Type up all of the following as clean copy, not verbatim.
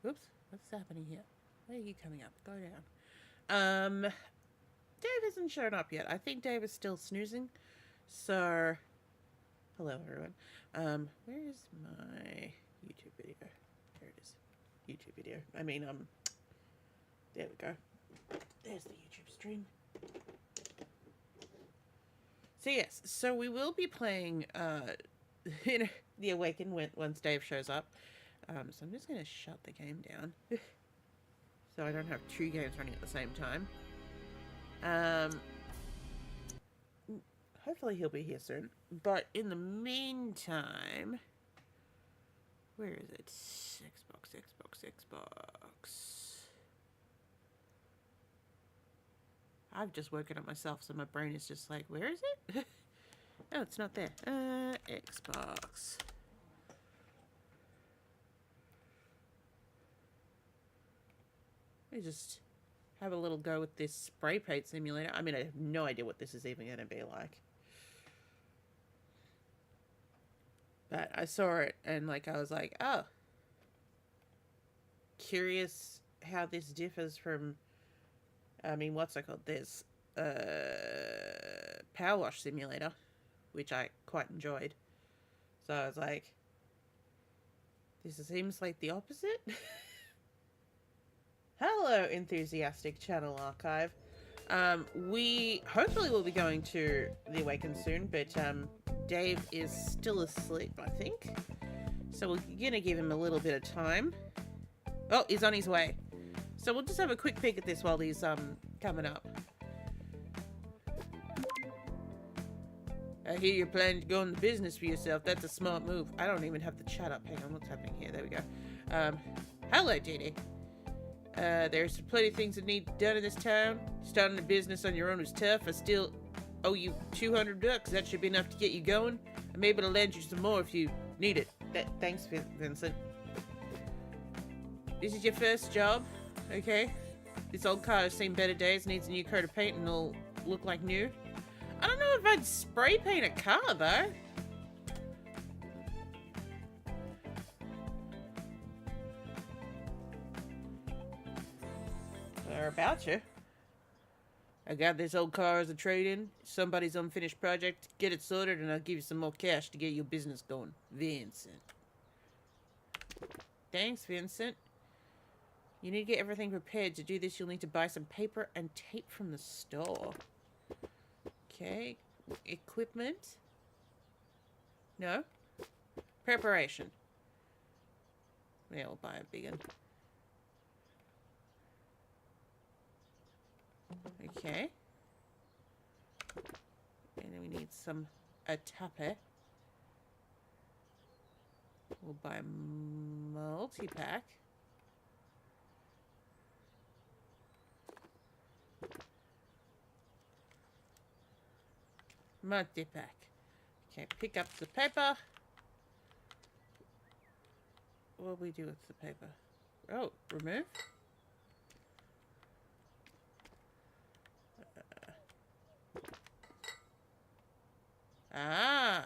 Oops, what's happening here? Where are you coming up? Go down. Dave hasn't shown up yet. I think Dave is still snoozing. So, hello everyone. Where is my YouTube video? There it is. YouTube video. There we go. There's the YouTube stream. So yes, so we will be playing The Awakened once Dave shows up. So I'm just going to shut the game down. So I don't have two games running at the same time. Hopefully he'll be here soon. But in the meantime... Where is it? Xbox. I've just woken up myself, so my brain is just like, where is it? Oh, it's not there. Xbox. Let me just have a little go with this spray paint simulator. I mean, I have no idea what this is even going to be like. But I saw it and I was like, oh. Curious how this differs from, what's it called? There's Power Wash Simulator, which I quite enjoyed. So I was like, this seems like the opposite. Hello, enthusiastic channel archive. We hopefully will be going to The Awakened soon, but Dave is still asleep, I think. So we're gonna give him a little bit of time. Oh, he's on his way. So we'll just have a quick peek at this while he's coming up. I hear you're planning to go into business for yourself. That's a smart move. I don't even have the chat up. Hang on, what's happening here? There we go. Hello, Didi. There's plenty of things that need done in this town. Starting a business on your own is tough. I still owe you $200. That should be enough to get you going. I'm able to lend you some more if you need it. Thanks, Vincent. This is your first job, okay? This old car has seen better days, needs a new coat of paint, and it'll look like new. I don't know if I'd spray paint a car, though. Or about you. I got this old car as a trade-in. Somebody's unfinished project. Get it sorted, and I'll give you some more cash to get your business going. Vincent. Thanks, Vincent. You need to get everything prepared. To do this, you'll need to buy some paper and tape from the store. Okay. Equipment. No. Preparation. Yeah, we'll buy a big one. Okay. And then we need a tapper. We'll buy a multi-pack. Multi-pack. Okay, pick up the paper. What do we do with the paper? Oh, remove? Ah!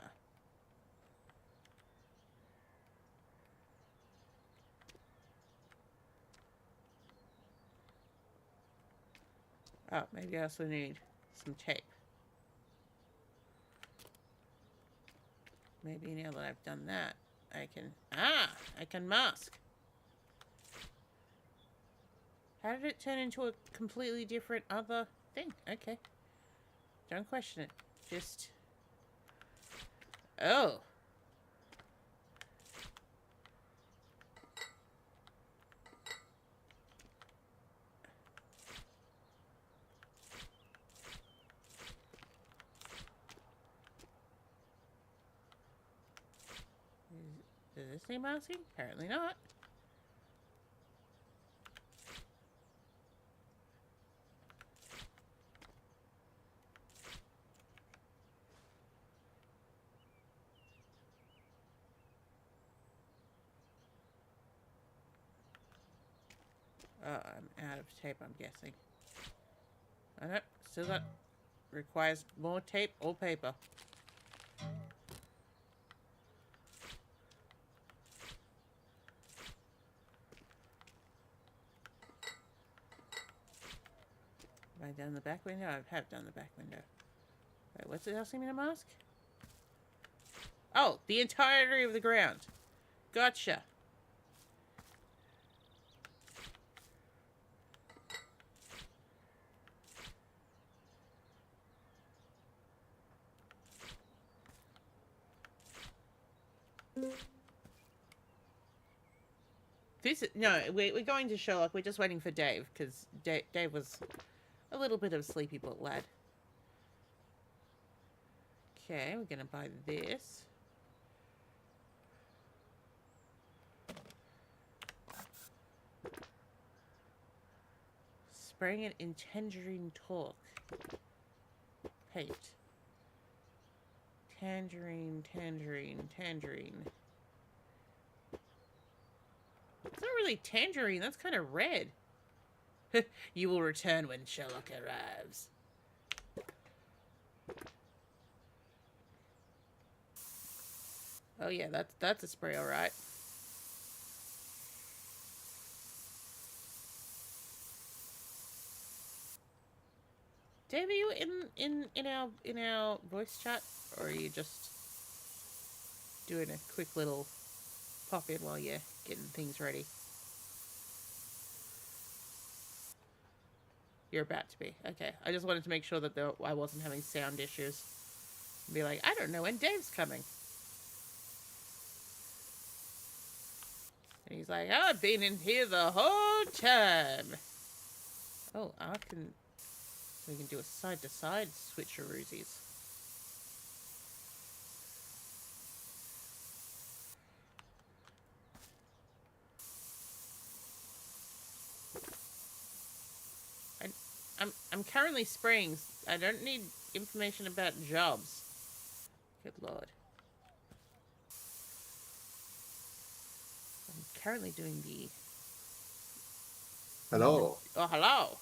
Oh, maybe I also need some tape. Maybe now that I've done that, I can mask. How did it turn into a completely different other thing? Okay. Don't question it. Just... Oh. Does this need masking? Apparently not. Oh, I'm out of tape, I'm guessing. Oh no, still got... Requires more tape or paper. Have I done the back window? I have done the back window. Wait, what's it asking me to mask? Oh, the entirety of the ground. Gotcha. No, we're going to Sherlock. We're just waiting for Dave, because Dave was a little bit of a sleepy butt lad. Okay, we're gonna buy this. Spraying it in tangerine talk. Paint. Tangerine. It's not really tangerine, that's kind of red. You will return when Sherlock arrives. Oh yeah, that's a spray, alright. Dave, are you in our voice chat, or are you just doing a quick little pop in while you're getting things ready? You're about to be. Okay. I just wanted to make sure that I wasn't having sound issues. Be like, I don't know when Dave's coming. And he's like, I've been in here the whole time. Oh, we can do a side-to-side switcheroosies. I'm currently spraying. I don't need information about jobs. Good lord. I'm currently doing the... Hello. Oh, hello.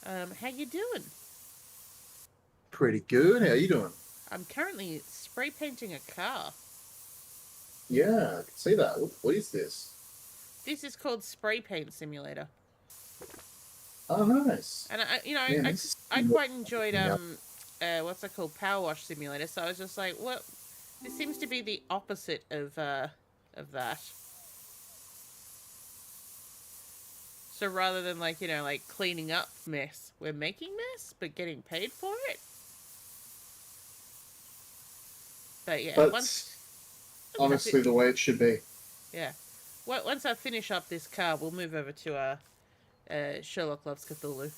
How you doing? Pretty good. How you doing? I'm currently spray painting a car. Yeah, I can see that. What is this? This is called Spray Paint Simulator. Oh, nice. And Man, I quite enjoyed what's it called, Power Wash Simulator. So I was just like, what? This seems to be the opposite of that. So rather than like cleaning up mess, we're making mess, but getting paid for it. But yeah, That's honestly the way it should be. Yeah. Once I finish up this car, we'll move over to Sherlock Loves Cthulhu.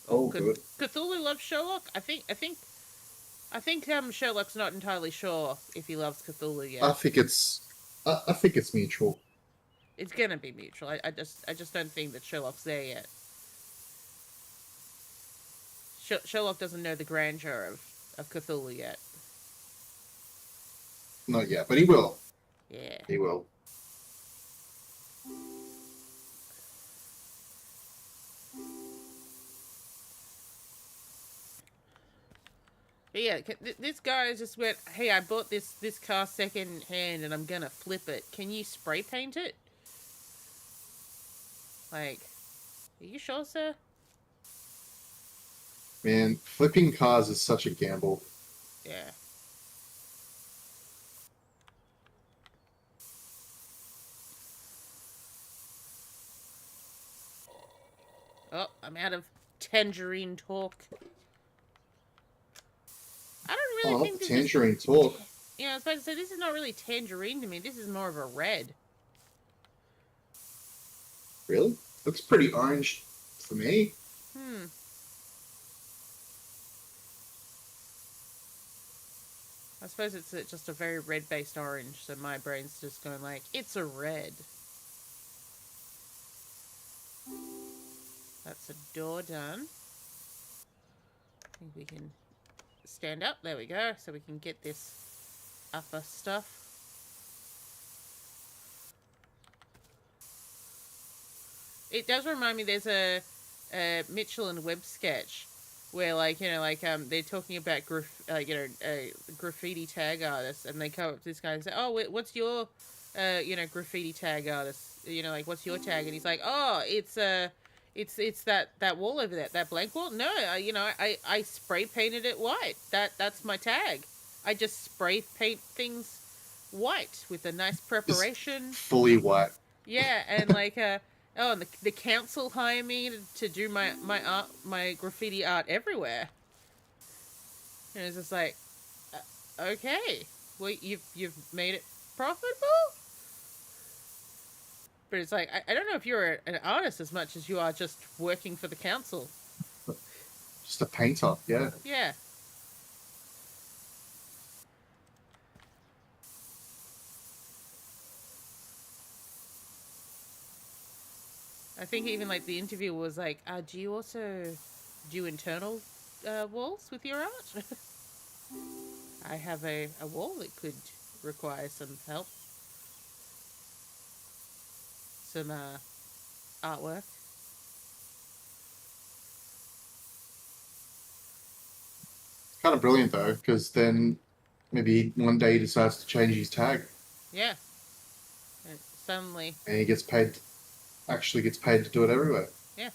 Oh, good. Cthulhu loves Sherlock? I think Sherlock's not entirely sure if he loves Cthulhu yet. I think it's mutual. It's gonna be mutual. I just don't think that Sherlock's there yet. Sherlock doesn't know the grandeur of Cthulhu yet. Not yet, but he will. Yeah. He will. But yeah, this guy just went, hey, I bought this car second hand and I'm gonna flip it. Can you spray paint it? Like, are you sure, sir? Man, flipping cars is such a gamble. Yeah. Oh, I'm out of tangerine talk. I don't really think this tangerine talk. Yeah, I was about to say, this is not really tangerine to me. This is more of a red. Really? Looks pretty orange for me. I suppose it's just a very red-based orange, so my brain's just going like, it's a red. That's a door done. I think we can stand up. There we go. So we can get this upper stuff. It does remind me, there's a Mitchell and Webb sketch where, like, they're talking about graffiti tag artists, and they come up to this guy and say, oh, what's your, graffiti tag artist? Like, what's your tag? And he's like, oh, it's It's that wall over there, that blank wall. No, I spray painted it white. That's my tag. I just spray paint things white with a nice Just preparation. fully white. Yeah, and like oh, and the council hire me to do my art, my graffiti art everywhere. And it's just like, okay, well you've made it profitable. But it's like I don't know if you're an artist as much as you are just working for the council. Just a painter. Yeah. Yeah. I think even like the interviewer was like, "Do you also do internal walls with your art?" I have a wall that could require some help, some artwork. Kind of brilliant though, because then maybe one day he decides to change his tag, Yeah, and suddenly, and he gets paid. Actually, gets paid to do it everywhere. yeah.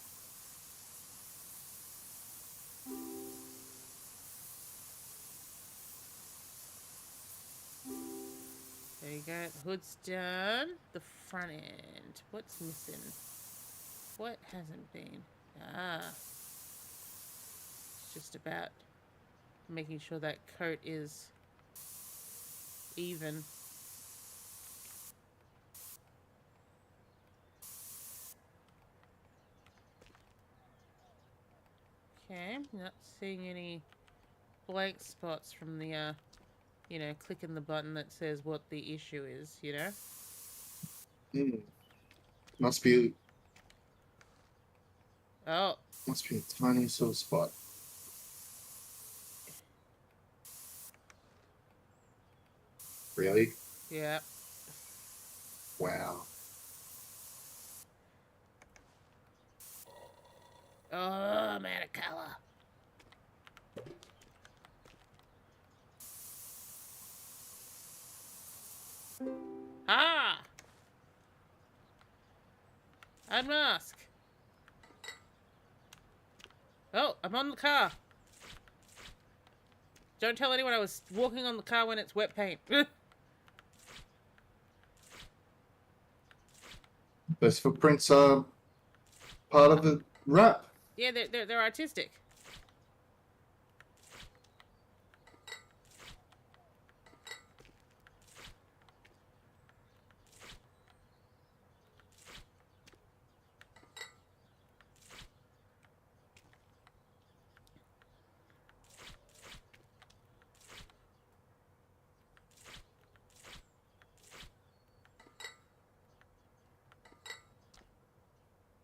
There you go. Hood's done. The front end. What's missing? What hasn't been? It's just about making sure that coat is even. Okay, not seeing any blank spots from the, clicking the button that says what the issue is, Hmm. Must be Oh, must be a tiny little spot. Really? yeah. Wow. Oh, I'm out of color. Ah! Unmask. Oh, I'm on the car. Don't tell anyone I was walking on the car when it's wet paint. Those footprints are part of the wrap. Yeah, they're artistic.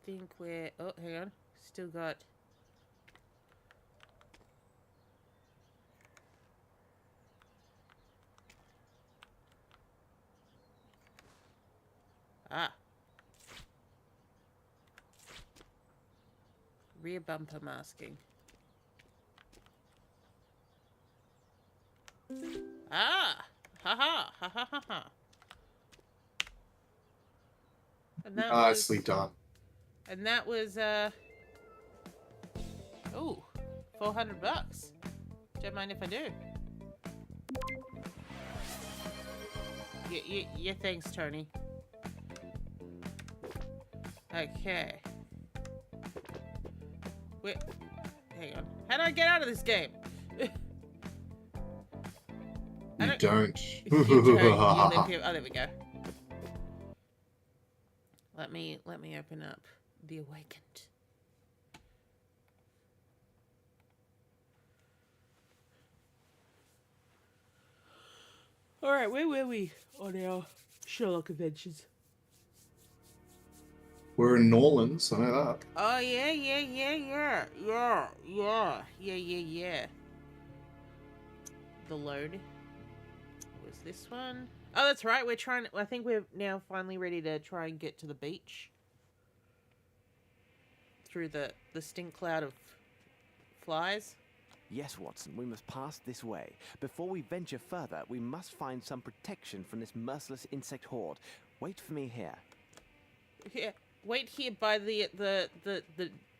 Think we're... Oh, hang on. Still got... Ah. Rear bumper masking. Ah! Ha ha! Ha ha ha ha! And that Nicely was... done. And that was, Ooh, $400. Don't mind if I do. Yeah, thanks, Tony. Okay. Wait, hang on. How do I get out of this game? You don't. You live here. Oh, there we go. Let me open up The Awakened. Alright, where were we on our Sherlock adventures? We're in Norlands, I know that. Oh, yeah. The load. Was this one? Oh, that's right. I think we're now finally ready to try and get to the beach. Through the stink cloud of flies. Yes, Watson, we must pass this way. Before we venture further, we must find some protection from this merciless insect horde. Wait for me here. Yeah. Wait here by the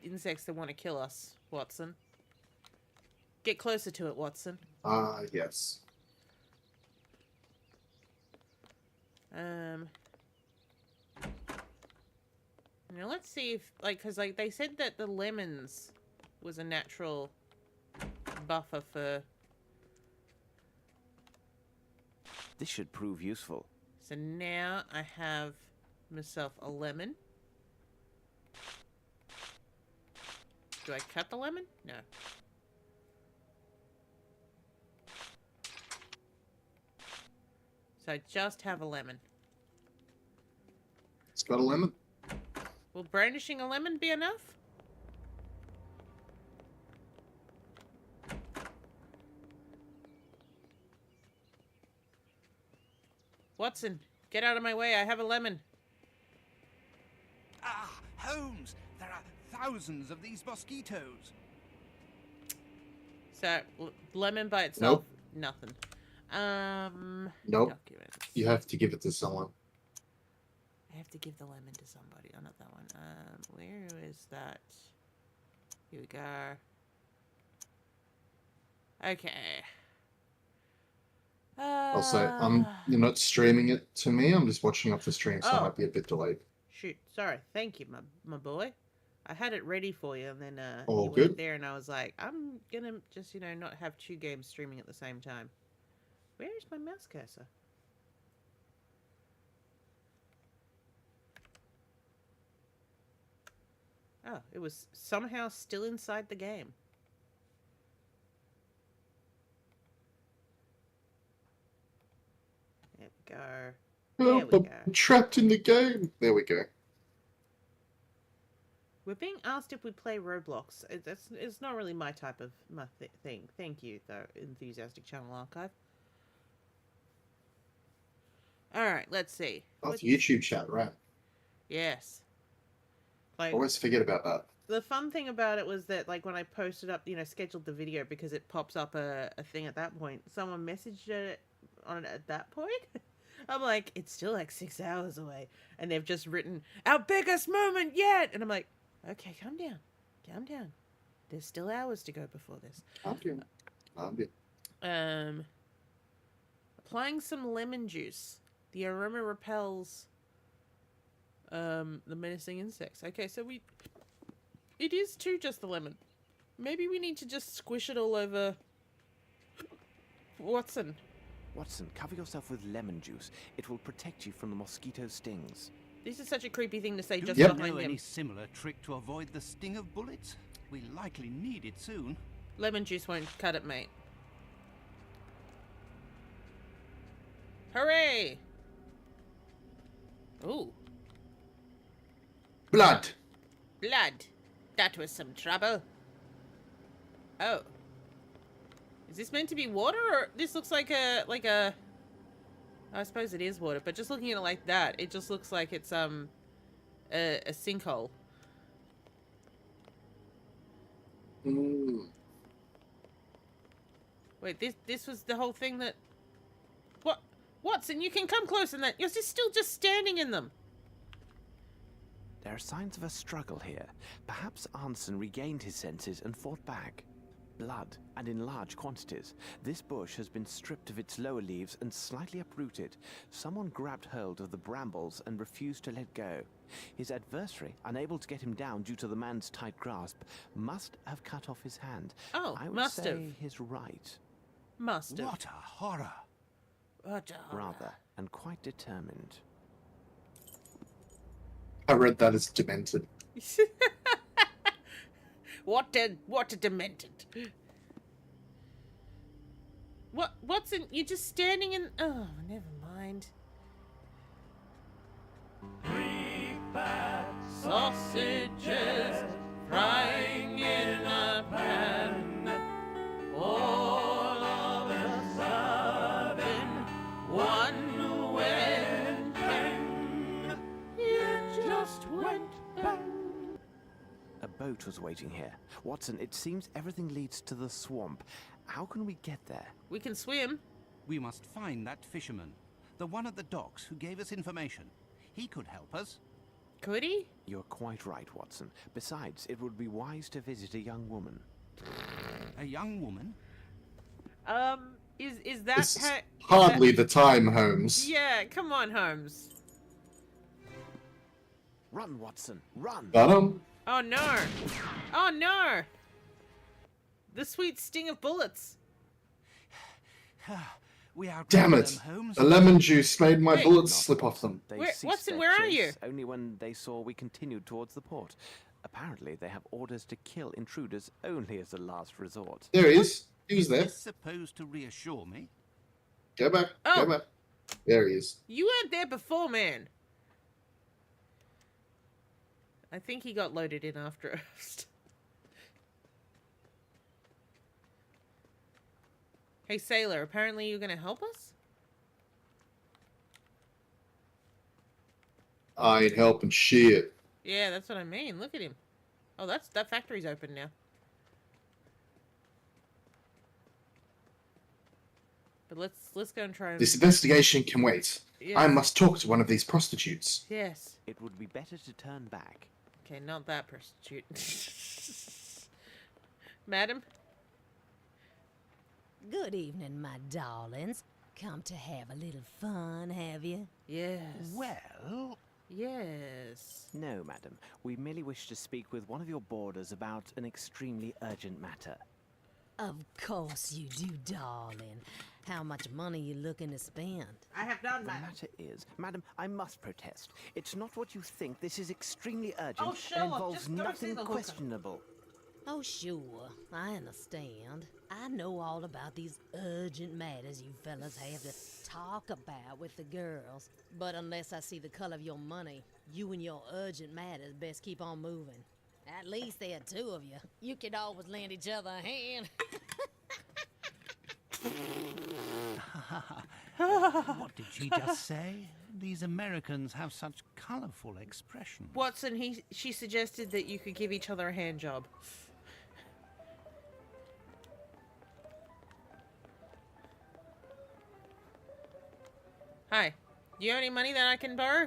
insects that want to kill us, Watson. Get closer to it, Watson. Yes. Now let's see if, like, because, like, they said that the lemons was a natural buffer for... This should prove useful. So now I have myself a lemon. Do I cut the lemon? No. So I just have a lemon. It's got a lemon. Will brandishing a lemon be enough? Watson, get out of my way. I have a lemon. Ah, Holmes! There are thousands of these mosquitoes. So, lemon by itself, Nope. nothing. Nope. Documents. You have to give it to someone. I have to give the lemon to somebody. Oh, not that one. Where is that? Here we go. Okay. Also, you're not streaming it to me. I'm just watching off the stream, so I Oh. might be a bit delayed. Shoot. Sorry. Thank you, my boy. I had it ready for you, and then All you good. went there, and I was like, I'm gonna just, you know, not have two games streaming at the same time. Where is my mouse cursor? Oh, it was somehow still inside the game. There we go. Help, There we I'm go. trapped in the game. There we go. We're being asked if we play Roblox. It's not really my type of thing. Thank you, though, Enthusiastic Channel Archive. Alright, let's see. Oh, the YouTube chat, right. Yes. I Like, always forget about that. the fun thing about it was that, like, when I posted up, you know, scheduled the video, because it pops up a thing at that point, someone messaged it on it at that point. I'm like, it's still like 6 hours away. And they've just written, our biggest moment yet! And I'm like, okay, calm down. Calm down. There's still hours to go before this. Applying some lemon juice. The aroma repels the menacing insects. Okay, so it is too just the lemon. Maybe we need to just squish it all over Watson. Watson, cover yourself with lemon juice. It will protect you from the mosquito stings. This is such a creepy thing to say Do just you behind know him. any similar trick to avoid the sting of bullets? We likely need it soon. Lemon juice won't cut it, mate. Hooray! Ooh, Blood. blood. That was some trouble. Oh. Is this meant to be water, or this looks like a I suppose it is water, but just looking at it like that, it just looks like it's a sinkhole. Wait, this was the whole thing that... What? Watson, you can come closer than that. You're still just standing in them. There are signs of a struggle here. Perhaps Arnson regained his senses and fought back. Blood, and in large quantities. This bush has been stripped of its lower leaves and slightly uprooted. Someone grabbed hold of the brambles and refused to let go. His adversary, unable to get him down due to the man's tight grasp, must have cut off his hand. Oh, I would must say have. he's right. Must have. What a horror! What a horror. Rather, and quite determined. I read that as demented. What a demented. Watson, you're just standing in... Oh, never mind. Sausages frying in a pan. All of a sudden, one went bang. It just went bang. A boat was waiting here. Watson, it seems everything leads to the swamp. How can we get there? We can swim. We must find that fisherman. The one at the docks who gave us information. He could help us. Could he? You're quite right, Watson. Besides, it would be wise to visit a young woman. A young woman? Is that This is how... hardly the time, Holmes. Yeah, come on, Holmes. Run, Watson, run! Got him? Oh no! Oh no! The sweet sting of bullets. We outran Damn them, it! Holmes. The lemon juice made my Wait. bullets Not slip off them. They Where- ceased Watson, their where are you? chase only when they saw we continued towards the port. Apparently, they have orders to kill intruders only as a last resort. There he is. He was Is there. this supposed to reassure me? Go back. Oh. Go back. There he is. You weren't there before, man. I think he got loaded in after us. Hey, sailor, apparently you're gonna help us? I ain't helping shit. Yeah, that's what I mean. Look at him. Oh, that factory's open now. But let's go and try and... This investigation can wait. Yes. I must talk to one of these prostitutes. Yes. It would be better to turn back. Okay, not that prostitute. Madam? Good evening, my darlings. Come to have a little fun, have you? Yes. Well, Yes. No, madam. We merely wish to speak with one of your boarders about an extremely urgent matter. Of course you do, darling. How much money you looking to spend? I have done, The matter is, madam, I must protest. It's not what you think. This is extremely urgent Oh, and Sherlock, involves just go see nothing the hooker. questionable. Oh, sure. I understand. I know all about these urgent matters you fellas have to talk about with the girls. But unless I see the color of your money, you and your urgent matters best keep on moving. At least there are two of you. You could always lend each other a hand. what did she just say? These Americans have such colorful expressions. Watson, she suggested that you could give each other a hand job. Hi. Do you have any money that I can borrow?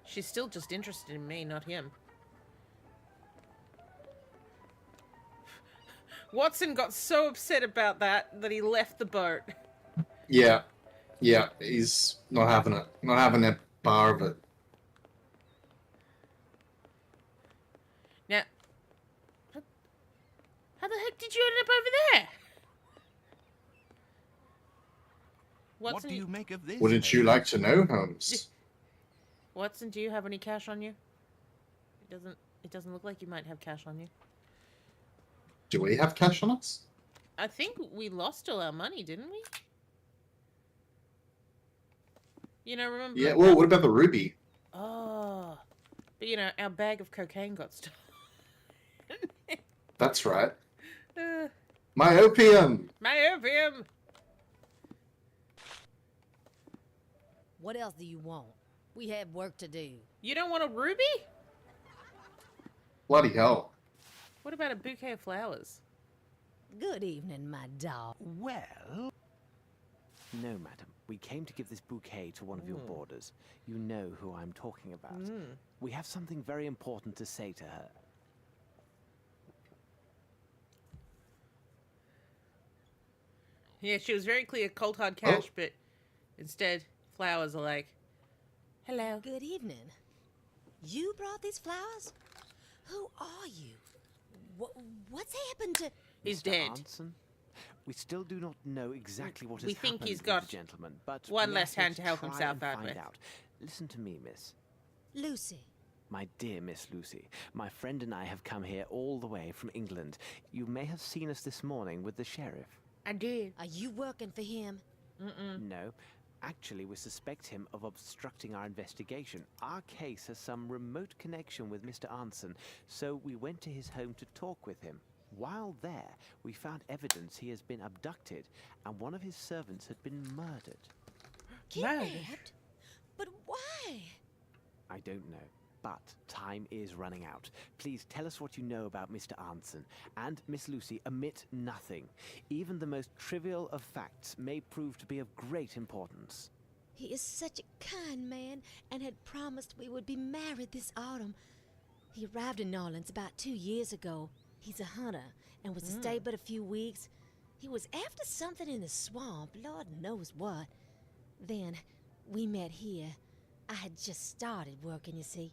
She's still just interested in me, not him. Watson got so upset about that he left the boat. Yeah. Yeah, he's not having it. Not having a bar of it. Now, how the heck did you end up over there? What do you make of this? Wouldn't you Holmes? like to know, Holmes? Watson, do you have any cash on you? It doesn't look like you might have cash on you. Do we have cash on us? I think we lost all our money, didn't we? You know, remember? Yeah, well, what about the ruby? Oh, but you know, our bag of cocaine got stolen. That's right. Uh, My opium! my opium. What else do you want? We have work to do. You don't want a ruby? Bloody hell. What about a bouquet of flowers? Good evening, my dog. Well, No, madam. We came to give this bouquet to one of your boarders. You know who I'm talking about. We have something very important to say to her. Yeah, she was very clear, cold hard cash, but instead, flowers are like, hello. Good evening. You brought these flowers? Who are you? What's happened to... He's Mr. dead. Anson? We still do not know exactly what We has think happened he's with got the gentleman, but one we less are here hand to help try himself and out find with. out. Listen to me, miss. Lucy? My dear Miss Lucy, my friend and I have come here all the way from England. You may have seen us this morning with the sheriff. I did. Are you working for him? No. Actually, we suspect him of obstructing our investigation. Our case has some remote connection with Mr. Anson, so we went to his home to talk with him. While there, we found evidence he has been abducted, and one of his servants had been murdered. Kidnapped? But why? I don't know, but time is running out. Please tell us what you know about Mr. Anson. And, Miss Lucy, omit nothing. Even the most trivial of facts may prove to be of great importance. He is such a kind man and had promised we would be married this autumn. He arrived in New Orleans about 2 years ago. He's a hunter and was to stay but a few weeks. He was after something in the swamp, Lord knows what. Then we met here. I had just started working, you see.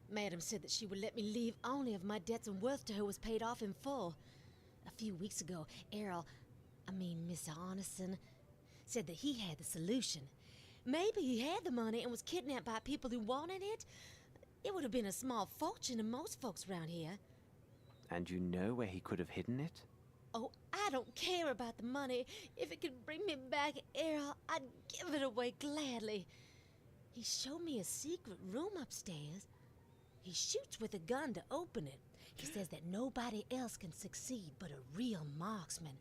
Madam said that she would let me leave only if my debts and worth to her was paid off in full. A few weeks ago, Mr. Arneson, said that he had the solution. Maybe he had the money and was kidnapped by people who wanted it. It would have been a small fortune to most folks around here. And you know where he could have hidden it? Oh, I don't care about the money. If it could bring me back Errol, I'd give it away gladly. He showed me a secret room upstairs. He shoots with a gun to open it. He says that nobody else can succeed but a real marksman.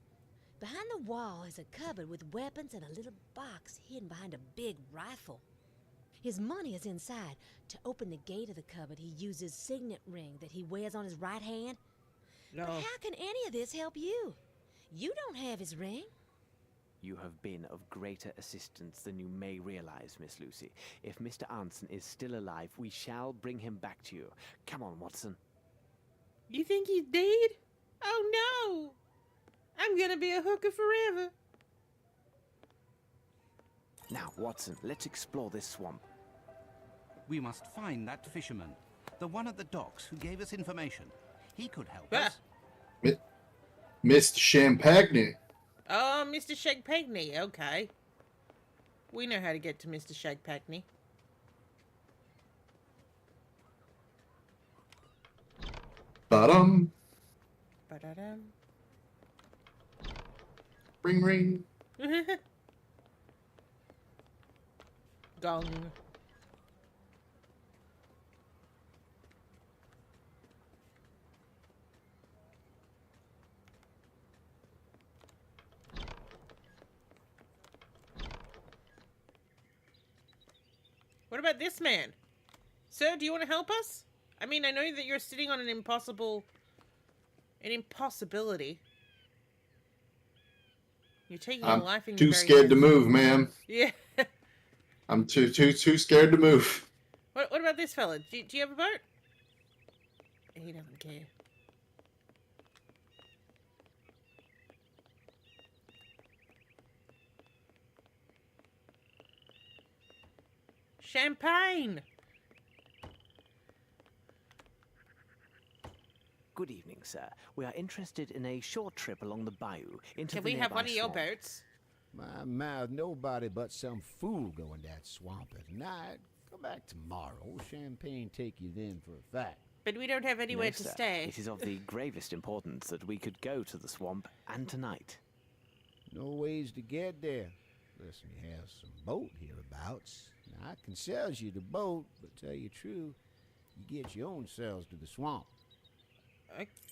Behind the wall is a cupboard with weapons and a little box hidden behind a big rifle. His money is inside. To open the gate of the cupboard, he uses signet ring that he wears on his right hand. No. But how can any of this help you? You don't have his ring. You have been of greater assistance than you may realize, Miss Lucy. If Mr. Arneson is still alive, we shall bring him back to you. Come on, Watson. You think he's dead? Oh no! I'm gonna be a hooker forever. Now, Watson, let's explore this swamp. We must find that fisherman, the one at the docks who gave us information. He could help Ah. us. Mr. Champagne. Oh, Mr. Shagpagney. Okay. We know how to get to Mr. Shagpagney. Ba-dum. Ba-da-dum. Ring ring. Gong. What about this man? Sir, do you want to help us? I mean, I know that you're sitting on an impossibility. You're taking a life in your Too very scared to hands. move, ma'am. Yeah. I'm too scared to move. What about this fella? Do you have a boat? He doesn't care. Champagne! Good evening, sir. We are interested in a short trip along the bayou into Can the we have nearby one of your swamp. boats? My, nobody but some fool go in that swamp at night. Come back tomorrow. Old Champagne take you then for a fact. But we don't have anywhere No, to sir. stay. It is of the gravest importance that we could go to the swamp, and tonight. No ways to get there. Listen, you have some boat hereabouts. Now, I can sell you the boat, but tell you true, you get your own selves to the swamp.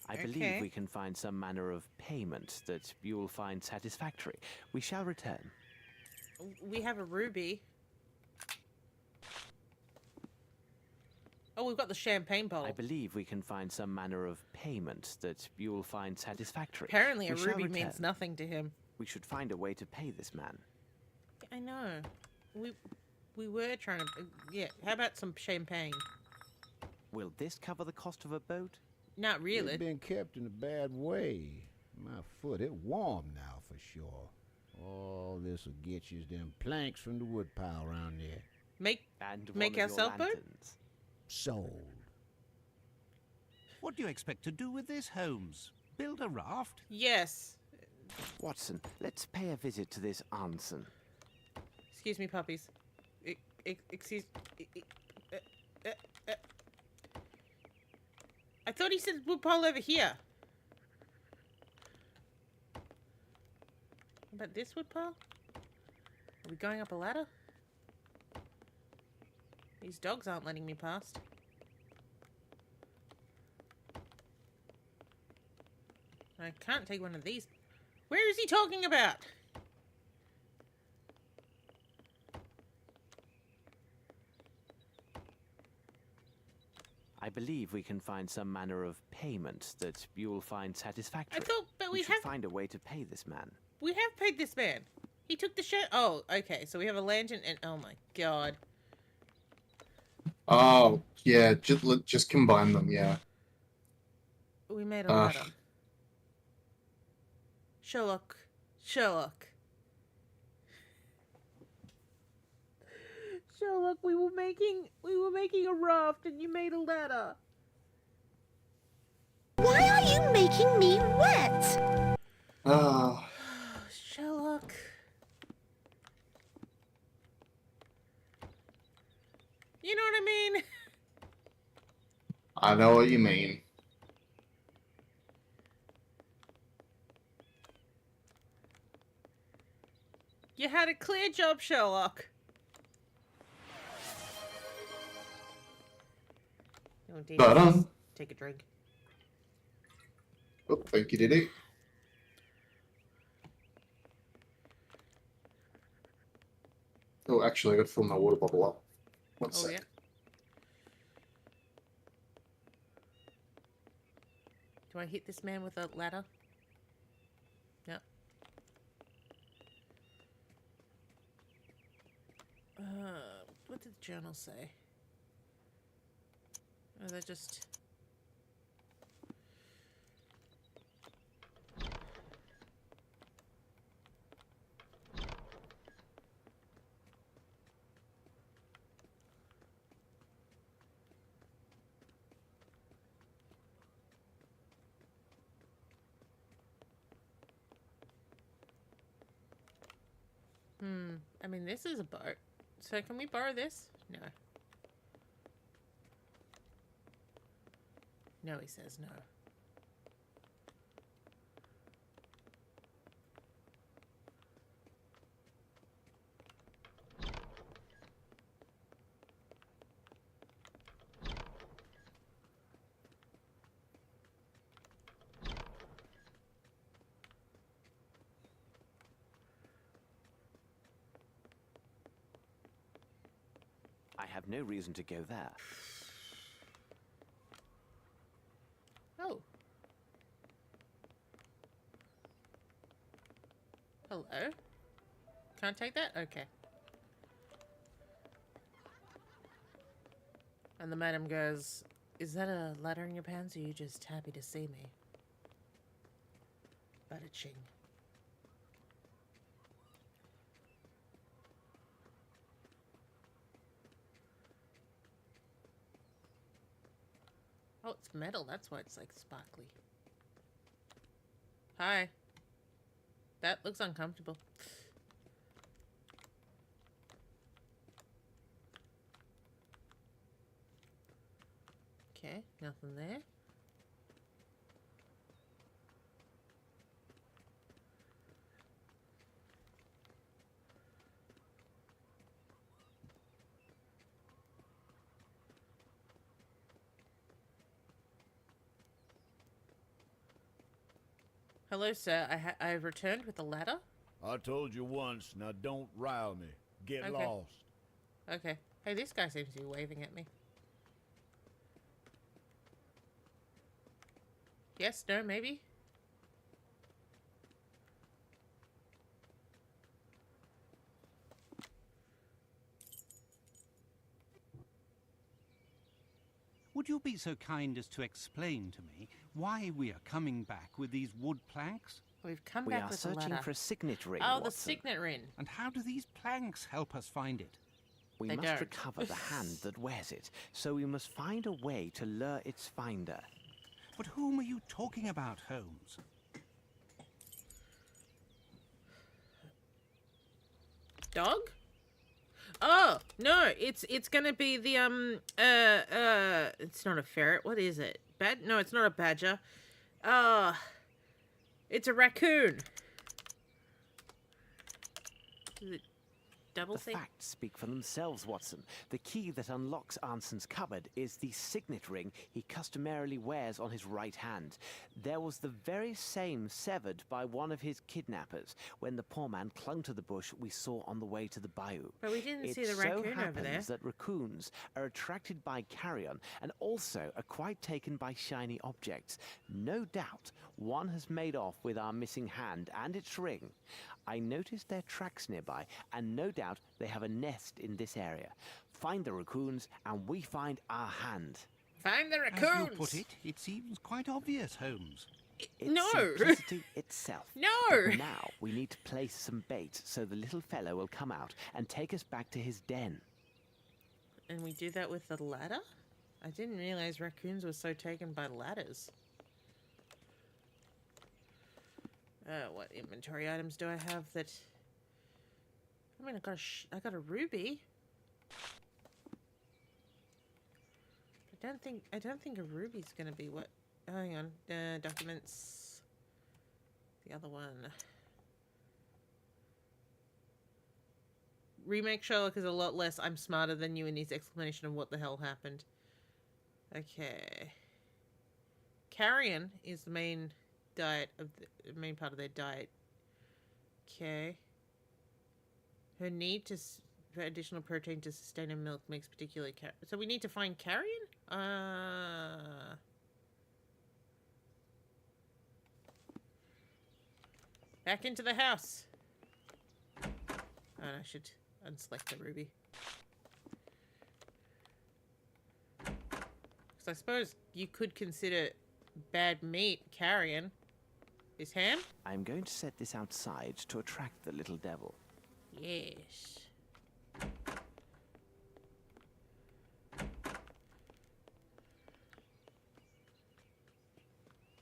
I believe we can find some manner of payment that you will find satisfactory. We shall return. We have a ruby. Oh, we've got the champagne bottle. I believe we can find some manner of payment that you will find satisfactory. Apparently a We shall ruby means return. nothing to him. We should find a way to pay this man. I know. We were trying to... yeah, how about some champagne? Will this cover the cost of a boat? Not really. It's been kept in a bad way. My foot, it warm now for sure. All this'll get you is them planks from the wood pile around there. Make And Make one of your ourselves boat? lanterns. Sold. What do you expect to do with this, Holmes? Build a raft? yes. Watson, let's pay a visit to this Arneson. Excuse me, puppies. Excuse... I thought he said woodpile over here. What about this woodpile? Are we going up a ladder? These dogs aren't letting me past. I can't take one of these. Where is he talking about? I believe we can find some manner of payment that you will find satisfactory. I thought, but we should have find a way to pay this man. we have paid this man. He took the shirt. Oh, okay. So we have a lantern and oh my god. Oh, yeah, just combine them, yeah. We made a Uh, ladder. Sherlock. Sherlock. Sherlock, we were making a raft and you made a ladder. Why are you making me wet? Ah, Sherlock. You know what I mean? I know what you mean. You had a clear job, Sherlock. You want to But, take a drink? oh, thank you, Diddy. Oh, actually, I got to fill my water bottle up. One Oh, sec. yeah. Do I hit this man with a ladder? No. What did the journal say? Oh, they're just... I mean, this is a boat. So can we borrow this? No. No, he says no. I have no reason to go there. Oh. Hello? Can't take that? Okay. And the madam goes, is that a ladder in your pants or are you just happy to see me? Bada-ching. Oh, it's metal. That's why it's like sparkly. Hi. That looks uncomfortable. Okay, nothing there. Hello, sir. I have returned with a ladder. I told you once, now don't rile me. Get Okay. lost. Okay. Hey, this guy seems to be waving at me. Yes, no, maybe? Would you be so kind as to explain to me why we are coming back with these wood planks? We've come We back are with a searching ladder. for a signet ring, Oh, the Watson. signet ring. And how do these planks help us find it? We They must don't. recover the hand that wears it, so we must find a way to lure its finder. But whom are you talking about, Holmes? Dog? Oh, no, it's gonna be the, it's not a ferret. What is it? No, it's not a badger. It's a raccoon. Is it double The C? facts speak for themselves, Watson. The key that unlocks Anson's cupboard is the signet ring he customarily wears on his right hand. There was the very same severed by one of his kidnappers when the poor man clung to the bush we saw on the way to the bayou. But we didn't It see the so raccoon over happens there. that raccoons are attracted by carrion and also are quite taken by shiny objects. No doubt one has made off with our missing hand and its ring. I noticed their tracks nearby, and no doubt they have a nest in this area. Find the raccoons, and we find our hand. Find the As raccoons. you put it, it seems quite obvious, Holmes. It's No. simplicity itself. No. But now we need to place some bait so the little fellow will come out and take us back to his den. And we do that with the ladder? I didn't realize raccoons were so taken by ladders. What inventory items do I have that... I mean, I got a ruby. I don't think a ruby's gonna be what... Oh, hang on. Documents. The other one. Remake Sherlock is a lot less I'm smarter than you in his explanation of what the hell happened. Okay. Carrion is the main diet of the main part of their diet. Okay. Her need for additional protein to sustain her milk makes particularly so we need to find carrion? Back into the house. Oh, I should unselect the ruby. Because I suppose you could consider bad meat carrion. Is ham? I'm going to set this outside to attract the little devil. Yes.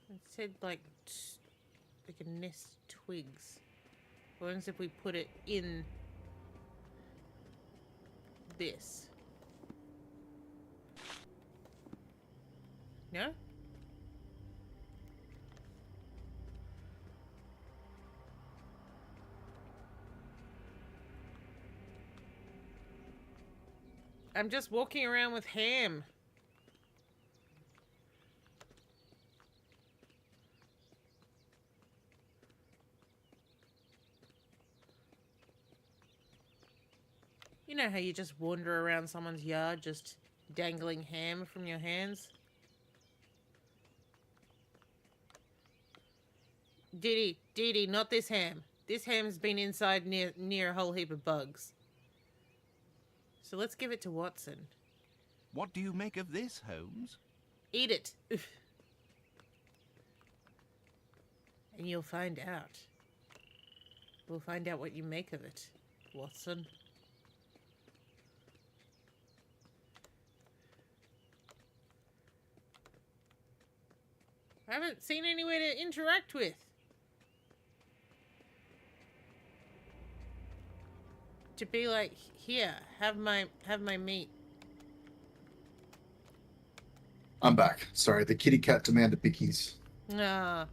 It said like a nest of twigs. What happens if we put it in this? No? I'm just walking around with ham. You know how you just wander around someone's yard just dangling ham from your hands? Dee Dee, not this ham. This ham has been inside near a whole heap of bugs. So let's give it to Watson. What do you make of this, Holmes? Eat it. And you'll find out. We'll find out what you make of it, Watson. I haven't seen anywhere to interact with. To be like, here, have my meat. I'm back. Sorry, the kitty cat demanded bickies. Ah.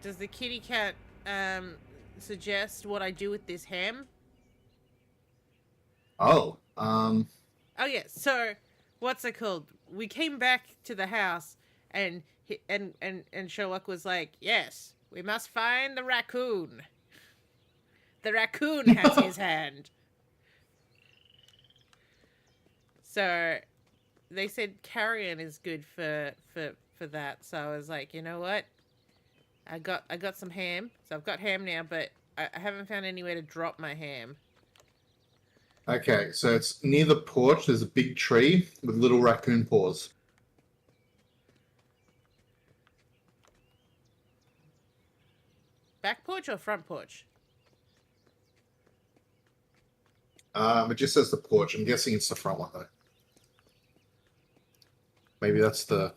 Does the kitty cat suggest what I do with this ham? Oh, Oh yeah. So, what's it called? We came back to the house, and Sherlock was like, "Yes, we must find the raccoon. The raccoon has his hand." So, they said carrion is good for that. So I was like, you know what? I got some ham. So I've got ham now, but I haven't found anywhere to drop my ham. okay. So it's near the porch. There's a big tree with little raccoon paws. Back porch or front porch? It just says the porch. I'm guessing it's the front one though. Maybe that's the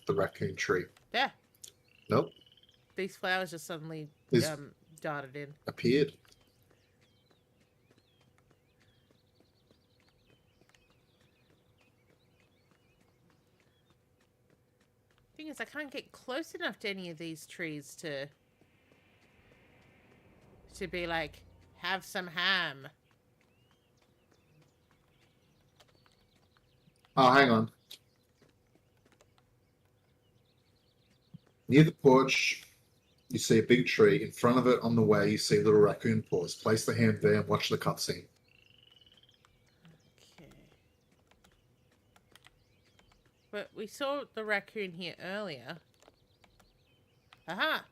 raccoon tree. Yeah. Nope. These flowers just suddenly Is- darted in. Appeared. Thing is, I can't get close enough to any of these trees to be like, have some ham. Oh, hang on. Near the porch, you see a big tree. In front of it, on the way, you see little raccoon paws. Place the hand there and watch the cutscene. Okay. But we saw the raccoon here earlier. Aha!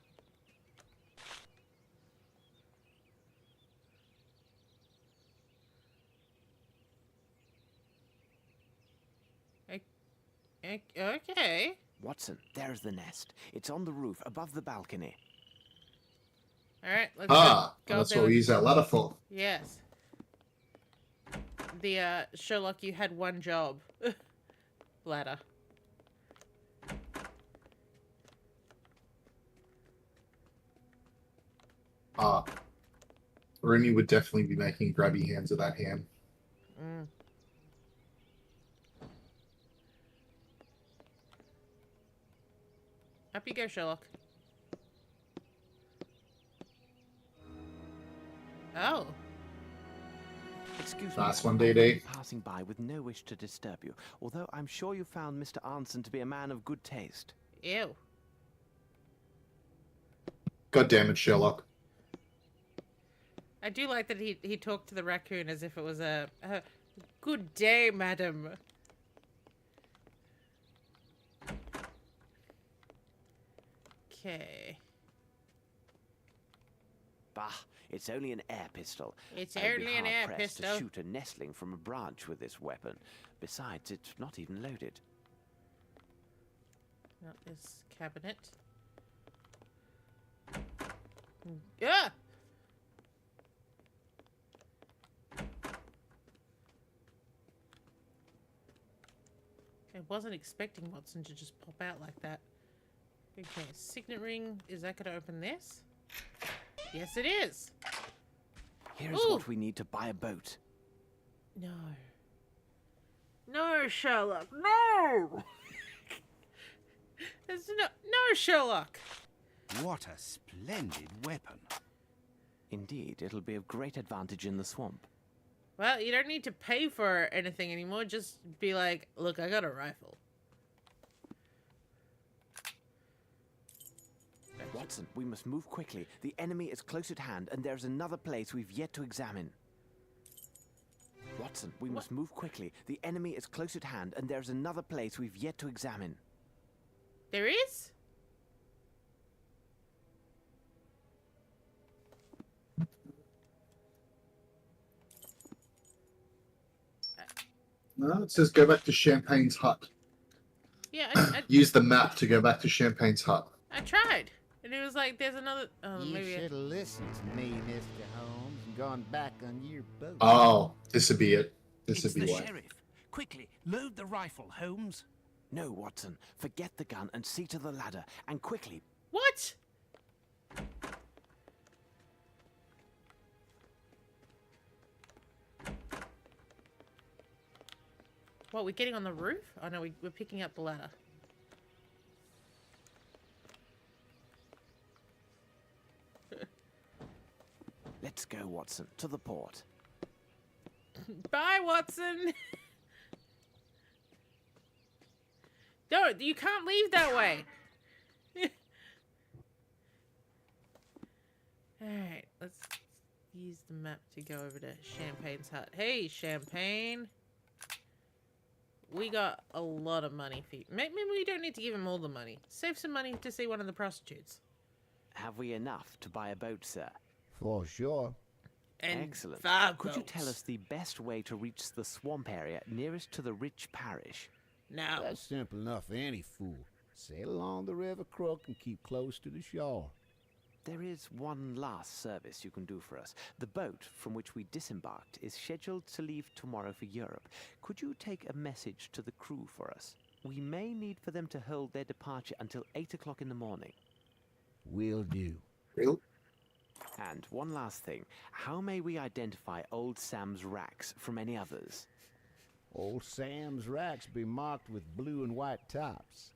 Okay. Watson, there's the nest. It's on the roof above the balcony. All right, let's Ah, go that's there what we with- use that ladder for. Yes. The Sherlock, you had one job. Ladder. Ah. Rooney would definitely be making grabby hands of that ham. Mm. Up you go, Sherlock. Oh. Excuse Nice me, one, I'm DD. passing by with no wish to disturb you, although I'm sure you found Mr. Arnson to be a man of good taste. Ew. God damn it, Sherlock. I do like that he talked to the raccoon as if it was a good day, madam. Okay. Bah, it's only an air pistol. It's I'd be only an air hard-pressed pistol. to shoot a nestling from a branch with this weapon. Besides, it's not even loaded. Not this cabinet. Yeah. I wasn't expecting Watson to just pop out like that. Okay, signet ring. Is that going to open this? Yes, it is. Here's Ooh. what we need to buy a boat. No. No, Sherlock. No. There's no, Sherlock. What a splendid weapon. Indeed, it'll be of great advantage in the swamp. Well, you don't need to pay for anything anymore. Just be like, look, I got a rifle. Watson, we must move quickly. The enemy is close at hand, and there's another place we've yet to examine. Watson, we must move quickly. The enemy is close at hand, and there's another place we've yet to examine. There is? No, it says go back to Champagne's hut. Yeah, Use the map to go back to Champagne's hut. I tried. And it was like, there's another... Oh, You maybe... should have listened to me, Mr. Holmes, and gone back on your boat. Oh, this would be it. This It's would the be why. sheriff. Quickly, load the rifle, Holmes. No, Watson, forget the gun and see to the ladder, and quickly. What? What, we're getting on the roof? Oh no, we're picking up the ladder. Let's go, Watson, to the port. Bye, Watson! No, you can't leave that way! Alright, let's use the map to go over to Champagne's hut. Hey, Champagne! We got a lot of money for you. Maybe we don't need to give him all the money. Save some money to see one of the prostitutes. Have we enough to buy a boat, sir? For sure. And Excellent. 5 Could you boats. tell us the best way to reach the swamp area nearest to the rich parish? No. That's simple enough for any fool. Sail along the river crook and keep close to the shore. There is one last service you can do for us. The boat from which we disembarked is scheduled to leave tomorrow for Europe. Could you take a message to the crew for us? We may need for them to hold their departure until 8 o'clock in the morning. Will do. Real? And one last thing. How may we identify old Sam's racks from any others? Old Sam's racks be marked with blue and white tops.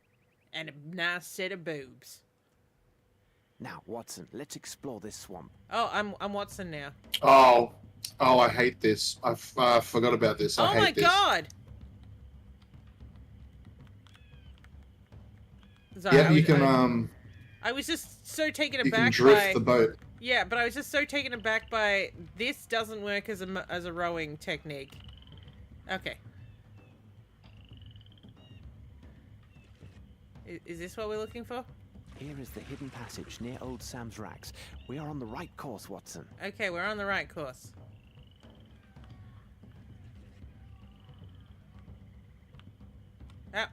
And a nice set of boobs. Now, Watson, let's explore this swamp. Oh, I'm Watson now. Oh, I hate this. I forgot about this. I Oh hate my this. god! Sorry, Yeah, you can I was just so taken you can aback drift by the boat. yeah, but I was just so taken aback by this doesn't work as a rowing technique. Okay. Is this what we're looking for? Here is the hidden passage near old Sam's racks. We are on the right course, Watson. Okay, we're on the right course. Ah.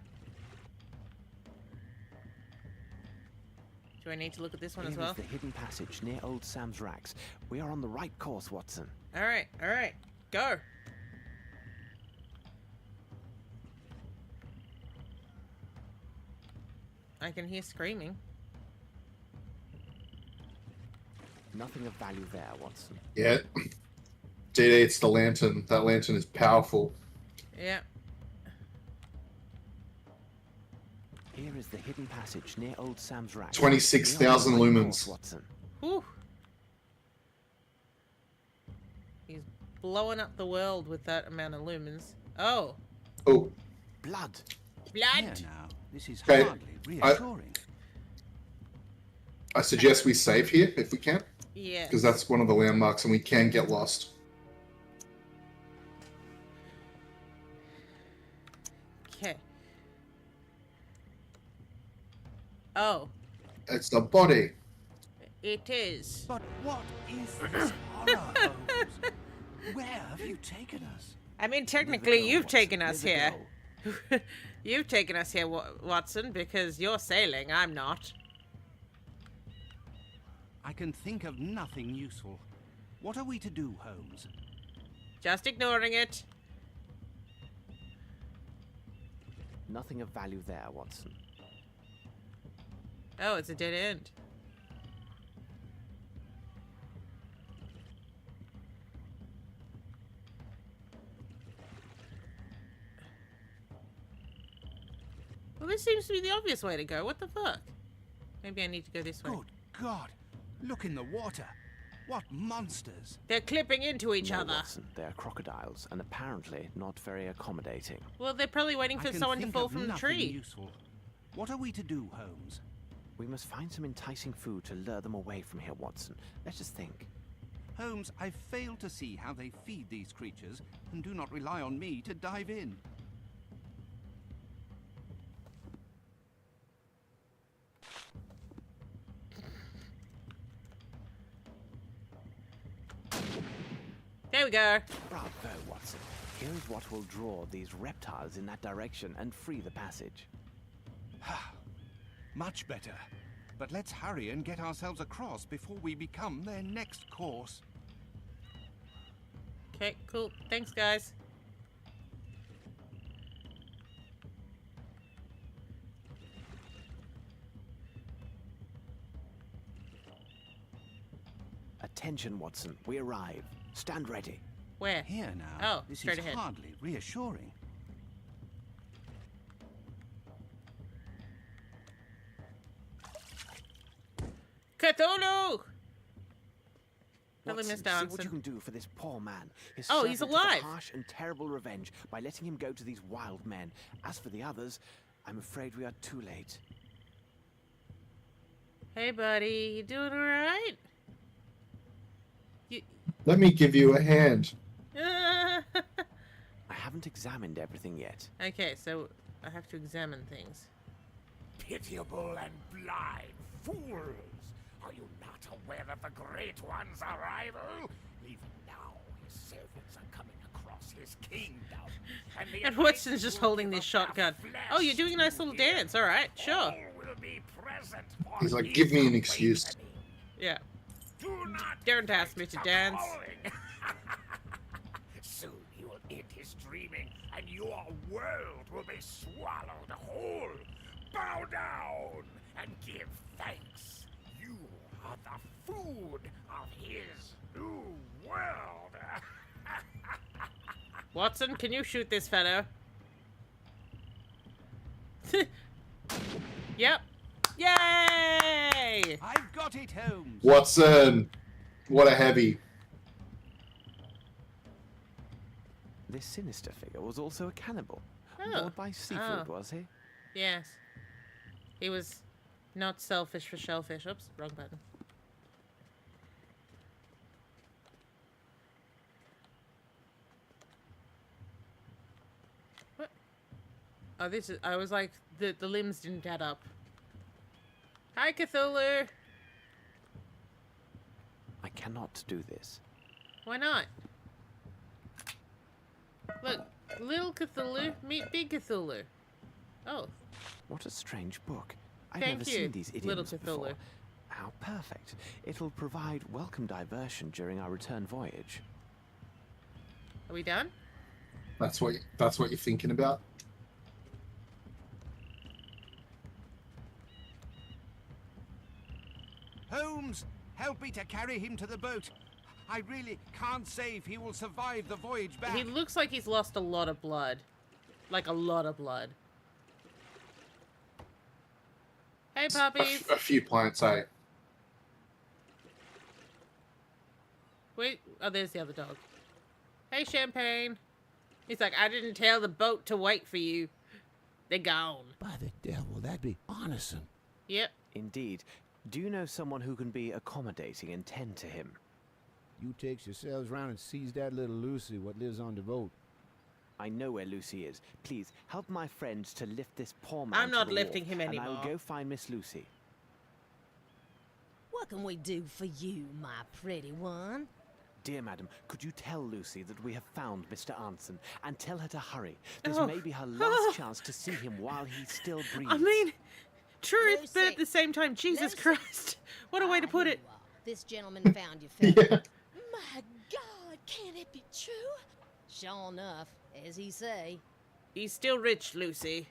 Do I need to look at this one Here as well? is the hidden passage near old Sam's racks. We are on the right course, Watson. All right, go. I can hear screaming. Nothing of value there, Watson. Yeah. DD, it's the lantern. That lantern is powerful. Yeah. Here is the hidden passage near old Sam's racks. 26,000 We are on the right lumens. course, Watson. Whew. He's blowing up the world with that amount of lumens. Oh, Oh, Blood. Here blood. now, this is Okay, hardly reassuring. I suggest we save here if we can, Yeah. because that's one of the landmarks and we can get lost. Okay. Oh, It's the body. it is. But what is this horror, Holmes? Where have you taken us? I mean, technically, go, you've Watson, taken us live here. go. You've taken us here, Watson, because you're sailing. I'm not. I can think of nothing useful. What are we to do, Holmes? Just ignoring it. Nothing of value there, Watson. Oh, it's a dead end. Well, this seems to be the obvious way to go. What the fuck? Maybe I need to go this way. Good God! Look in the water. What monsters! They're clipping into each No, other. Watson, they are crocodiles, and apparently not very accommodating. Well, they're probably waiting I for can someone to think fall of from the nothing tree. Useful. What are we to do, Holmes? We must find some enticing food to lure them away from here, Watson. Let us think. Holmes, I fail to see how they feed these creatures, and do not rely on me to dive in. There we go. Bravo, Watson. Here is what will draw these reptiles in that direction and free the passage. Much better. But let's hurry and get ourselves across before we become their next course. Okay, cool. Thanks, guys. Attention, Watson. We arrive. Stand ready. Where? Here now, Oh, this straight is ahead. hardly reassuring. Cthulhu! Really Watson, missed see what you Anson. can do for this poor man. His Oh, he's servant took a alive. harsh and terrible revenge by letting him go to these wild men. As for the others, I'm afraid we are too late. Hey, buddy. You doing alright? You... Let me give you a hand. I haven't examined everything yet. Okay, so I have to examine things. Pitiable and blind fools! Are you not aware of the Great One's arrival? Even now, his servants are coming across his kingdom. the And Watson's just elite holding will this give up their shotgun. Oh, you're doing a nice little flesh dance. Alright, to sure. all will be present for He's like, his "Give me an excuse." awakening. Yeah. Do not Don't ask me fight to the dance. calling. Soon he will end his dreaming, and your world will be swallowed whole. Bow down and give thanks. You are the food of his new world. Watson, can you shoot this fellow? Yep. Yay! I've got it, Holmes. Watson! What a heavy. This sinister figure was also a cannibal. Oh. Bored by seafood, Oh. was he? Yes. He was not selfish for shellfish. Oops, wrong button. What? Oh, this is... I was like, the limbs didn't add up. Hi, Cthulhu! I cannot do this. Why not? Look, little Cthulhu, meet big Cthulhu. Oh, What a strange book. I've Thank never you, seen these little idioms before. Cthulhu. How perfect. It'll provide welcome diversion during our return voyage. Are we done? That's what you're thinking about. Holmes, help me to carry him to the boat. I really can't say if he will survive the voyage back. He looks like he's lost a lot of blood. Like a lot of blood. Hey, puppies. A few pints, eh? Wait. Oh, there's the other dog. Hey, Champagne. He's like, I didn't tell the boat to wait for you. They're gone. By the devil, that'd be Arneson. Yep. Indeed. Do you know someone who can be accommodating and tend to him? You takes yourselves round and seize that little Lucy what lives on the boat. I know where Lucy is. Please, help my friends to lift this poor man I'm to not the lifting wharf, him and I anymore. will go find Miss Lucy. What can we do for you, my pretty one? Dear madam, could you tell Lucy that we have found Mr. Arnson, and tell her to hurry? This Oh. may be her last chance to see him while he still breathes. I mean, truth, but Lucy. at the same time, Jesus Lucy. Christ. What a way to put Here it. you are. This gentleman found you, fella. Yeah. My God, can it be true? Sure enough, as he say. He's still rich, Lucy.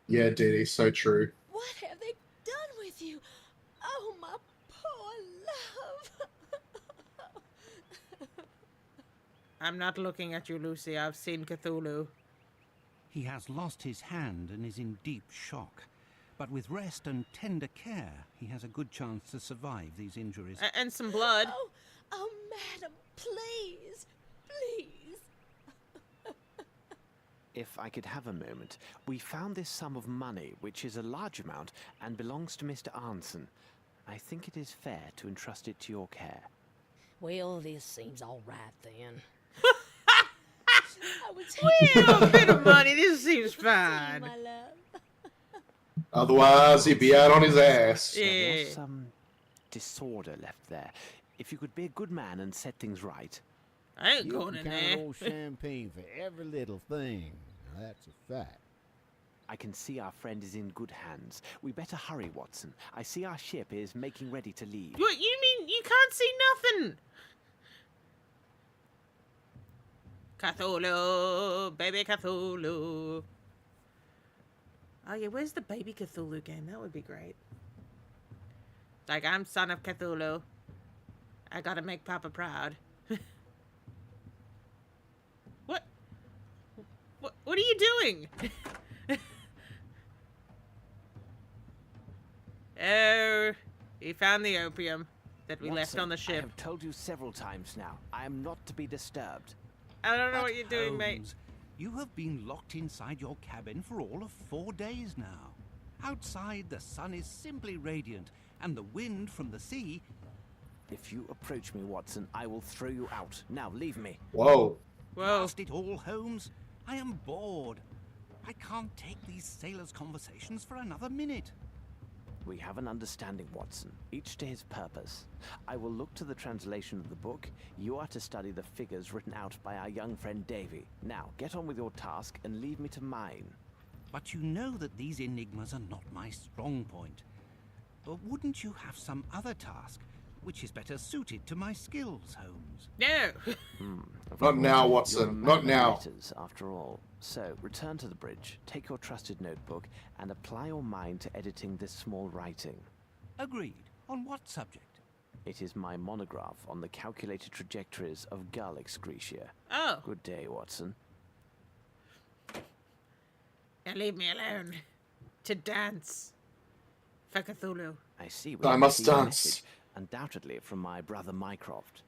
Yeah, Diddy, so true. What have they done with you? Oh, my poor love. I'm not looking at you, Lucy. I've seen Cthulhu. He has lost his hand and is in deep shock. But with rest and tender care, he has a good chance to survive these injuries. And some blood. Oh, madam, please, please. If I could have a moment, we found this sum of money, which is a large amount, and belongs to Mr. Arnson. I think it is fair to entrust it to your care. Well, this seems all right then. I was Well, a bit of money. This seems to fine. my love. Otherwise, he'd be out on his ass. Yeah. There was some disorder left there. If you could be a good man and set things right. I ain't You going can in count there. old champagne for every little thing. Now, that's a fact. I can see our friend is in good hands. We better hurry, Watson. I see our ship is making ready to leave. What, you mean you can't see nothing? Cthulhu, baby Cthulhu. Oh yeah, where's the baby Cthulhu game? That would be great. Like, I'm son of Cthulhu. I gotta make Papa proud. What? What are you doing? Oh, he found the opium that we left Watson, on the I ship. have told you several times now. I am not to be disturbed. I don't know But what you're doing, mate. Holmes, you have been locked inside your cabin for all of 4 days now. Outside, the sun is simply radiant, and the wind from the sea... If you approach me, Watson, I will throw you out. Now, leave me. Whoa. Whoa. Blast it all, Holmes. I am bored. I can't take these sailors' conversations for another minute. We have an understanding, Watson, each to his purpose. I will look to the translation of the book. You are to study the figures written out by our young friend Davy. Now, get on with your task and leave me to mine. But you know that these enigmas are not my strong point. Wouldn't you have some other task, which is better suited to my skills, Holmes? No. Of Not course, now, you're a Watson. man Not of now. letters, after all. So, return to the bridge, take your trusted notebook, and apply your mind to editing this small writing. Agreed. On what subject? It is my monograph on the calculated trajectories of gull excretia. Oh, Good day, Watson. now leave me alone. To dance. For Cthulhu. I see. We I have must received a dance. message, undoubtedly from my brother Mycroft.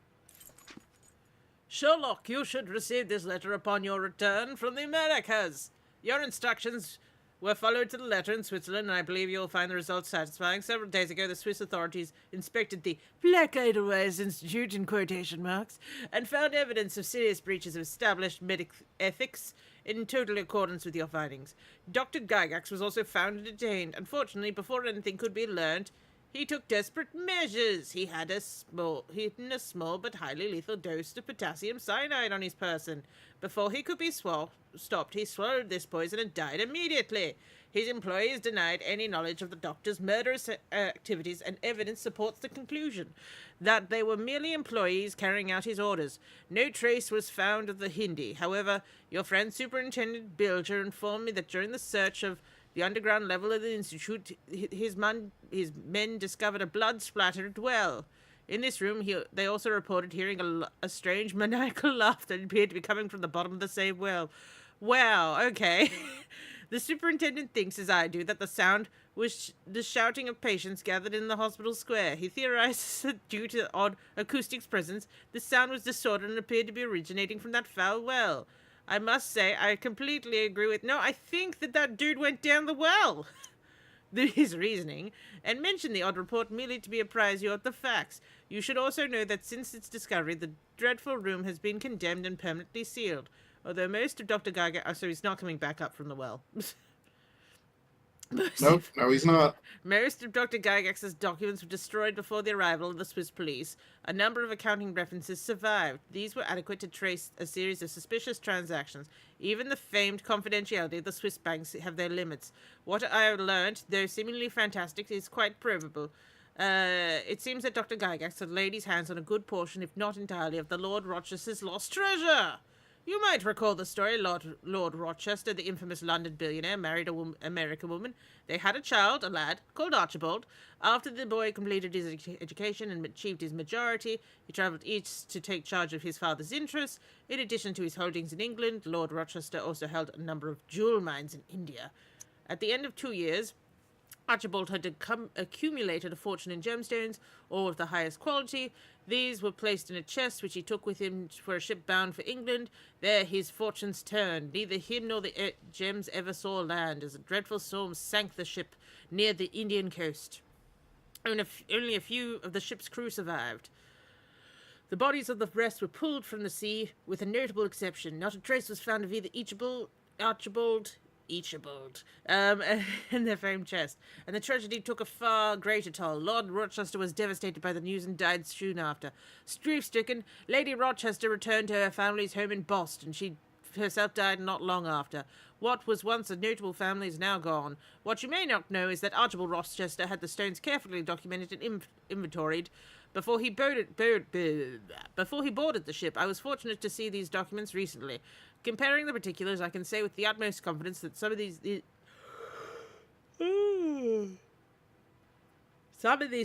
Sherlock, you should receive this letter upon your return from the Americas. Your instructions were followed to the letter in Switzerland, and I believe you'll find the results satisfying. Several days ago, the Swiss authorities inspected the Black Edelweiss Institute, in quotation marks, and found evidence of serious breaches of established medical ethics in total accordance with your findings. Dr. Gygax was also found and detained. Unfortunately, before anything could be learned, He took desperate measures. He had hidden a small but highly lethal dose of potassium cyanide on his person. Before he could be stopped, he swallowed this poison and died immediately. His employees denied any knowledge of the doctor's murderous activities, and evidence supports the conclusion that they were merely employees carrying out his orders. No trace was found of the Hindi. However, your friend Superintendent Bilger informed me that during the search of the underground level of the institute, his men discovered a blood-splattered well. In this room, they also reported hearing a strange maniacal laugh that appeared to be coming from the bottom of the same well. Wow, okay. The superintendent thinks, as I do, that the sound was the shouting of patients gathered in the hospital square. He theorizes that due to odd acoustics presence, the sound was distorted and appeared to be originating from that foul well. I must say, I completely agree with... No, I think that dude went down the well. His reasoning, and mentioned the odd report merely to be apprise you of the facts. You should also know that since its discovery, the dreadful room has been condemned and permanently sealed. Although most of Dr. Geiger... Oh, so he's not coming back up from the well. Nope, no, he's not. Most of Dr. Gygax's documents were destroyed before the arrival of the Swiss police. A number of accounting references survived. These were adequate to trace a series of suspicious transactions. Even the famed confidentiality of the Swiss banks have their limits. What I have learned, though seemingly fantastic, is quite probable. It seems that Dr. Gygax had laid his hands on a good portion, if not entirely, of the Lord Rochester's lost treasure. You might recall the story. Lord Rochester, the infamous London billionaire, married an American woman. They had a child, a lad, called Archibald. After the boy completed his education and achieved his majority, he travelled east to take charge of his father's interests. In addition to his holdings in England, Lord Rochester also held a number of jewel mines in India. At the end of 2 years, Archibald had accumulated a fortune in gemstones, all of the highest quality. These were placed in a chest, which he took with him for a ship bound for England. There his fortunes turned. Neither him nor the gems ever saw land, as a dreadful storm sank the ship near the Indian coast. Only a few of the ship's crew survived. The bodies of the rest were pulled from the sea, with a notable exception. Not a trace was found of either Archibald, in their famed chest, and the tragedy took a far greater toll. Lord Rochester was devastated by the news and died soon after. Grief-stricken, Lady Rochester returned to her family's home in Boston. She herself died not long after. What was once a notable family is now gone. What you may not know is that Archibald Rochester had the stones carefully documented and inventoried before he boarded the ship. I was fortunate to see these documents recently. Comparing the particulars, I can say with the utmost confidence that some of these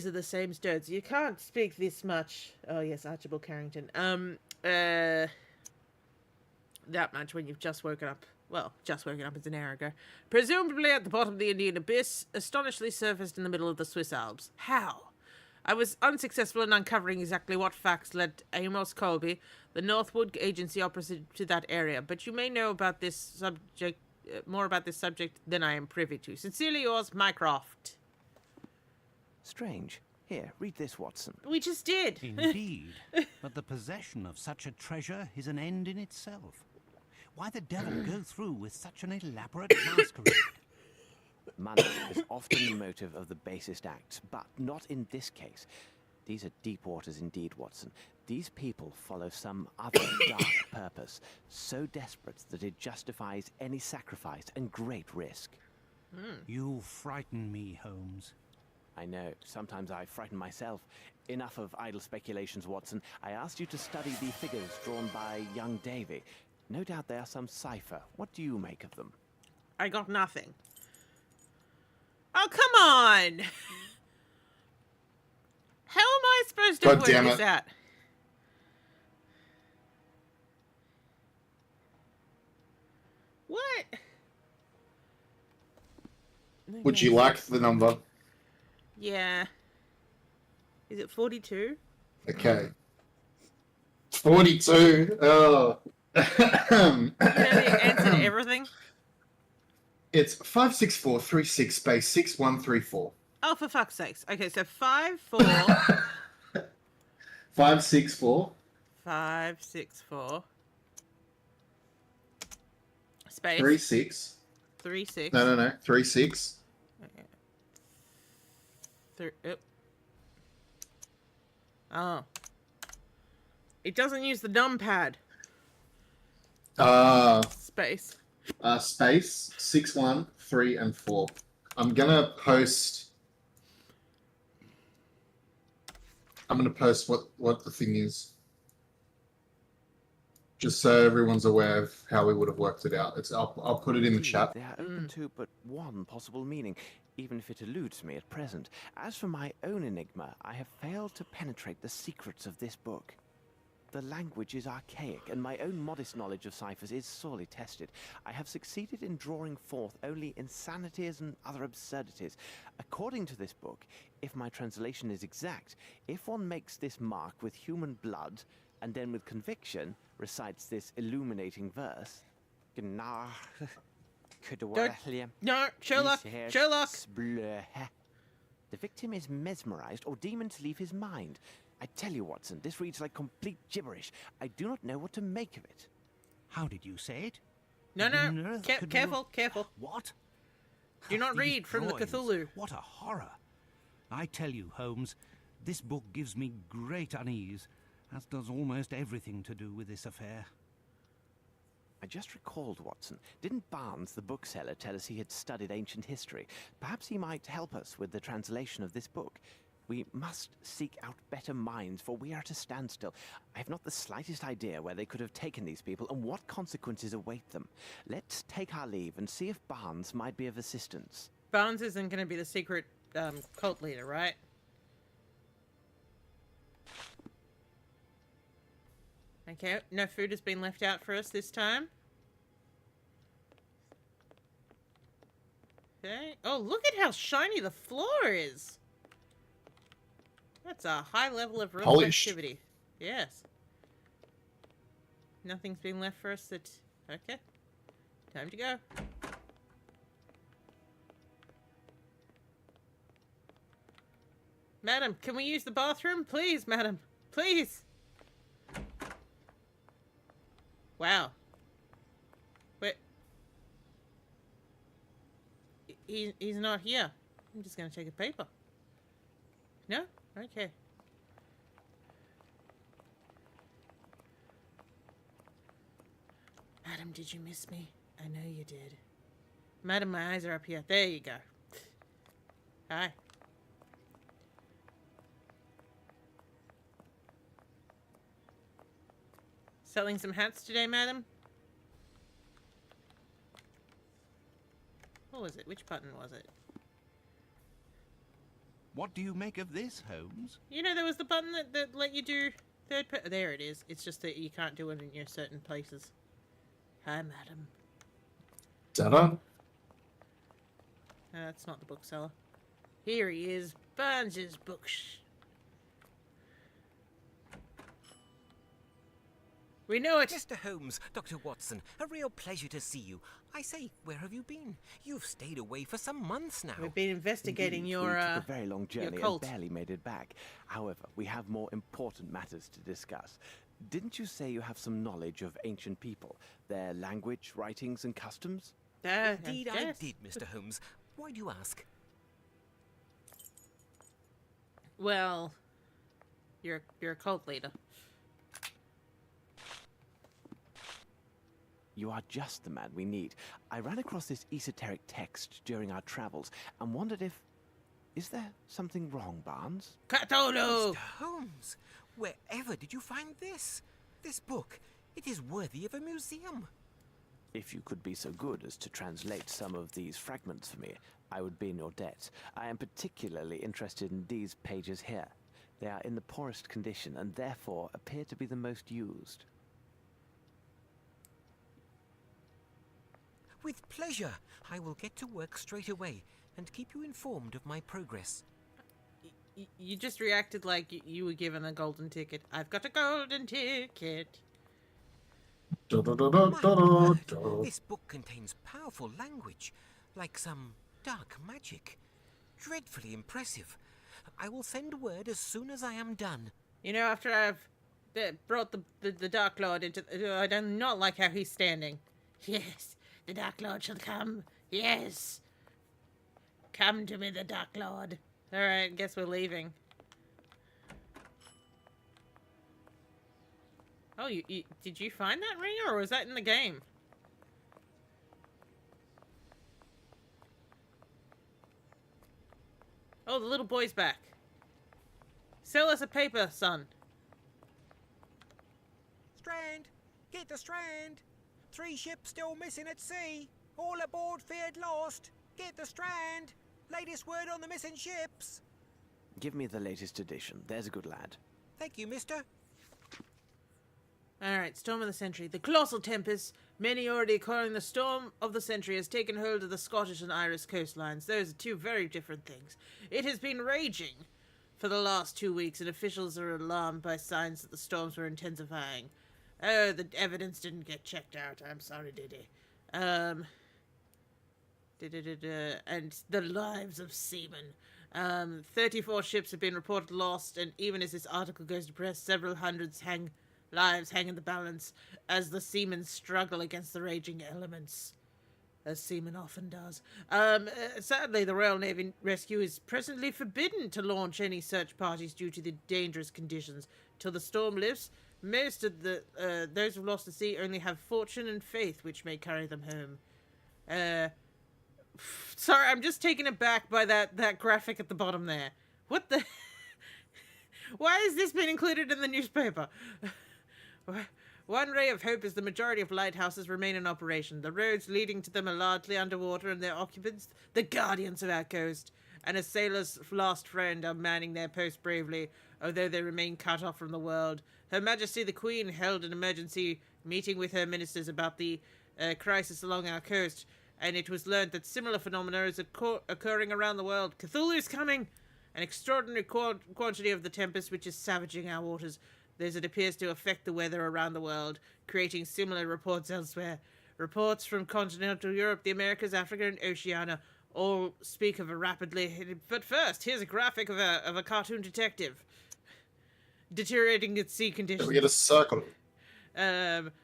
are the same stones. You can't speak this much. Oh yes, Archibald Carrington. That much when you've just woken up. Well, just woken up is an hour ago. Presumably at the bottom of the Indian abyss, astonishingly surfaced in the middle of the Swiss Alps. How? I was unsuccessful in uncovering exactly what facts led Amos Colby, the Northwood agency opposite to that area, but you may know about this subject, more about this subject than I am privy to. Sincerely yours, Mycroft. Strange. Here, read this, Watson. We just did. Indeed. But the possession of such a treasure is an end in itself. Why the devil go through with such an elaborate masquerade? Money is often the motive of the basest acts, but not in this case. These are deep waters indeed, Watson. These people follow some other dark purpose, so desperate that it justifies any sacrifice and great risk. You frighten me, Holmes. I know. Sometimes I frighten myself. Enough of idle speculations, Watson. I asked you to study the figures drawn by young Davy. No doubt they are some cipher. What do you make of them? I got nothing. Oh, come on! How am I supposed to work this out? What? Would you like the number? Yeah. Is it 42? Okay. 42. Oh. You know the answer to everything? It's 56436 space 6134. Oh, for fuck's sakes. Okay, so 5-4. 564. 5-6-4. Space. 36. 3-6. No. 36. Okay. Oh. It doesn't use the numpad. Space. Space 6, 1, 3, and 4. I'm gonna post what the thing is, just so everyone's aware of how we would have worked it out. I'll put it in the Indeed, chat. they are open to but one possible meaning, even if it eludes me at present. As for my own enigma, I have failed to penetrate the secrets of this book. The language is archaic, and my own modest knowledge of ciphers is sorely tested. I have succeeded in drawing forth only insanities and other absurdities. According to this book, if my translation is exact, if one makes this mark with human blood, and then with conviction recites this illuminating verse... No, Sherlock! Sherlock! The victim is mesmerized, or demons leave his mind. I tell you, Watson, this reads like complete gibberish. I do not know what to make of it. How did you say it? No, What on earth could be careful, careful. What? Do not These read from the drawings. Cthulhu. What a horror. I tell you, Holmes, this book gives me great unease, as does almost everything to do with this affair. I just recalled, Watson. Didn't Barnes, the bookseller, tell us he had studied ancient history? Perhaps he might help us with the translation of this book. We must seek out better minds, for we are at a standstill. I have not the slightest idea where they could have taken these people and what consequences await them. Let's take our leave and see if Barnes might be of assistance. Barnes isn't going to be the secret cult leader, right? Okay, no food has been left out for us this time. Okay. Oh, look at how shiny the floor is. That's a high level of real Polished. activity. Yes. Nothing's been left for us that... Okay. Time to go. Madam, can we use the bathroom? Please, madam. Please. Wow. Wait. He's not here. I'm just gonna take a paper. No? Okay. Madam, did you miss me? I know you did. Madam, my eyes are up here. There you go. Hi. Selling some hats today, madam? What was it? Which button was it? What do you make of this, Holmes? You know, there was the button that let you do there it is. It's just that you can't do it in your certain places. Hi, madam. Ta-da. No, that's not the bookseller. Here he is. Barnes's books. We know it. Mr. Holmes, Dr. Watson, a real pleasure to see you. I say, where have you been? You've stayed away for some months now. We've been investigating Indeed, your we took a very long journey and cult. barely made it back. However, we have more important matters to discuss. Didn't you say you have some knowledge of ancient people, their language, writings, and customs? Indeed, I yes. did, Mr. Holmes. Why do you ask? Well, you're a cult leader. You are just the man we need. I ran across this esoteric text during our travels and wondered if... Is there something wrong, Barnes? Cthulhu! Mr. Holmes, wherever did you find this? This book, it is worthy of a museum. If you could be so good as to translate some of these fragments for me, I would be in your debt. I am particularly interested in these pages here. They are in the poorest condition and therefore appear to be the most used. With pleasure. I will get to work straight away and keep you informed of my progress. You just reacted like you were given a golden ticket. I've got a golden ticket. Da, da, da, da, da, da, da. This book contains powerful language, like some dark magic. Dreadfully impressive. I will send word as soon as I am done. You know, after I've brought the Dark Lord into... I do not like how he's standing. Yes, the Dark Lord shall come. Yes. Come to me, the Dark Lord. Alright, guess we're leaving. Oh, did you find that ring, or was that in the game? Oh, the little boy's back. Sell us a paper, son. Strand! Get the Strand! 3 ships still missing at sea. All aboard feared lost. Get the Strand! Latest word on the missing ships. Give me the latest edition. There's a good lad. Thank you, mister. Alright, Storm of the Century. The colossal tempest, many already calling the Storm of the Century, has taken hold of the Scottish and Irish coastlines. Those are 2 very different things. It has been raging for the last 2 weeks, and officials are alarmed by signs that the storms were intensifying. Oh, the evidence didn't get checked out. I'm sorry, Diddy. And the lives of seamen. 34 ships have been reported lost, and even as this article goes to press, several hundreds lives hang in the balance as the seamen struggle against the raging elements. As seamen often does. Sadly, the Royal Navy Rescue is presently forbidden to launch any search parties due to the dangerous conditions. Till the storm lifts, most of the those who've lost at sea only have fortune and faith which may carry them home. Sorry, I'm just taken aback by that graphic at the bottom there. What the... Why has this been included in the newspaper? One ray of hope is the majority of lighthouses remain in operation. The roads leading to them are largely underwater, and their occupants, the guardians of our coast, and a sailor's lost friend, are manning their post bravely, although they remain cut off from the world. Her Majesty the Queen held an emergency meeting with her ministers about the crisis along our coast, and it was learned that similar phenomena is occurring around the world. Cthulhu is coming! An extraordinary quantity of the tempest which is savaging our waters, as it appears to affect the weather around the world, creating similar reports elsewhere. Reports from continental Europe, the Americas, Africa, and Oceania all speak of a rapidly... But first, here's a graphic of a cartoon detective deteriorating its sea conditions. We get a circle.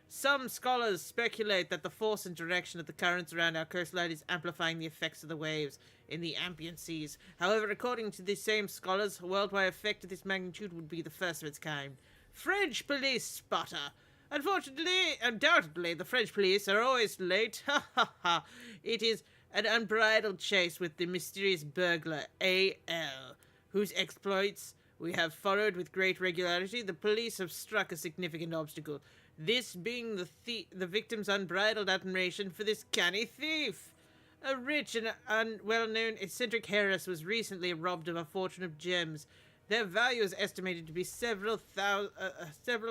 Some scholars speculate that the force and direction of the currents around our coastline is amplifying the effects of the waves in the ambient seas. However, according to these same scholars, a worldwide effect of this magnitude would be the first of its kind. French police spotter. Undoubtedly, the French police are always late. Ha ha ha. It is an unbridled chase with the mysterious burglar, A.L., whose exploits we have followed with great regularity. The police have struck a significant obstacle, this being the victim's unbridled admiration for this canny thief. A rich and well-known eccentric heiress was recently robbed of a fortune of gems. Their value is estimated to be several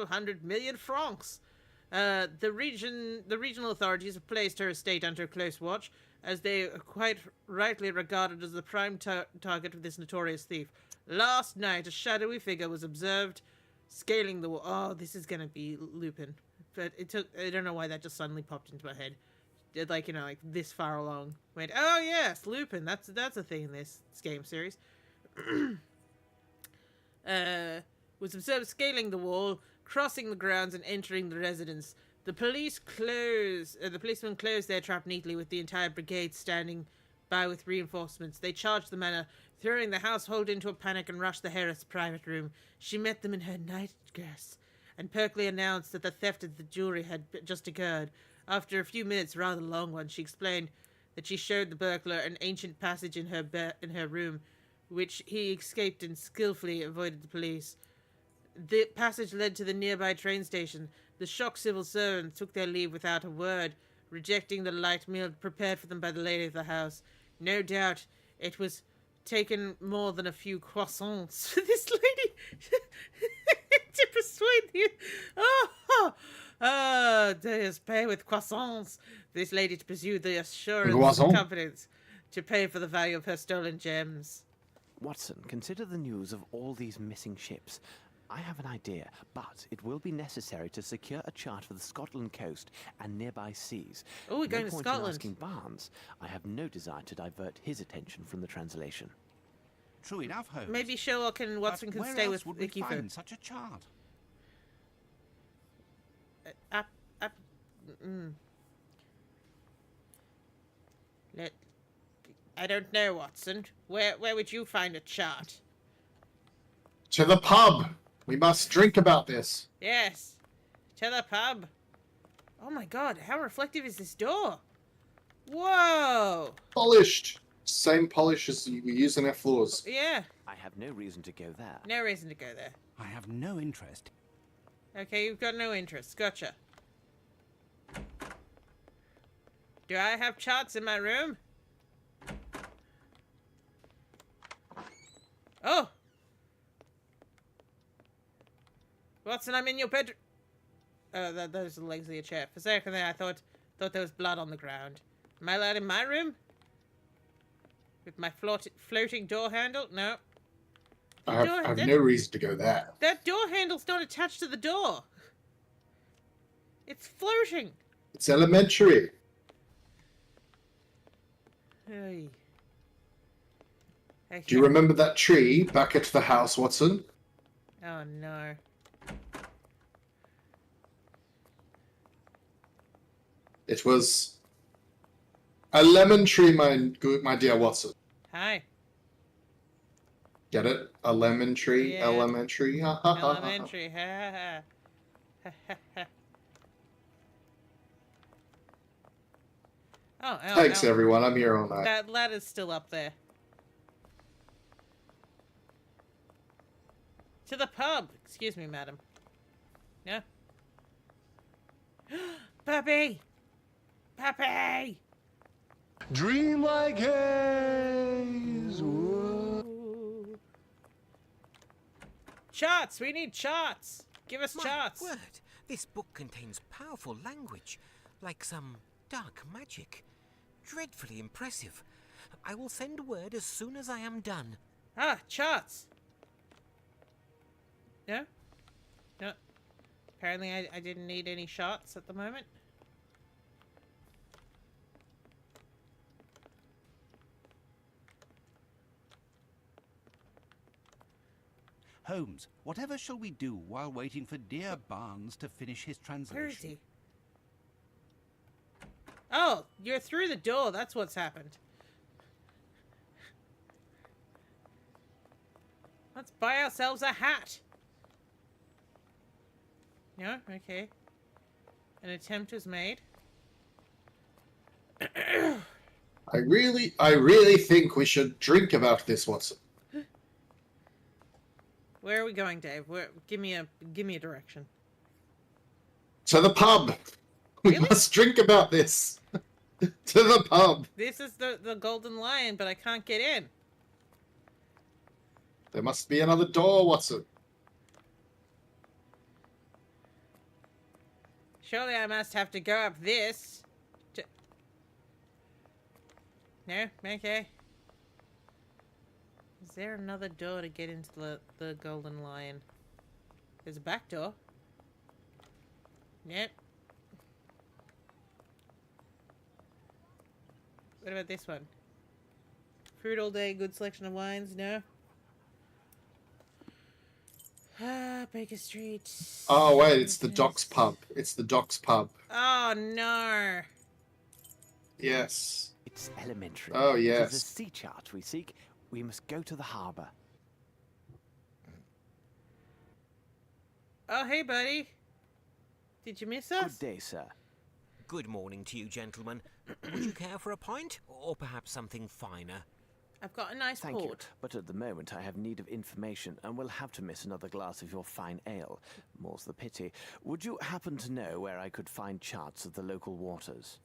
hundred million francs. The regional authorities have placed her estate under close watch, as they are quite rightly regarded as the prime target of this notorious thief. Last night, a shadowy figure was observed scaling the wall. Oh, this is gonna be Lupin. But I don't know why that just suddenly popped into my head. Like, like this far along. Went, oh yes, Lupin, that's a thing in this game series. Was observed scaling the wall, crossing the grounds, and entering the residence. The policemen closed their trap neatly, with the entire brigade standing by with reinforcements. They charged the manor, throwing the household into a panic, and rushed the heiress' private room. She met them in her nightdress, and perkily announced that the theft of the jewelry had just occurred. After a few minutes, rather long ones, she explained that she showed the burglar an ancient passage in her room, which he escaped and skillfully avoided the police. The passage led to the nearby train station. The shocked civil servants took their leave without a word, rejecting the light meal prepared for them by the lady of the house. No doubt it was taken more than a few croissants for this lady to persuade you. To pay with croissants. This lady to pursue the assurance and confidence to pay for the value of her stolen gems. Watson, consider the news of all these missing ships. I have an idea, but it will be necessary to secure a chart for the Scotland coast and nearby seas. Oh, we're going to Scotland. In asking Barnes. I have no desire to divert his attention from the translation. True enough, Holmes. Maybe Sherlock and Watson can stay with Vicky for such a chart. I don't know, Watson. Where would you find a chart? To the pub. We must drink about this. Yes. To the pub. Oh my god, how reflective is this door? Whoa! Polished. Same polish as we use on our floors. Yeah, I have no reason to go there. no reason to go there. I have no interest. Okay, you've got no interest. Gotcha. Do I have charts in my room? Oh! Watson, I'm in your bedroom. Oh, those are the legs of your chair. For a second there, I thought there was blood on the ground. Am I allowed in my room? With my floating door handle? No. I have no reason to go there. That door handle's not attached to the door. It's floating. It's elementary. Hey. Okay. Do you remember that tree back at the house, Watson? Oh no. It was a lemon tree, my dear Watson. Hi. Get it? A lemon tree, Yeah. elementary. Elementary. Ha ha ha. Oh, Thanks, everyone. I'm here all night. That ladder's still up there. To the pub. Excuse me, madam. Yeah. Puppy! Puppy! Dream like haze. Ooh. Charts! We need charts! Give us My charts! word, this book contains powerful language, like some dark magic. Dreadfully impressive. I will send word as soon as I am done. Ah, charts! No? No. Apparently I didn't need any shots at the moment. Holmes, whatever shall we do while waiting for dear Barnes to finish his translation? Where is he? Oh, you're through the door. That's what's happened. Let's buy ourselves a hat. No? Okay. An attempt was made. I really think we should drink about this, Watson. Where are we going, Dave? Give me a direction. To the pub. We Really? must drink about this. To the pub. This is the Golden Lion, but I can't get in. There must be another door, Watson. Surely I must have to go up this. No? Okay. Is there another door to get into the Golden Lion? There's a back door. Nope. What about this one? Fruit all day, good selection of wines, no? Ah, Baker Street. Oh, wait, it's the Docks pub. It's the Docks pub. Oh, no. Yes. It's elementary. Oh, It yes. is a sea chart we seek. We must go to the harbour. Oh, hey, buddy. Did you miss us? Good day, sir. Good morning to you, gentlemen. Would you care for a pint? Or perhaps something finer? I've got a nice Thank you, port. but at the moment I have need of information and will have to miss another glass of your fine ale. More's the pity. Would you happen to know where I could find charts of the local waters?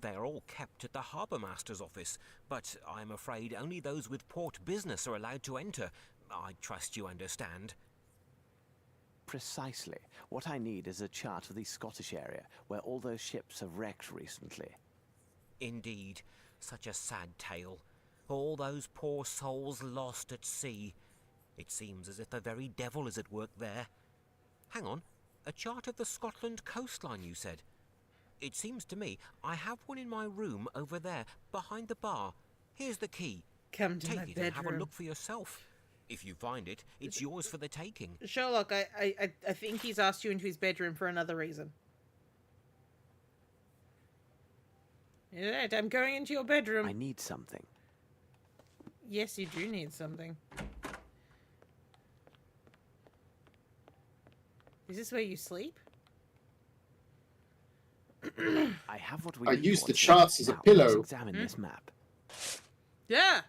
They're all kept at the harbour master's office, but I'm afraid only those with port business are allowed to enter. I trust you understand. Precisely. What I need is a chart of the Scottish area, where all those ships have wrecked recently. Indeed, such a sad tale. All those poor souls lost at sea. It seems as if the very devil is at work there. Hang on, a chart of the Scotland coastline, you said? It seems to me I have one in my room over there, behind the bar. Here's the key. Come to my Take it and have a bedroom. look for yourself. If you find it, it's yours for the taking. Sherlock, I think he's asked you into his bedroom for another reason. Alright, I'm going into your bedroom. I need something. Yes, you do need something. Is this where you sleep? I have what we I need, used the Watson. charts as a Now, pillow. Let's examine this map. Yeah.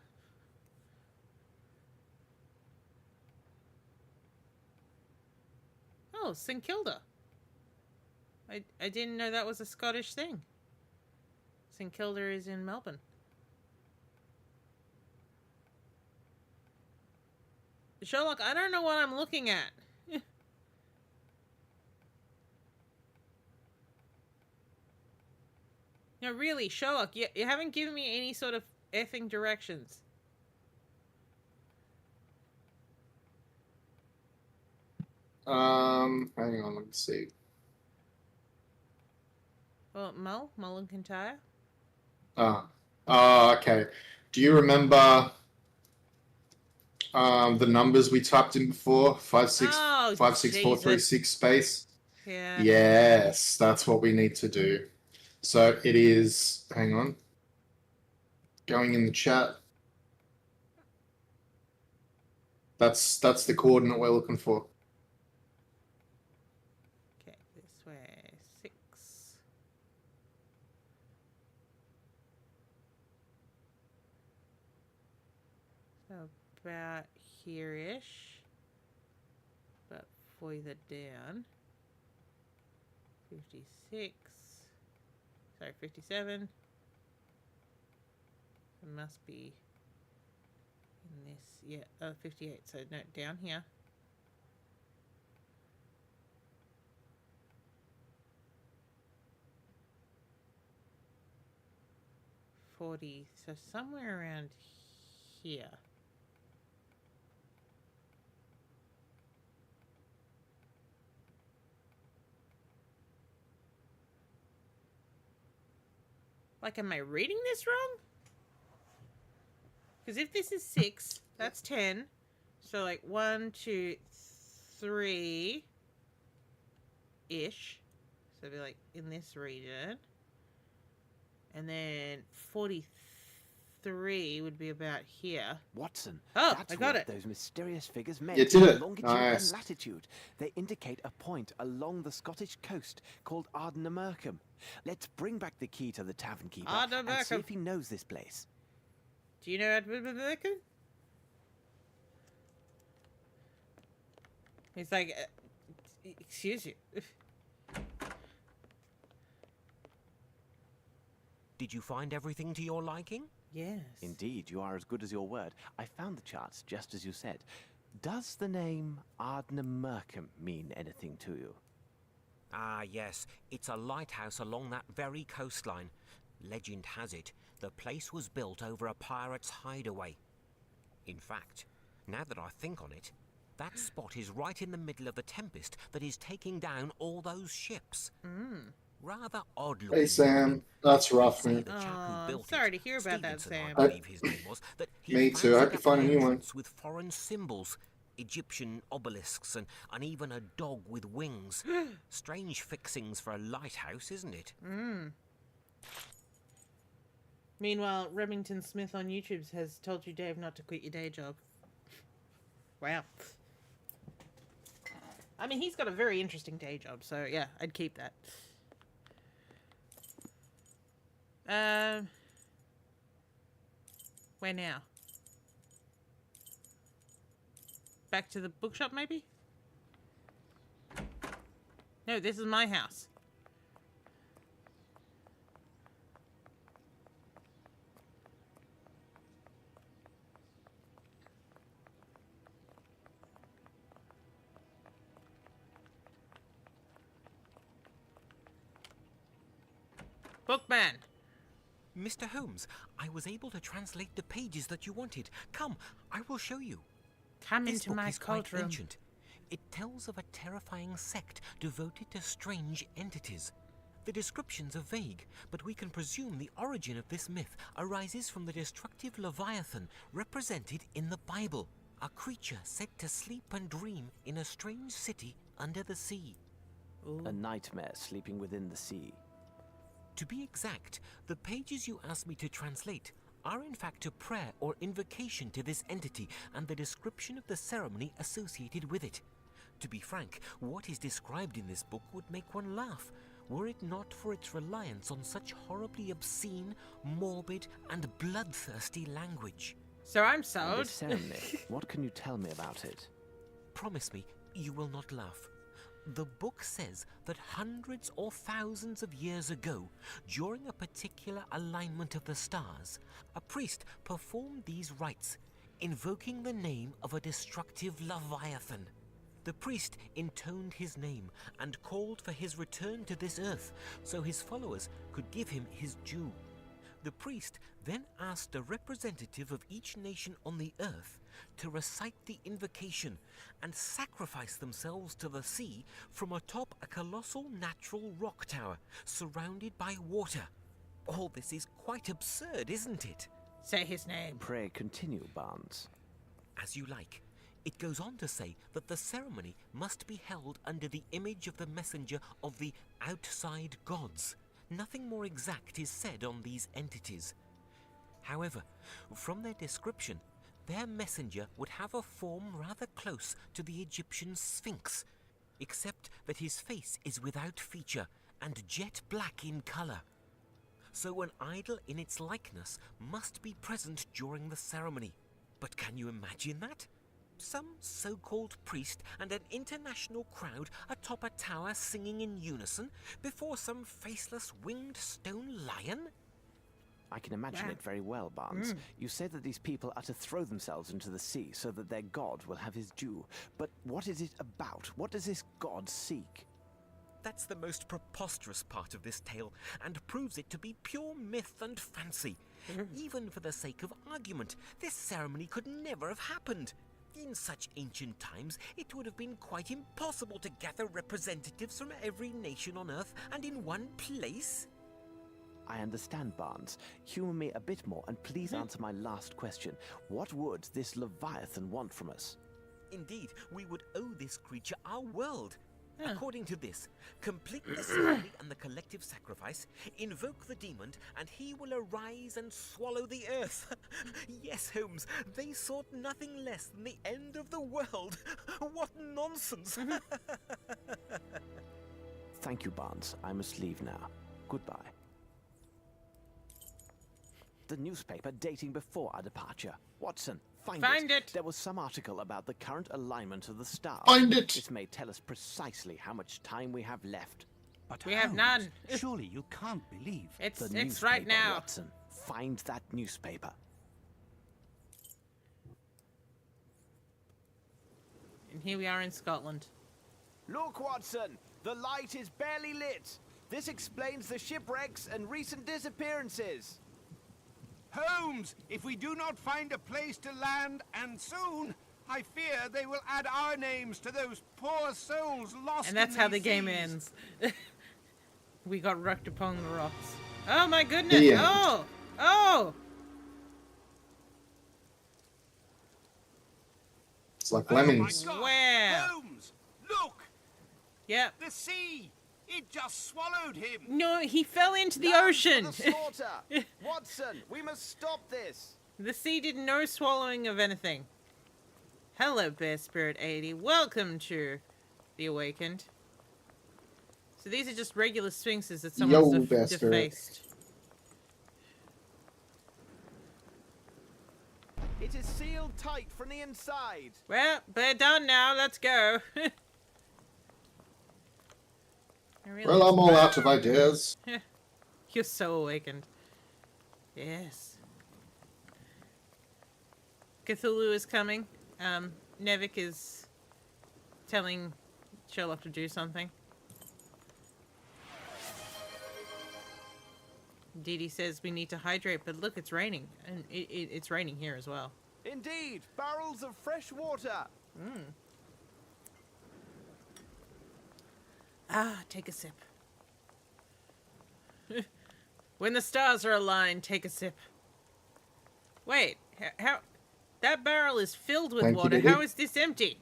Oh, St Kilda. I didn't know that was a Scottish thing. St Kilda is in Melbourne. Sherlock, I don't know what I'm looking at. No, really, Sherlock, you haven't given me any sort of effing directions. Hang on, let me see. Well, Mullen Kintyre? Okay. Do you remember the numbers we typed in before? 565436 space? Yeah. Yes, that's what we need to do. So it is, hang on, going in the chat. That's the coordinate we're looking for. Okay, this way. 6. So about here-ish. But further down. 56. Sorry, 57. It must be in this. Yeah, 58. So no, down here. 40. So somewhere around here. Like, am I reading this wrong? Because if this is 6, that's 10. So, like, 1, 2, 3 ish. So, it'd be like in this region. And then 43 would be about here. Watson, Oh, that's I got what it. those mysterious figures meant. You did it. Longitude Nice. and latitude. They indicate a point along the Scottish coast called Ardnamurcombe. Let's bring back the key to the tavern keeper and see Ardnamurcombe. if he knows this place. Do you know Ardnamurcombe? He's like, excuse you. Did you find everything to your liking? Yes. Indeed, you are as good as your word. I found the charts just as you said. Does the name Ardnamurcombe mean anything to you? Ah, yes. It's a lighthouse along that very coastline. Legend has it, the place was built over a pirate's hideaway. In fact, now that I think on it, that spot is right in the middle of the tempest that is taking down all those ships. Rather odd looking. Hey, Sam. That's rough, Say man. the chap who built sorry it, to hear about that, Stevenson, Sam. I believe his name was, that he Me too. I hope fancied you up find a the new one. entrance with foreign symbols, Egyptian obelisks, and even a dog with wings. Strange fixings for a lighthouse, isn't it? Meanwhile, Remington Smith on YouTube has told you, Dave, not to quit your day job. Wow. I mean, he's got a very interesting day job, so yeah, I'd keep that. Where now? Back to the bookshop, maybe? No, this is my house. Bookman! Mr. Holmes, I was able to translate the pages that you wanted. Come, I will show you. Come This into book my is quite cult room. ancient. It tells of a terrifying sect devoted to strange entities. The descriptions are vague, but we can presume the origin of this myth arises from the destructive Leviathan represented in the Bible, a creature said to sleep and dream in a strange city under the sea. A nightmare sleeping within the sea. To be exact, the pages you asked me to translate are in fact a prayer or invocation to this entity and the description of the ceremony associated with it. To be frank, what is described in this book would make one laugh. were it not for its reliance on such horribly obscene, morbid, and bloodthirsty language. So I'm And sold. this ceremony, what can you tell me about it? Promise me you will not laugh. The book says that hundreds or thousands of years ago, during a particular alignment of the stars, a priest performed these rites, invoking the name of a destructive Leviathan. The priest intoned his name and called for his return to this earth so his followers could give him his due. The priest then asked a representative of each nation on the earth to recite the invocation and sacrifice themselves to the sea from atop a colossal natural rock tower surrounded by water. All this is quite absurd, isn't it? Say his name. Pray continue, Barnes. As you like. It goes on to say that the ceremony must be held under the image of the messenger of the outside gods. Nothing more exact is said on these entities. However, from their description, their messenger would have a form rather close to the Egyptian Sphinx, except that his face is without feature and jet black in colour. So an idol in its likeness must be present during the ceremony. But can you imagine that? Some so-called priest and an international crowd atop a tower singing in unison before some faceless winged stone lion? I can imagine it very well, Barnes. You say that these people are to throw themselves into the sea so that their god will have his due. But what is it about? What does this god seek? That's the most preposterous part of this tale, and proves it to be pure myth and fancy. Even for the sake of argument, this ceremony could never have happened. In such ancient times, it would have been quite impossible to gather representatives from every nation on Earth and in one place. I understand, Barnes. Humour me a bit more and please answer my last question. What would this Leviathan want from us? Indeed, we would owe this creature our world. According to this, complete the ceremony and the collective sacrifice, invoke the demon, and he will arise and swallow the earth. Yes, Holmes, they sought nothing less than the end of the world. What nonsense! Thank you, Barnes. I must leave now. Goodbye. The newspaper dating before our departure. Watson, find it. There was some article about the current alignment of the stars. Find it. This may tell us precisely how much time we have left. But We have Holmes, none. Surely you can't believe. It's The it's right newspaper, now. Watson, find that newspaper. And here we are in Scotland. Look, Watson! The light is barely lit. This explains the shipwrecks and recent disappearances. Holmes, if we do not find a place to land, and soon, I fear they will add our names to those poor souls lost And that's in how the these game seas. ends. We got wrecked upon the rocks. Oh my goodness! The end. Oh! Oh! It's like Oh my lemons. God! Wow. Holmes, look! Yep. The sea! It just swallowed him! No, he fell into the Land for ocean. the slaughter! Watson, we must stop this. The sea did no swallowing of anything. Hello, Bear Spirit 80. Welcome to the Awakened. So these are just regular sphinxes that someone's Yo, Bear Spirit. defaced. It is sealed tight from the inside. Well, they're done now. Let's go. Well, I'm all out of ideas. You're so awakened. Yes. Cthulhu is coming. Nevik is telling Sherlock to do something. Dee Dee says we need to hydrate, but look, it's raining. And it's raining here as well. Indeed, barrels of fresh water. Ah, take a sip. When the stars are aligned, take a sip. Wait, how... That barrel is filled with Thank you, water. Dee Dee. How is this empty?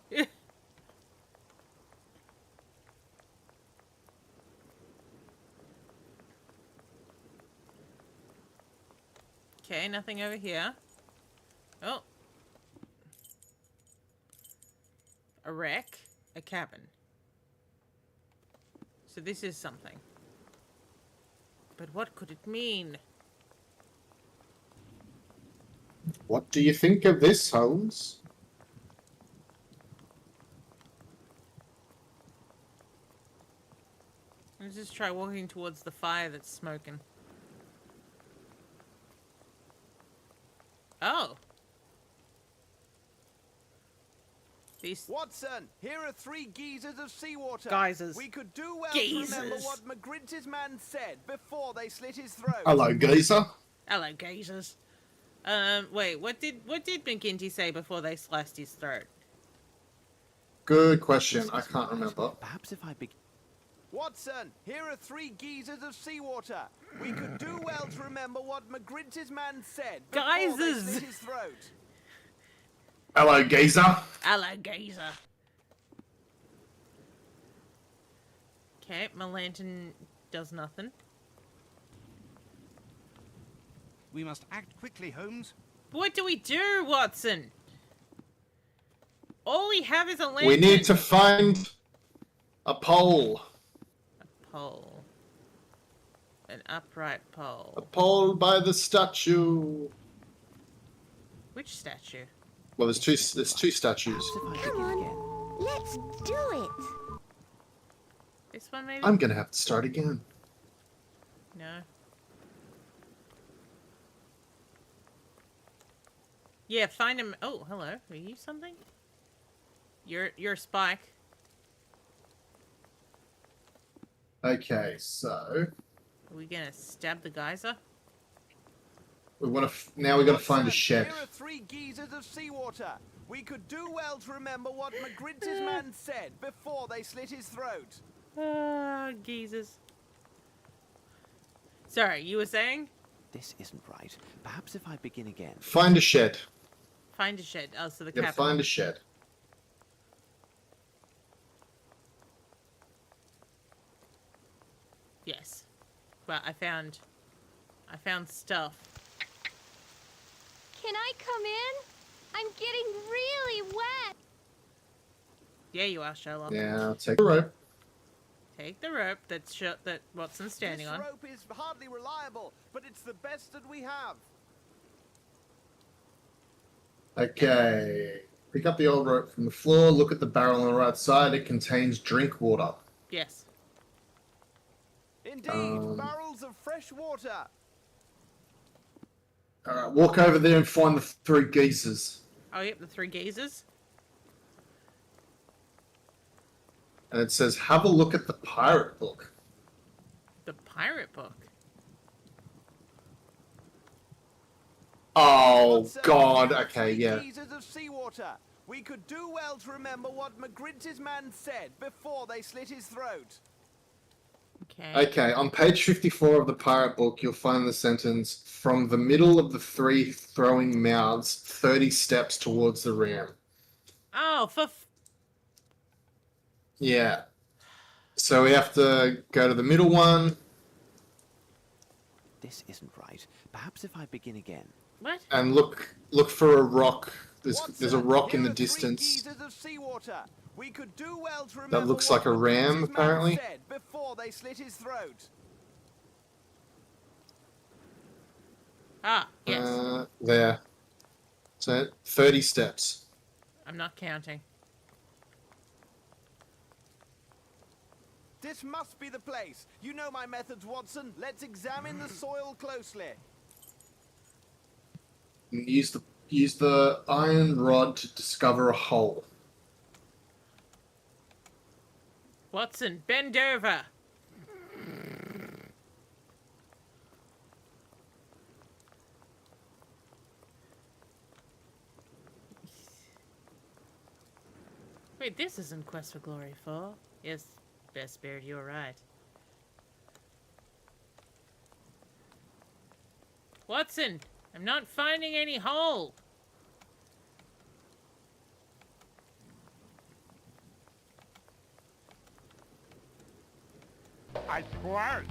Okay, nothing over here. Oh. A wreck. A cabin. So this is something. but what could it mean? What do you think of this, Holmes? Let's just try walking towards the fire that's smoking. Oh. These Watson, here are 3 geysers of seawater. Geysers. We could do well Geysers. to remember what McGrinty's man said before they slit his throat. Hello, geezer. Hello, geezers. Wait, what did McGinty say before they sliced his throat? Good question. I can't remember. Perhaps if I begin. Watson, here are 3 geysers of seawater. We could do well to remember what McGrinty's man said before they Geysers. slit his throat. Hello, geezer. Hello, geezer. Okay, my lantern does nothing. We must act quickly, Holmes. What do we do, Watson? All we have is a lantern. We need to find a pole. A pole. An upright pole. A pole by the statue. Which statue? Well, there's two statues. Come on, let's do it. This one, maybe? I'm gonna have to start again. No. Yeah, find him. Oh, hello. Are you something? You're Spike. Okay, so Are we gonna stab the geyser? we want to. Now we got to find a shed. Here are 3 geysers of seawater. We could do well to remember what McGrinty's man said before they slit his throat. Ah, geezers. Sorry, you were saying? This isn't right. Perhaps if I begin again. Find a shed. Find a shed. Oh, so the Gotta captain. find a shed. Yes. But I found stuff. Can I come in? I'm getting really wet. Yeah, you are, Sherlock. Now take the rope. Take the rope that Watson's standing This on. rope is hardly reliable, but it's the best that we have. Okay. Pick up the old rope from the floor. Look at the barrel on the right side. It contains drink water. Yes. Indeed, barrels of fresh water. Alright, walk over there and find the 3 geysers. Oh, yep, the 3 geezers. And it says, have a look at the pirate book. The pirate book. Oh, Watson, God. here are Okay, 3 yeah. geysers of seawater. We could do well to remember what McGrinty's man said before they slit his throat. Okay. Okay, on page 54 of the pirate book, you'll find the sentence, from the middle of the 3 throwing mouths, 30 steps towards the ram. Oh, Yeah. So we have to go to the middle one. This isn't right. Perhaps if I begin again. What? And look for a rock. There's a Watson, rock in here the are 3 distance. geysers of seawater. We could do well to remember That looks what like a ram, McGrinty's man apparently. said before they slit his throat. Ah, yes. There. So 30 steps. I'm not counting. This must be the place. You know my methods, Watson. Let's examine the soil closely. And use the iron rod to discover a hole. Watson, bend over. Wait, this isn't Quest for Glory 4. Yes, Best Spirit, you're right. Watson, I'm not finding any hole. I swear.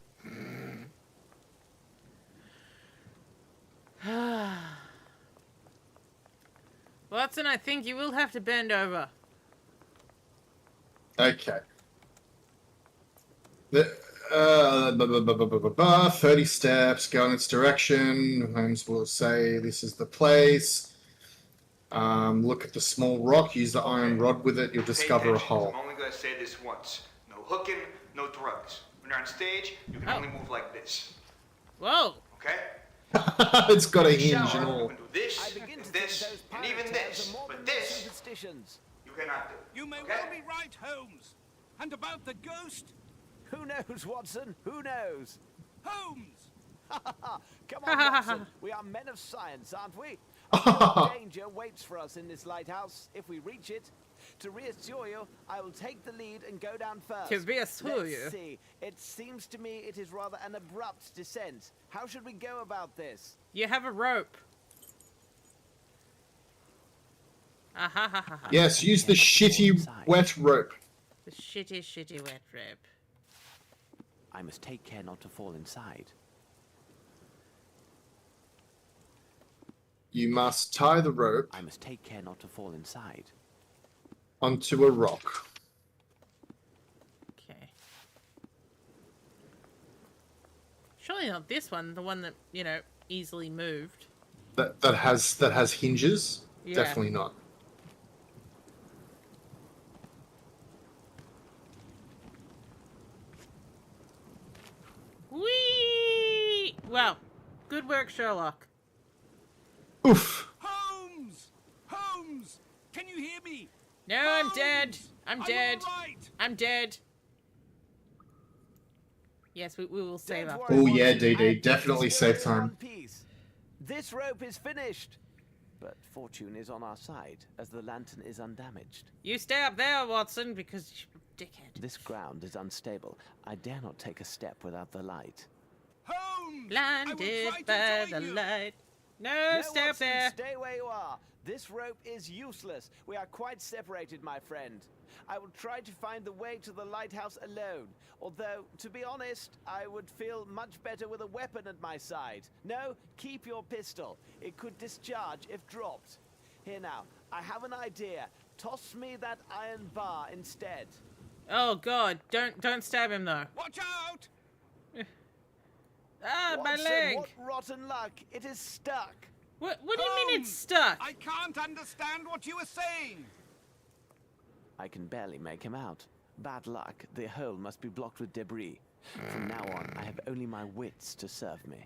Watson, I think you will have to bend over. Okay. 30 steps, go in its direction. Holmes will say, this is the place. Look at the small rock, use the iron rod with it, you'll discover a hole. I'm only going to say this once. No hooking, no drugs. When you're on stage, you can only move like this. Whoa. Okay? It's got a hinge and Shower, all. you can do this, and this, and even this. But this, you cannot do. You may well be right, Holmes. And about the ghost? Who knows, Watson? Who knows? Holmes! Come on, Watson. We are men of science, aren't we? No danger waits for us in this lighthouse if we reach it. To reassure you, I will take the lead and go down first. To reassure you? Let's see. It seems to me it is rather an abrupt descent. How should we go about this? You have a rope. Yes, use the shitty wet rope. The shitty wet rope. I must take care not to fall inside. You must tie the rope I must take care not to fall inside. onto a rock. Okay. Surely not this one, the one that, you know, easily moved. That has hinges? Yeah. Definitely not. Whee! Wow. Good work, Sherlock. Oof. Holmes! Holmes! Can you hear me? No, I'm dead. I'm I'm dead. all right. I'm dead. Yes, we will save up. Oh yeah, DD, definitely save time. This rope is finished. But fortune is on our side, as the lantern is undamaged. You stay up there, Watson, because you're a dickhead. This ground is unstable. I dare not take a step without the light. Holmes! Blinded by the light. No, stay up Watson, there. Stay where you are. This rope is useless. We are quite separated, my friend. I will try to find the way to the lighthouse alone. Although, to be honest, I would feel much better with a weapon at my side. No, keep your pistol. It could discharge if dropped. Here now, I have an idea. Toss me that iron bar instead. Oh God! Don't stab him though. Watch out! Ah, my Watson, leg! what rotten luck. It is stuck. What do you mean it's Holmes, stuck? I can't understand what you were saying. I can barely make him out. Bad luck. The hole must be blocked with debris. From now on, I have only my wits to serve me.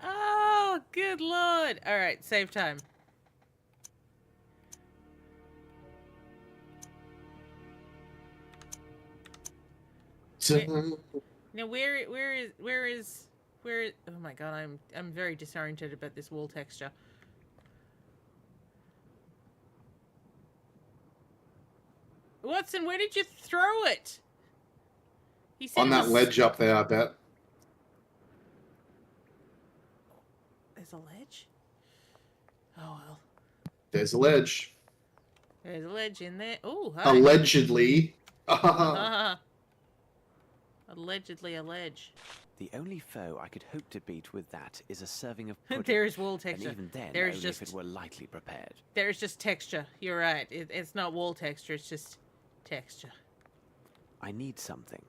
Oh, good lord! All right, save time. Now where is? Oh my god, I'm very disoriented about this wall texture. Watson, where did you throw it? He said On it that was- ledge up there, I bet. There's a ledge? Oh well. There's a ledge. There's a ledge in there. Oh, hi. Allegedly. Allegedly a ledge. The only foe I could hope to beat with that is a serving of pudding. There is wall texture. And even then, There is only just if it were lightly prepared. There's just texture. You're right. It's not wall texture. It's just texture. I need something.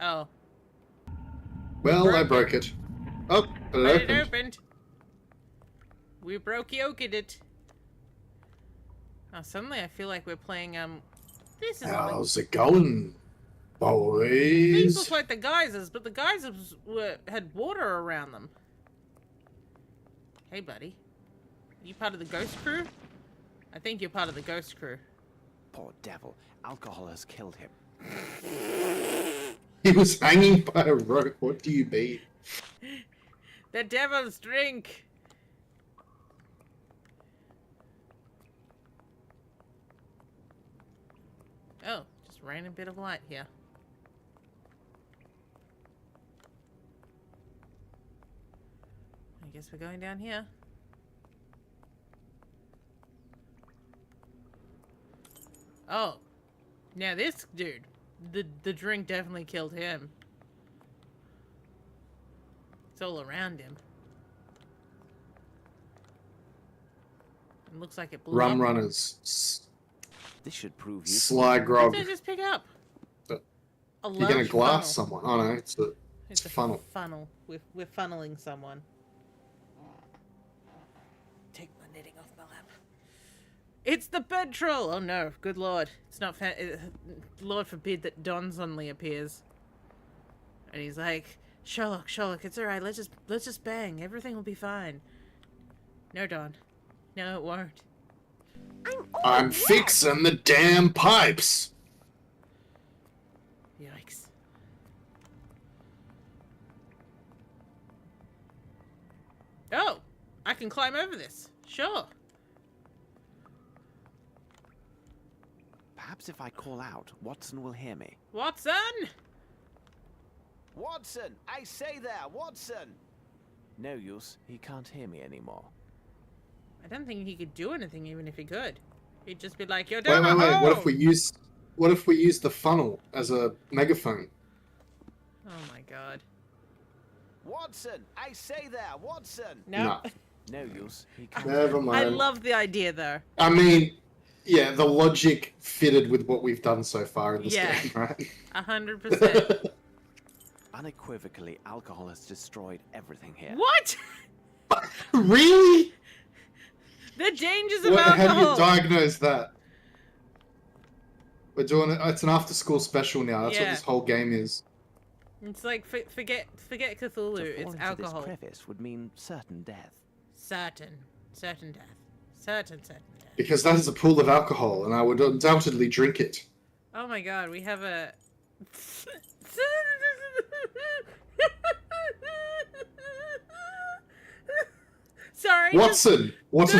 Oh. Well, I broke it. Oh, but But it it opened. opened. We broke yoked it. Oh, suddenly I feel like we're playing this is How's it going, these boys? look like the geysers, but the geysers had water around them. Hey buddy. You part of the ghost crew? I think you're part of the ghost crew. Poor devil. Alcohol has killed him. He was hanging by a rope. What do you mean? The devil's drink! Oh, just random bit of light here. I guess we're going down here. Oh. Now this dude, the drink definitely killed him. It's all around him. It looks like it blew Rum up. runners. This should prove useful. Sly grog. What did I just pick up? But A You're gonna large glass funnel. someone. Oh no, it's a It's a funnel. funnel. We're funneling someone. Take my knitting off my lap. It's the bed troll! Oh no, good lord. It's not Lord forbid that Don suddenly appears. And he's like, Sherlock, it's alright, let's just bang. Everything will be fine. No, Don. No, it won't. I'm fixing the damn pipes. Yikes. Oh! I can climb over this. Sure. Perhaps if I call out, Watson will hear me. Watson! Watson! I say there, Watson! No use. He can't hear me anymore. I don't think he could do anything even if he could. He'd just be like, you're Wait, down wait, the wait. hole! What if we use the funnel as a megaphone? Oh my god. Watson! I say there, Watson! No. No use. He can't. Never mind. I love the idea though. I mean, yeah, the logic fitted with what we've done so far in this game, right? 100%. Unequivocally, alcohol has destroyed everything here. What? Really? The dangers of How do alcohol! you diagnose that? We're doing it. It's an after-school special now. That's what Yeah. this whole game is. It's like, forget Cthulhu, To fall it's into alcohol. this crevice would mean certain death. Certain death. Certain death. Because that is a pool of alcohol, and I would undoubtedly drink it. Oh my god, we have a... Sorry. Watson, what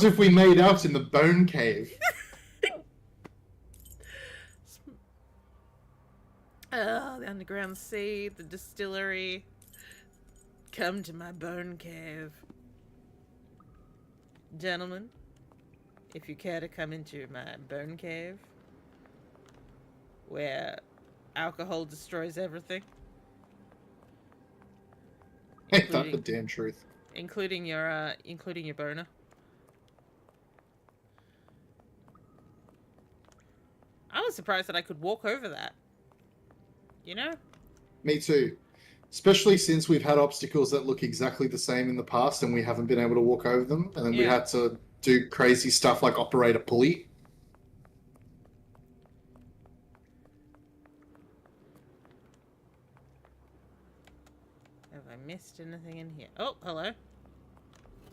if we made out in the bone cave? Oh, the underground sea, the distillery. Come to my bone cave. Gentlemen, if you care to come into my bone cave, where alcohol destroys everything, Ain't that the damn truth? including your boner. I was surprised that I could walk over that. You know? Me too. Especially since we've had obstacles that look exactly the same in the past and we haven't been able to walk over them, and then we Yeah. had to do crazy stuff like operate a pulley. Have I missed anything in here? Oh, hello.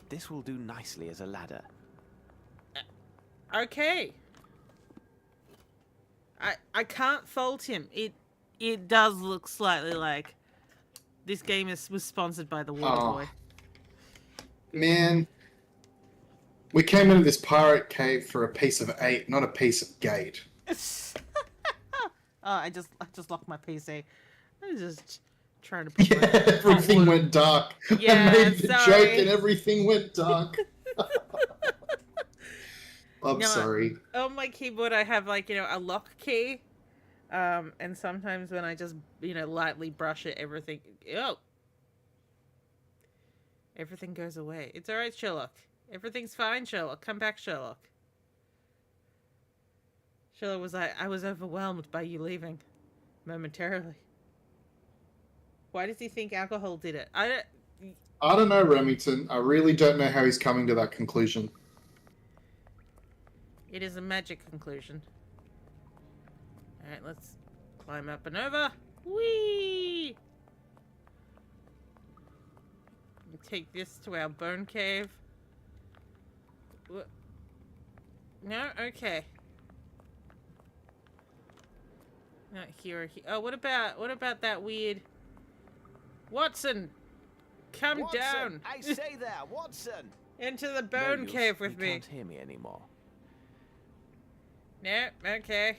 This will do nicely as a ladder. Okay. I can't fault him. It does look slightly like this game was sponsored by the Waterboy. Man, we came into this pirate cave for a piece of 8, not a piece of gate. Oh, I just locked my PC. I was just trying to put Yeah, everything went dark. Yeah, I made the sorry. joke and everything went dark. I'm No, sorry. On my keyboard I have like, a lock key. And sometimes when I just, lightly brush it, everything goes away. It's alright, Sherlock. Everything's fine, Sherlock. Come back, Sherlock. Sherlock was like, I was overwhelmed by you leaving. Momentarily. Why does he think alcohol did it? I don't know, Remington. I really don't know how he's coming to that conclusion. It is a magic conclusion. Alright, let's climb up and over. Whee! Take this to our bone cave. No? Okay. Not here or here. Oh, what about that weird... Watson! Come Watson, down! I say there, Watson! Into the No bone use. cave with He me. can't hear me anymore. No, okay.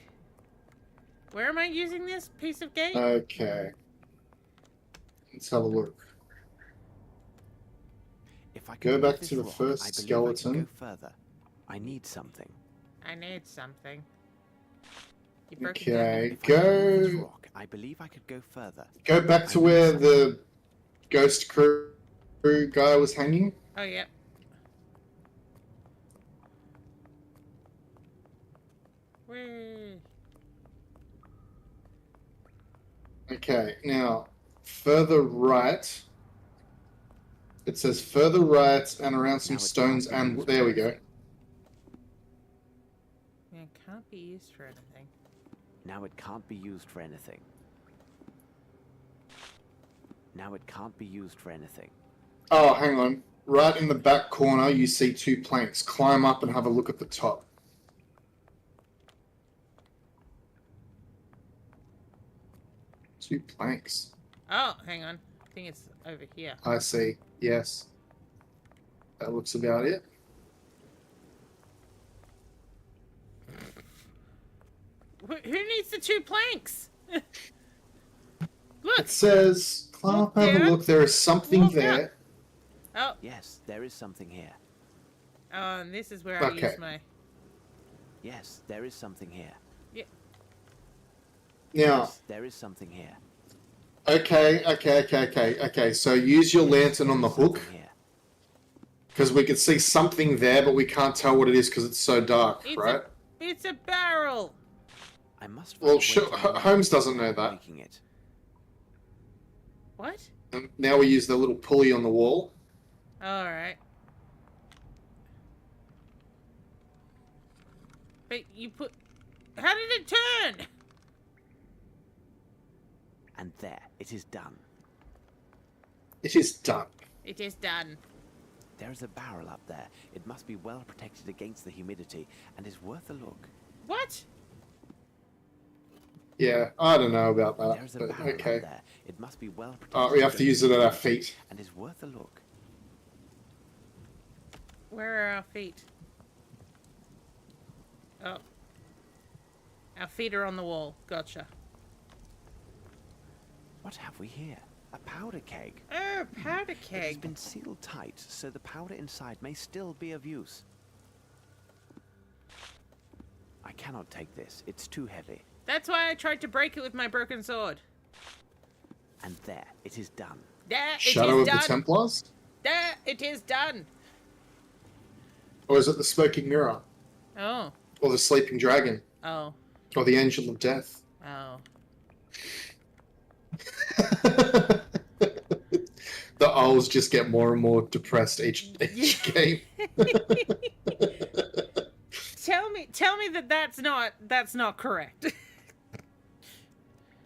Where am I using this piece of gate? Okay. Let's have a look. If I Go could back move this to the rock, first I believe I skeleton. can go further. I need something. I need something. You broke it down. Okay, If I could move this go rock, I believe I could go further. back to I need where something. the ghost crew guy was hanging. Oh, yeah. Whee! Okay, now further right. It says further right and around some Now it stones, can't be and used there for we go. anything. Yeah, it can't be used for anything. Now it can't be used for anything. Now it can't be used for anything. Oh, hang on. Right in the back corner, you see 2 planks. Climb up and have a look at the top. Two planks. Oh, hang on. I think it's over here. I see. Yes. That looks about it. Who needs the 2 planks? Look. It says, climb up, have a down, look. There is something walk there. up. Oh. Yes, there is something here. Oh, and this is where I use my... Yes, there is something here. Yeah. Now, Yes, there is something here. okay. So use your lantern on the hook. Because we can see something there, but we can't tell what it is because it's so dark, right? It's a barrel. I must. Well, Holmes doesn't know that. It. What? And now we use the little pulley on the wall. All right. But you put... How did it turn? And there, it is done. It is done. It is done. There is a barrel up there. It must be well protected against the humidity and is worth a look. What? Yeah, I don't know about that. There is a But barrel okay. up there. It must be well protected. Oh, we have to use it at our feet. And is worth a look. Where are our feet? Oh. Our feet are on the wall. Gotcha. What have we here? A powder keg. Oh, powder It has keg. been sealed tight, so the powder inside may still be of use. I cannot take this. It's too heavy. That's why I tried to break it with my broken sword. And there, it is done. There, Shadow it of is the done. Templars? There, it is done. Or is it the Smoking Mirror? Oh. Or the Sleeping Dragon? Oh. Or the Angel of Death? Oh. The owls just get more and more depressed each game. Tell me that that's not correct.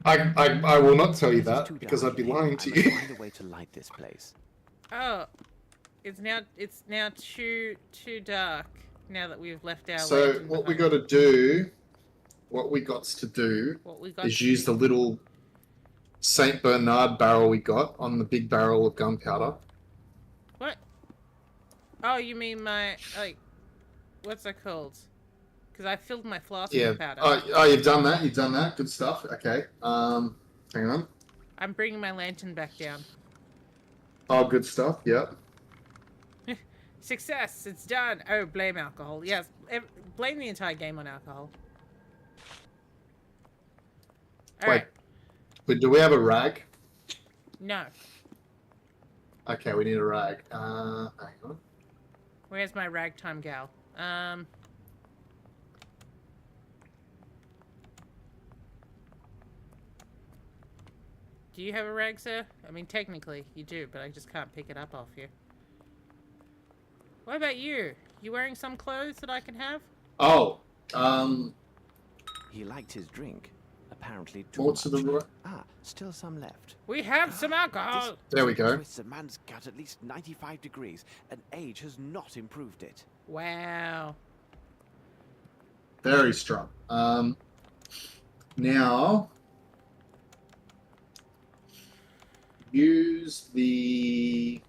I will not tell you that because I'd be lying to you. Find a way to light this place. Oh, it's now too dark. Now that we've left our. So lantern what we behind. got to do, what we got to do, What we got is to use do. the little Saint Bernard barrel we got on the big barrel of gunpowder. What? Oh, you mean my what's that called? Because I filled my flask Yeah. with powder. Oh, you've done that. You've done that. Good stuff. Okay. Hang on. I'm bringing my lantern back down. Oh, good stuff. Yep. Success! It's done! Oh, blame alcohol. Yes, blame the entire game on alcohol. Alright. But do we have a rag? No. Okay, we need a rag. Hang on. Where's my ragtime gal? Do you have a rag, sir? I mean, technically, you do, but I just can't pick it up off you. What about you? You wearing some clothes that I can have? Oh, He liked his drink. Apparently too more much. to the right. Ah, still some left. We have some alcohol! There we go. Twists a man's gut at least 95 degrees, and age has not improved it. Wow. Very strong. Now, use the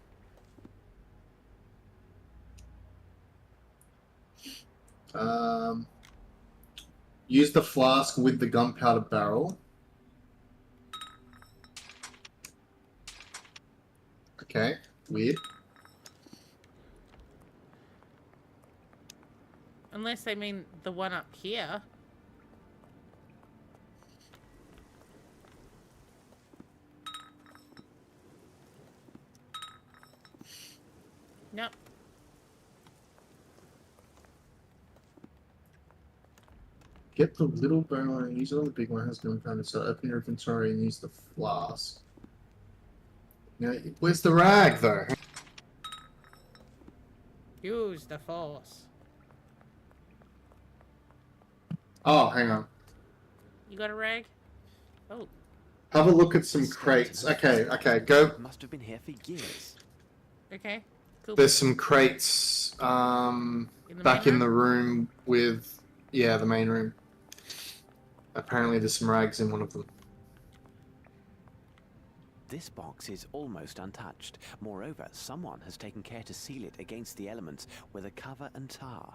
use the flask with the gunpowder barrel. Okay, weird. Unless they mean the one up here. Nope. Get the little barrel and use it on the big one. Has been found. So open your inventory and use the flask. Now, where's the rag though? Use the force. Oh, hang on. You got a rag? Oh. Have a look at some crates. Okay, go. Must have been here for years. Okay. Cool. There's some crates back in the room with, yeah, the main room. Apparently there's some rags in one of them. This box is almost untouched. Moreover, someone has taken care to seal it against the elements with a cover and tar.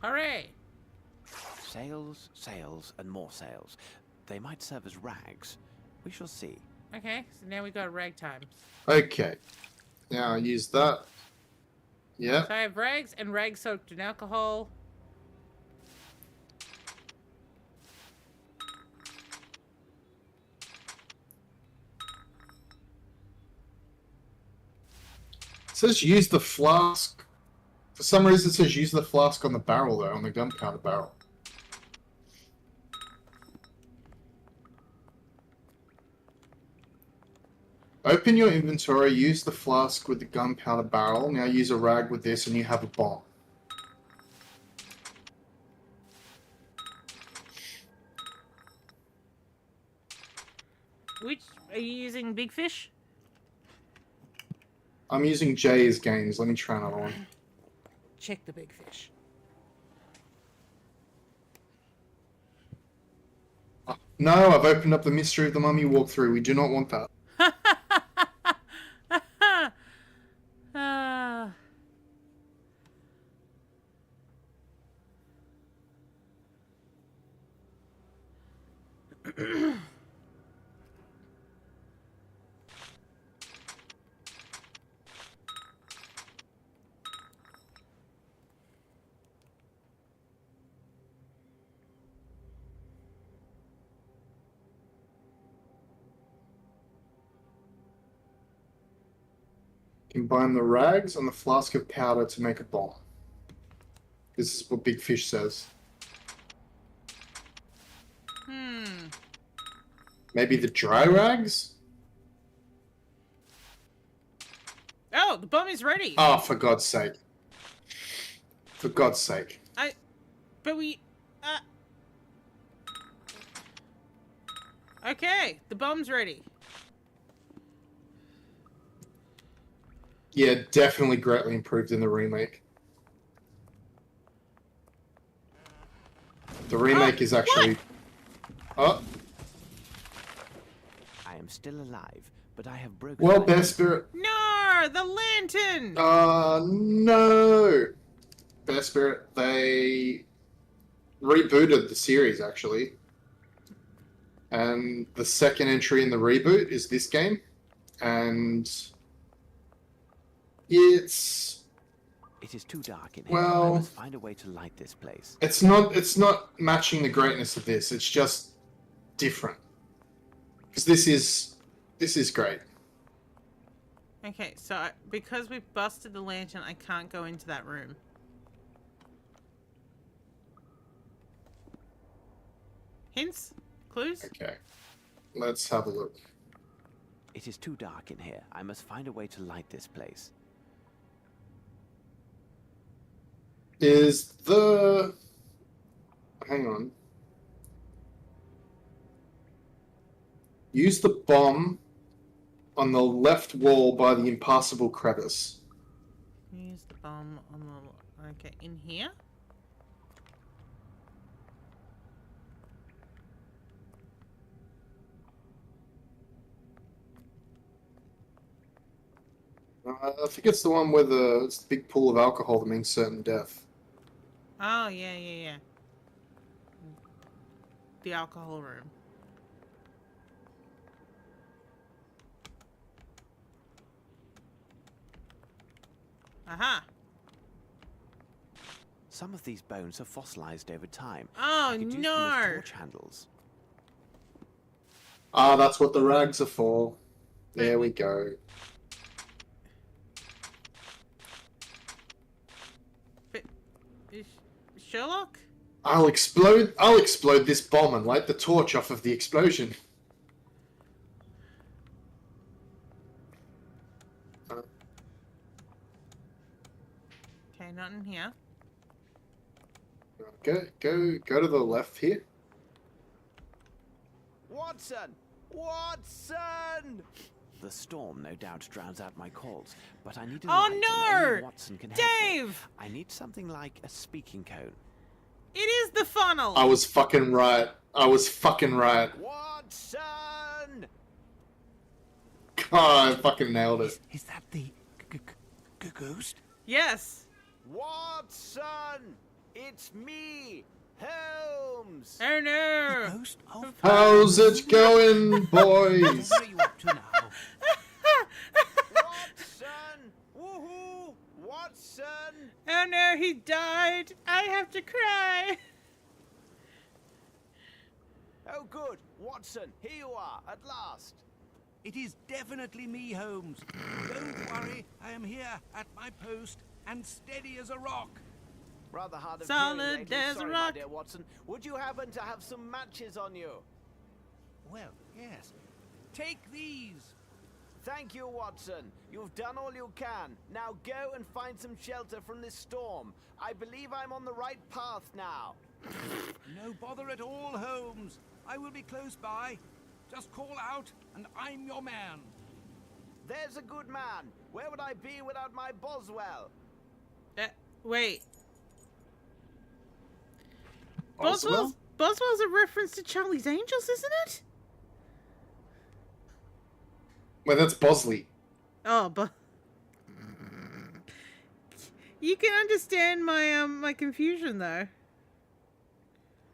Hooray! Sails, sails, and more sails. They might serve as rags. We shall see. Okay, so now we got rag time. Okay. Now I use that. Yeah. So I have rags and rags soaked in alcohol. It says use the flask. For some reason it says use the flask on the barrel though, on the gunpowder barrel. Open your inventory, use the flask with the gunpowder barrel. Now use a rag with this and you have a bomb. Which, are you using big fish? I'm using Jay's games. Let me try another one. Check the big fish. No, I've opened up the Mystery of the Mummy walkthrough. We do not want that. Combine the rags and the flask of powder to make a bomb. This is what Big Fish says. Maybe the dry rags? Oh, the bomb is ready. Oh, for God's sake. For God's sake. But we... Okay, the bomb's ready. Yeah, definitely greatly improved in the remake. The remake is actually... I am still alive, but I have broken... Well, Bear Spirit... No! The lantern! No! Bear Spirit, they rebooted the series, actually. And the second entry in the reboot is this game. And... It is too dark in here. Well, I must find a way to light this place. It's not matching the greatness of this. It's just different. Because this is great. Okay, so because we've busted the lantern, I can't go into that room. Hints? Clues? Okay. Let's have a look. It is too dark in here. I must find a way to light this place. Is the... Hang on. Use the bomb on the left wall by the impassable crevice. Use the bomb on the... Okay, in here? I think it's the one where it's the big pool of alcohol that means certain death. Oh, yeah. The alcohol room. Aha! Some of these bones have fossilized over time. Oh, I could use them no! as torch handles. Ah, that's what the rags are for. There we go. But... Sherlock? I'll explode this bomb and light the torch off of the explosion. Okay, not in here. Go to the left here. Watson! Watson! The storm no doubt drowns out my calls, but I need a Oh, light and no! only Watson can help me. Dave! I need something like a speaking cone. It is the funnel! I was fucking right. Watson! God, I fucking nailed it. Is that the ghost? Yes! Watson! It's me, Holmes! Oh no! The ghost of How's it going, boys? What are you up to now? Watson! Woohoo! Watson! Oh no, he died! I have to cry! Oh good, Watson, here you are, at last. It is definitely me, Holmes. Don't worry, I am here at my post and steady as a rock. Rather hard of Solid hearing lately. as a Sorry, rock. my dear Watson. Would you happen to have some matches on you? Well, yes. Take these. Thank you, Watson. You've done all you can. Now go and find some shelter from this storm. I believe I'm on the right path now. No bother at all, Holmes. I will be close by. Just call out, and I'm your man. There's a good man. Where would I be without my Boswell? Wait. Boswell? Boswell's a reference to Charlie's Angels, isn't it? Well, that's Bosley. Oh, but you can understand my my confusion though.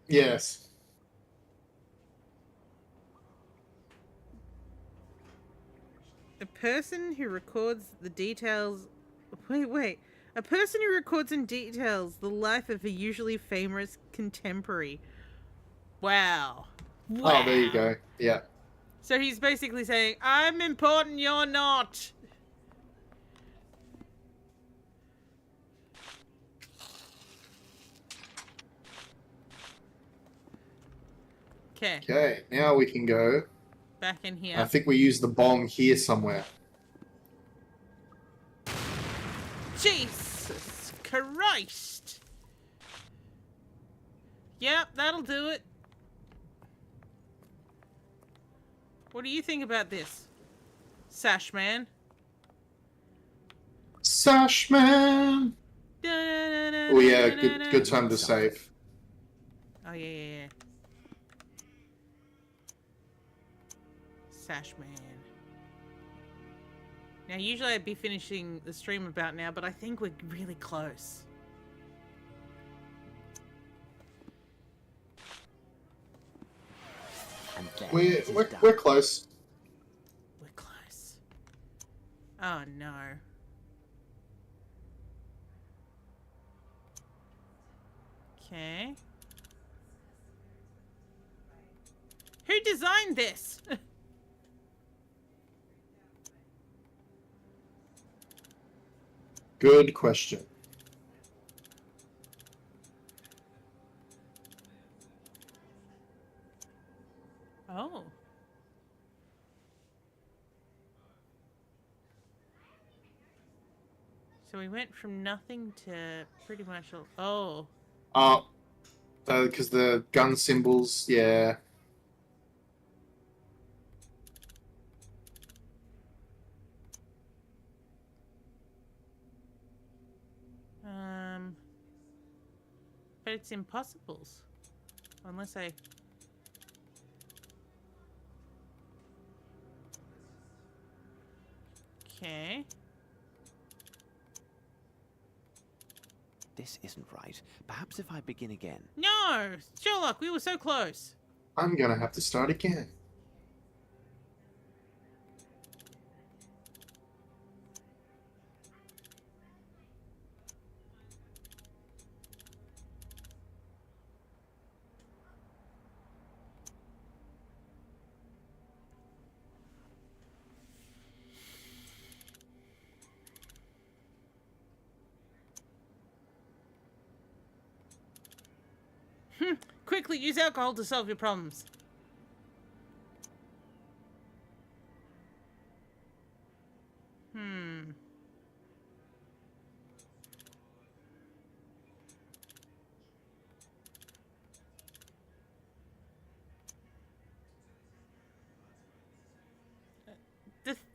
Yes. A person who records the details. Wait. A person who records in details the life of a usually famous contemporary. Wow. Oh, there you go. Yeah. So he's basically saying, I'm important, you're not. Okay. Okay, now we can go. Back in here. I think we use the bomb here somewhere. Jesus Christ. Yep, that'll do it. What do you think about this, Sashman? Sashman! Oh yeah, good time to save. Oh yeah. Sashman. Now usually I'd be finishing the stream about now, but I think we're really close. And then We're it is we're, done. we're close. We're close. Oh no. Okay. Who designed this? Good question. Oh. So we went from nothing to pretty much. Oh. Because the gun symbols, yeah. But it's impossibles. Unless I... Okay. This isn't right. Perhaps if I begin again. No! Sherlock, we were so close. I'm gonna have to start again. Quickly, use alcohol to solve your problems.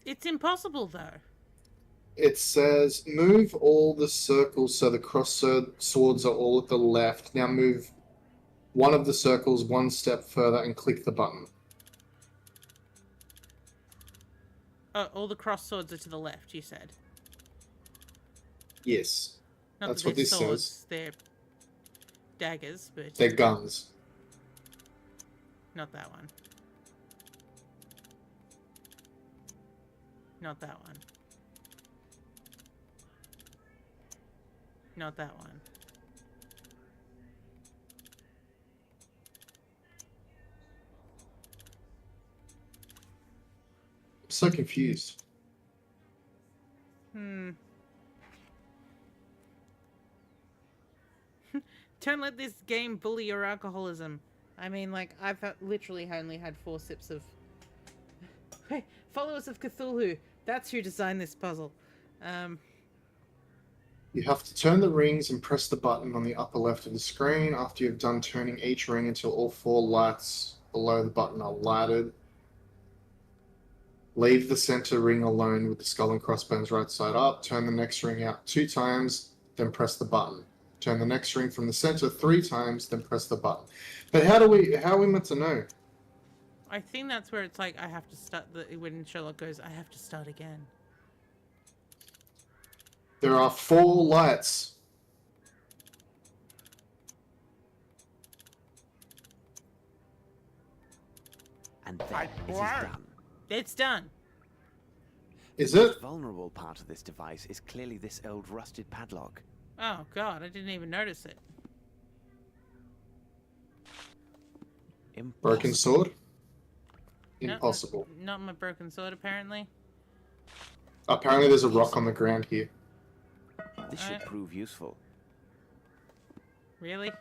It's impossible, though. It says move all the circles so the cross swords are all at the left. Now move one of the circles one step further and click the button. Oh, all the cross swords are to the left, you said. Yes. Not That's that what they're this swords, says. they're daggers, but... They're guns. Not that one. Not that one. Not that one. I'm so confused. Don't let this game bully your alcoholism. I mean, like, I've literally only had 4 sips of... Hey, Followers of Cthulhu. That's who designed this puzzle. You have to turn the rings and press the button on the upper left of the screen. After you've done turning each ring until all 4 lights below the button are lighted. Leave the center ring alone with the skull and crossbones right side up. Turn the next ring out 2 times, then press the button. Turn the next ring from the center 3 times, then press the button. But how are we meant to know? I think that's where it's like, I have to start... when Sherlock goes, I have to start again. There are 4 lights. And there it is done. It's done. Is The it? most vulnerable part of this device is clearly this old rusted padlock. Oh, God, I didn't even notice it. Impossible. Broken sword? No, Impossible. not my broken sword, apparently. Apparently there's a rock on the ground here. This should prove useful. Really?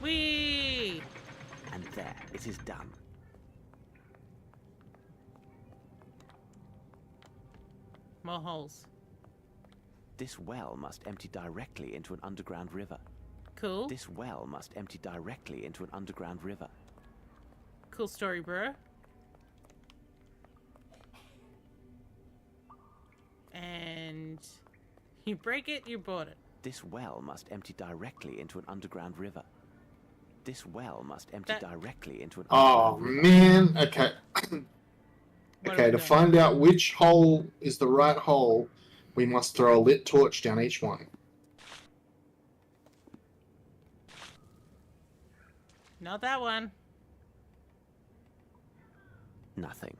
Whee! And there it is done. More holes. This well must empty directly into an underground river. Cool. This well must empty directly into an underground river. Cool story, bro. And you break it, you bought it. This well must empty directly into an underground river. This well must empty directly into an underground river. Man. Okay. Okay, to find out which hole is the right hole, we must throw a lit torch down each one. Not that one. Nothing.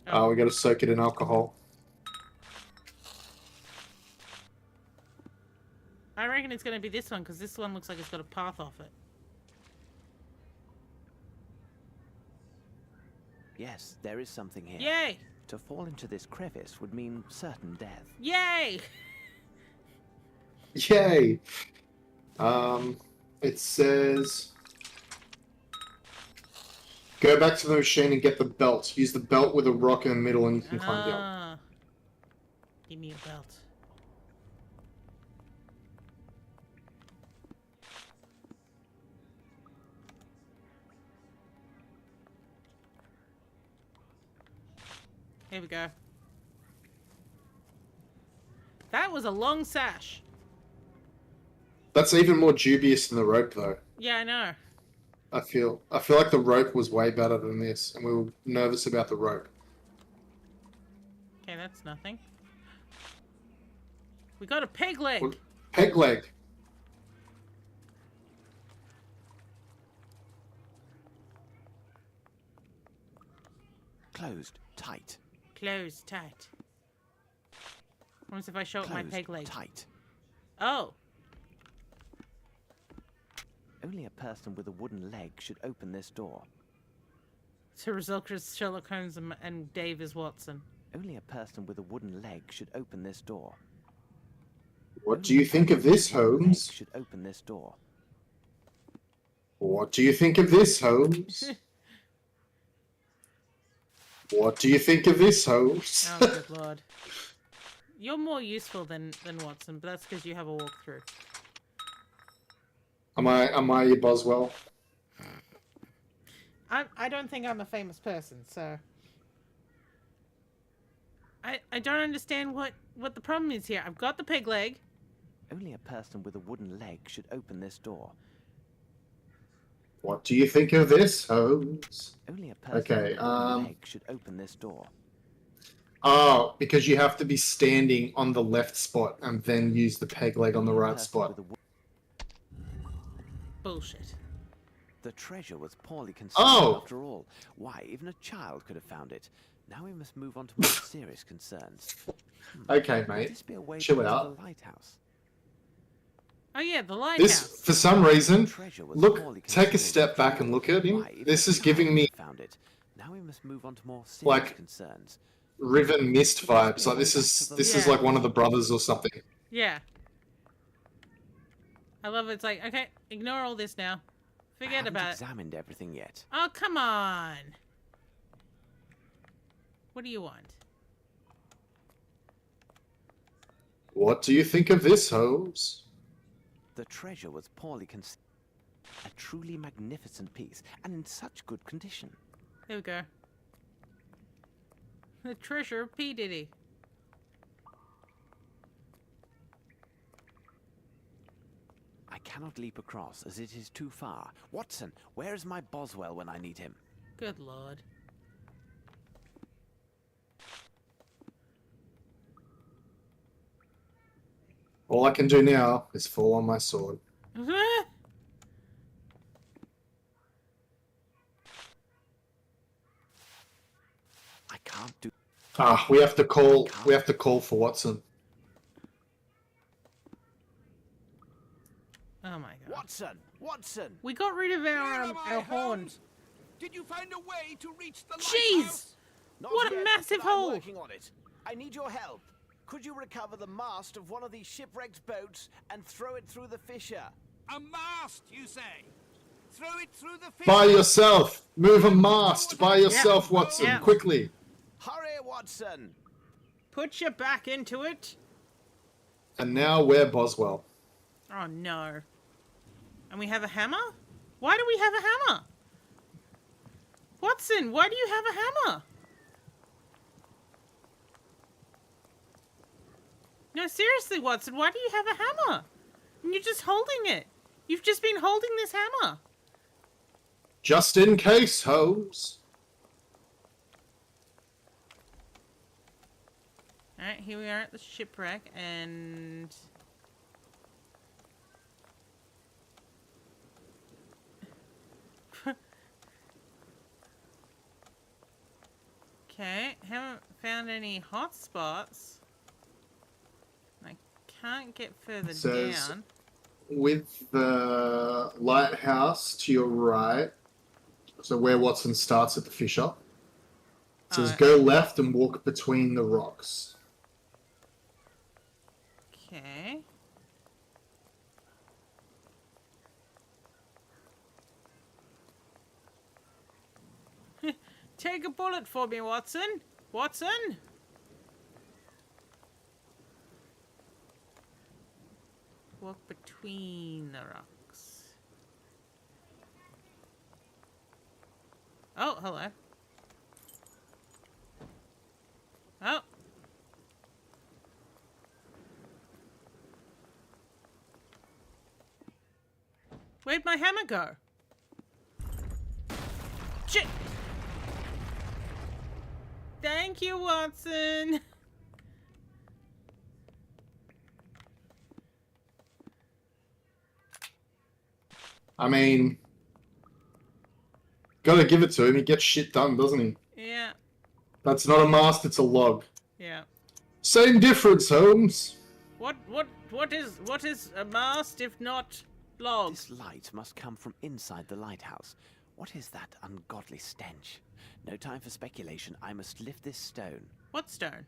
Oh, we gotta soak it in alcohol. I reckon it's going to be this one, because this one looks like it's got a path off it. Yes, there is something here. Yay! To fall into this crevice would mean certain death. Yay! Yay! It says... Go back to the machine and get the belt. Use the belt with a rock in the middle and you can climb down. Give me a belt. Here we go. That was a long sash. That's even more dubious than the rope, though. Yeah, I know. I feel like the rope was way better than this, and we were nervous about the rope. Okay, that's nothing. We got a peg leg. What? Peg leg. Closed tight. Closed tight. What if I show up my peg leg? Tight. Oh. Only a person with a wooden leg should open this door. So Rizulka is Sherlock Holmes and Dave is Watson. Only a person with a wooden leg should open this door. What do you think of this, Holmes? Should open this door. What do you think of this, Holmes? What do you think of this, Holmes? Oh, good lord. You're more useful than Watson, but that's because you have a walkthrough. Am I your Boswell? I don't think I'm a famous person, so I don't understand what the problem is here. I've got the peg leg. Only a person with a wooden leg should open this door. What do you think of this, Holmes? Only a person with a wooden leg should open this door. Oh, because you have to be standing on the left spot and then use the peg leg on the right spot. Bullshit. The treasure was poorly concealed after all. Why, even a child could have found it. Now we must move on to more serious concerns. Okay, mate. Chill out. The lighthouse? Oh yeah, the lighthouse. This, for some reason, look, take a step back and look at him. This is giving me Found it. Now we must move on to more serious like concerns. River Mist vibes. Like this is like one of the brothers or something. Yeah. I love it. It's like, okay, ignore all this now. Forget about it. Examined everything yet. Oh, come on. What do you want? What do you think of this, Holmes? The treasure was poorly concealed. A truly magnificent piece, and in such good condition. There we go. The treasure of P. Diddy. I cannot leap across, as it is too far. Watson, where is my Boswell when I need him? Good lord. All I can do now is fall on my sword. I can't do. Ah, we have to call for Watson. Oh my god. Watson! Watson! We got rid of our horn. Did you find a way to reach the Jeez! lighthouse? Not What a yet, massive but I'm hole! working on it. I need your help. Could you recover the mast of one of these shipwrecked boats and throw it through the fissure? A mast, you say? Throw it through the fissure. By yourself! Move a mast by yourself, Watson, Yeah. quickly! Hurry, Watson! Put your back into it. And now we're Boswell. Oh no. And we have a hammer? Why do we have a hammer? Watson, why do you have a hammer? No, seriously, Watson, why do you have a hammer? And you're just holding it. You've just been holding this hammer. Just in case, Holmes. Alright, here we are at the shipwreck, and... Okay, haven't found any hot spots. I can't get further Says- down. With the lighthouse to your right, so where Watson starts at the fissure, it says go left and walk between the rocks. Okay. Take a bullet for me, Watson. Watson? Walk between the rocks. Oh, hello. Oh. Where'd my hammer go? Shit! Thank you, Watson. I mean, gotta give it to him. He gets shit done, doesn't he? Yeah, That's not a mast, it's a log. yeah. Same difference, Holmes. What is a mast if not log? This light must come from inside the lighthouse. What is that ungodly stench? No time for speculation. I must lift this stone. What stone?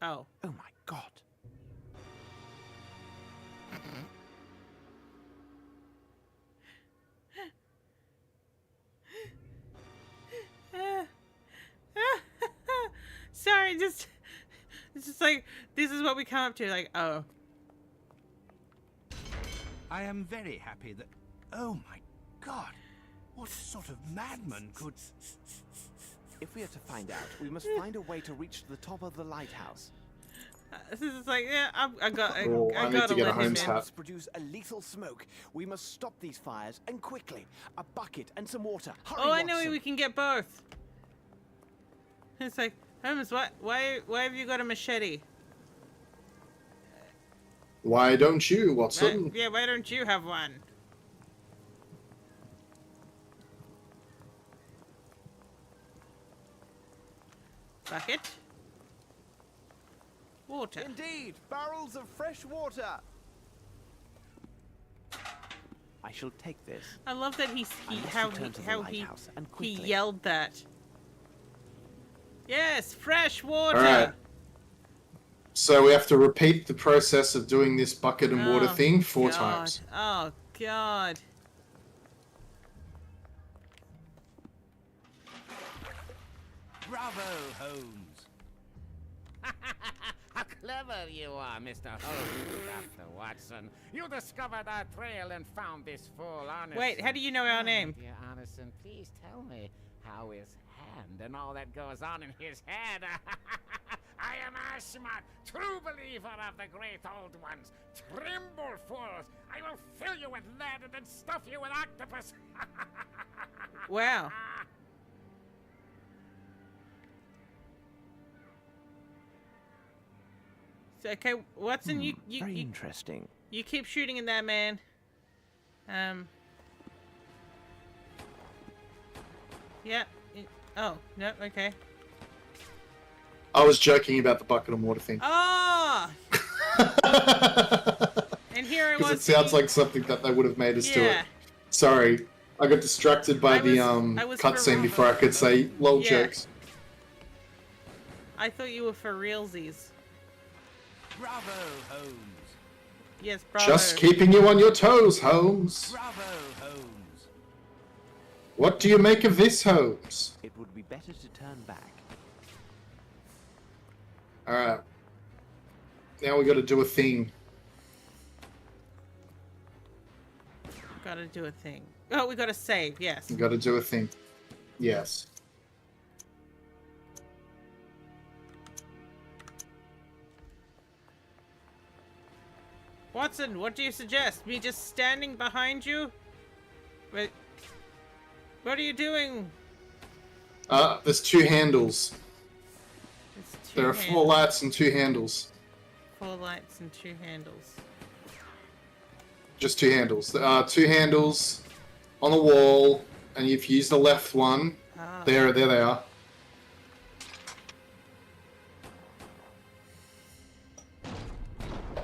Oh. Oh my god. Sorry, it's just like, this is what we come up to, like, oh. I am very happy that... Oh my god! What sort of madman could... If we are to find out, we must find a way to reach the top of the lighthouse. This is like, yeah, I need gotta to get a let him Holmes in. hat. Must produce a lethal smoke. We must stop these fires, and quickly. A bucket and some water. Hurry, Oh, I know Watson. we can get both. It's like, Holmes, why have you got a machete? Why don't you, Watson? Yeah, why don't you have one? Bucket. Water. Indeed, barrels of fresh water. I shall take this. I love that I must how return to the he lighthouse, and quickly. yelled that. Yes, fresh water. All right. So we have to repeat the process of doing this bucket and water thing 4 times. Oh God. Bravo, Holmes. How clever you are, Mr. Holmes, Dr. Watson. You discovered our trail and found this fool, Arneson. Wait, how do you know our name? Dear Arneson, please tell me how his hand and all that goes on in his head. I am Ashmat, true believer of the great old ones. Tremble, fools. I will fill you with lead and then stuff you with octopus. Wow. So, okay, Watson, Very interesting. you keep shooting at that man. Yeah. Oh no. Okay. I was joking about the bucket and water thing. Oh. And here I was. Because it sounds like something that they would have made us do it. Yeah. Sorry, I got distracted by the I was cutscene for- before I could say lol Yeah. jokes. I thought you were for realsies. Bravo, Holmes. Yes, bravo. Just keeping you on your toes, Holmes. Bravo, Holmes. What do you make of this, Holmes? It would be better to turn back. Alright. Now we gotta do a thing. Gotta do a thing. Oh, we gotta save. Yes. We gotta do a thing. Yes. Watson, what do you suggest? Me just standing behind you? Wait. What are you doing? There's 2 handles. It's 2 There are 4 lights and 2 handles. 4 lights and 2 handles. Just 2 handles. There are 2 handles on the wall, and if you use the left one, there they are.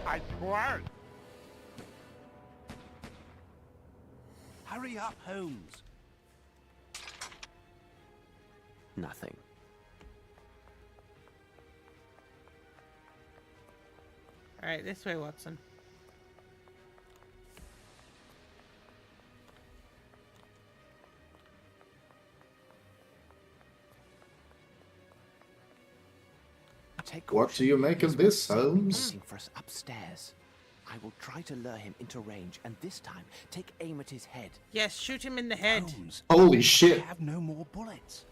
I won't. Hurry up, Holmes. Nothing. Alright, this way, Watson. Take What do you make of this, Holmes? Waiting for us upstairs. I will try to lure him into range, and this time take aim at his head. Yes, shoot him in the head. Holmes, Holy shit. I have no more bullets.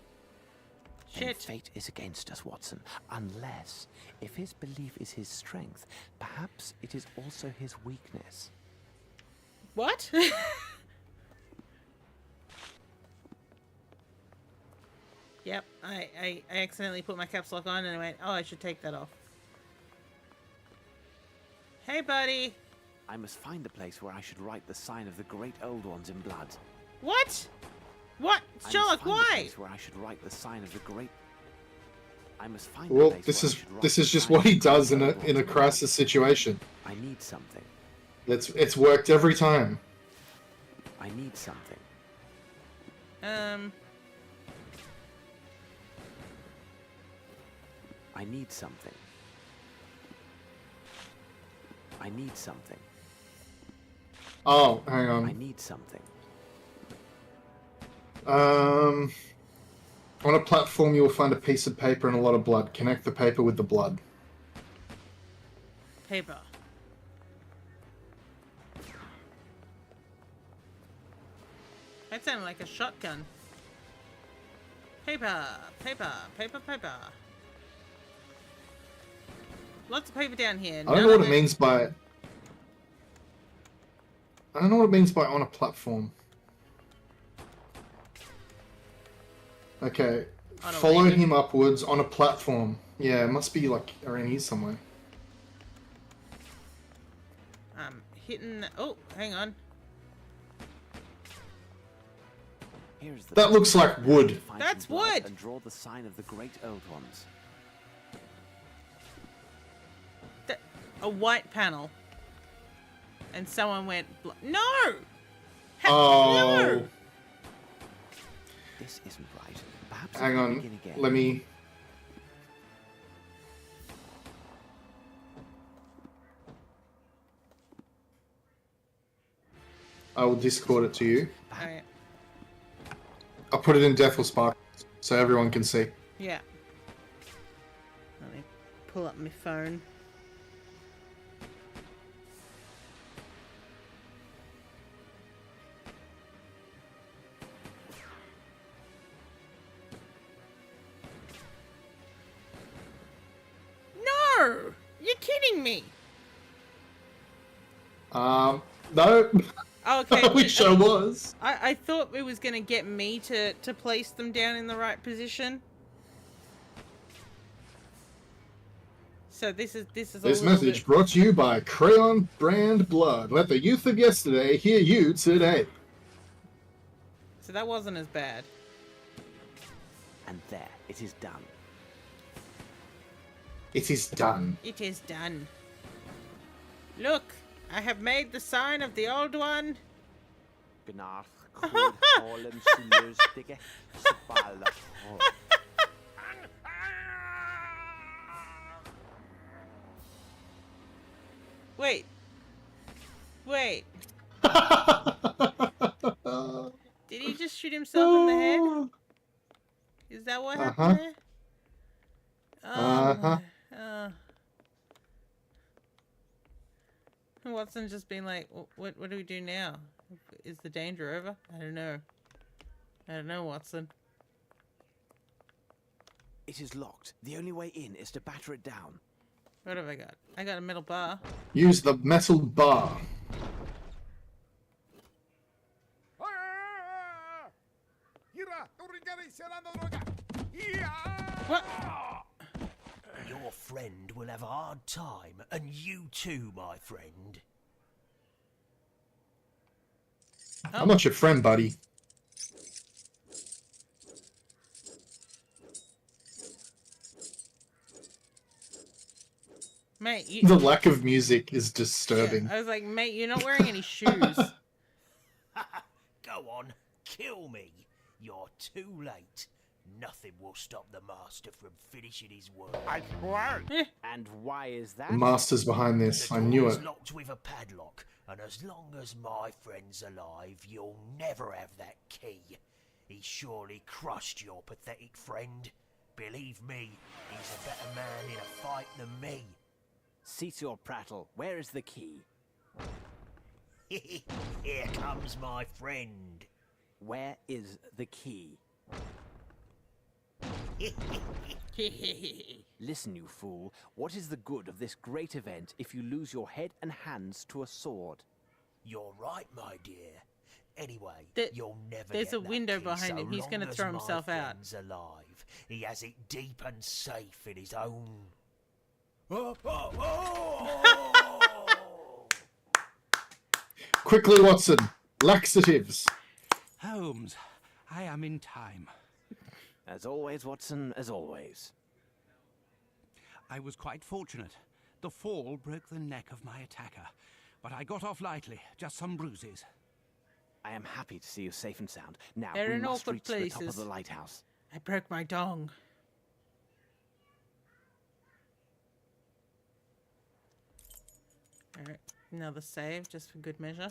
Then Shit. fate is against us, Watson. Unless, if his belief is his strength, perhaps it is also his weakness. What? Yep, I accidentally put my caps lock on and I went, oh, I should take that off. Hey, buddy. I must find the place where I should write the sign of the great old ones in blood. What? What? I Sherlock, must find the why? place where I should write the sign of the great... I must find Well, a place this where I is should rock this the is just sign what he of the does in great a old in a ones. crisis situation. I need something. It's worked every time. I need something. I need something. I need something. Oh, hang I on. need something. On a platform, you will find a piece of paper and a lot of blood. Connect the paper with the blood. Paper. That sounded like a shotgun. Paper, paper, paper, paper. Lots of paper down here. I don't know what it means by. I don't know what it means by on a platform. Okay, follow him upwards on a platform. Yeah, it must be like around here somewhere. I'm hitting. Oh, hang on. Here's the That looks like wood. That's some blood wood. And draw the sign of the great old ones. A white panel. And someone went. No! Oh. No! This isn't right. Perhaps Hang I can on. begin again. Let me. I will Discord it to you. Alright. I'll put it in Death or Spark so everyone can see. Yeah. Let me pull up my phone. No! You're kidding me! No. Oh, okay. I wish I was. I thought it was gonna get me to place them down in the right position. So this is This a little message bit... brought to you by Crayon Brand Blood. Let the youth of yesterday hear you today. So that wasn't as bad. And there, it is done. It is done. It is done. Look, I have made the sign of the old one. Gnarch, Kod, Holland, Stillustige, Spala. Wait. Wait. Did he just shoot himself in the head? Is that what happened there? Watson just been like, what do we do now? Is the danger over? I don't know. I don't know, Watson. It is locked. The only way in is to batter it down. What have I got? I got a metal bar. Use the metal bar. What? Your friend will have a hard time, and you too, my friend. I'm not your friend, buddy. Mate, you... The lack of music is disturbing. Yeah, I was like, mate, you're not wearing any shoes. Go on, kill me. You're too late. Nothing will stop the master from finishing his work. I swear. And why is that? The master's behind this. I knew The door it. is locked with a padlock, and as long as my friend's alive, you'll never have that key. He surely crushed your pathetic friend. Believe me, he's a better man in a fight than me. Cease your prattle. Where is the key? Here comes my friend. Where is the key? Listen, you fool. What is the good of this great event if you lose your head and hands to a sword? You're right, my dear. Anyway, you'll never There's get a that window key behind so him. He's long gonna as throw my himself out. friend's alive. He has it deep and safe in his own. Quickly, Watson. Laxatives. Holmes, I am in time. As always, Watson, as always. I was quite fortunate. The fall broke the neck of my attacker, but I got off lightly, just some bruises. I am happy to see you safe and sound. Now, They're we in must awkward reach the top of places. the lighthouse. I broke my dong. Alright, another save just for good measure.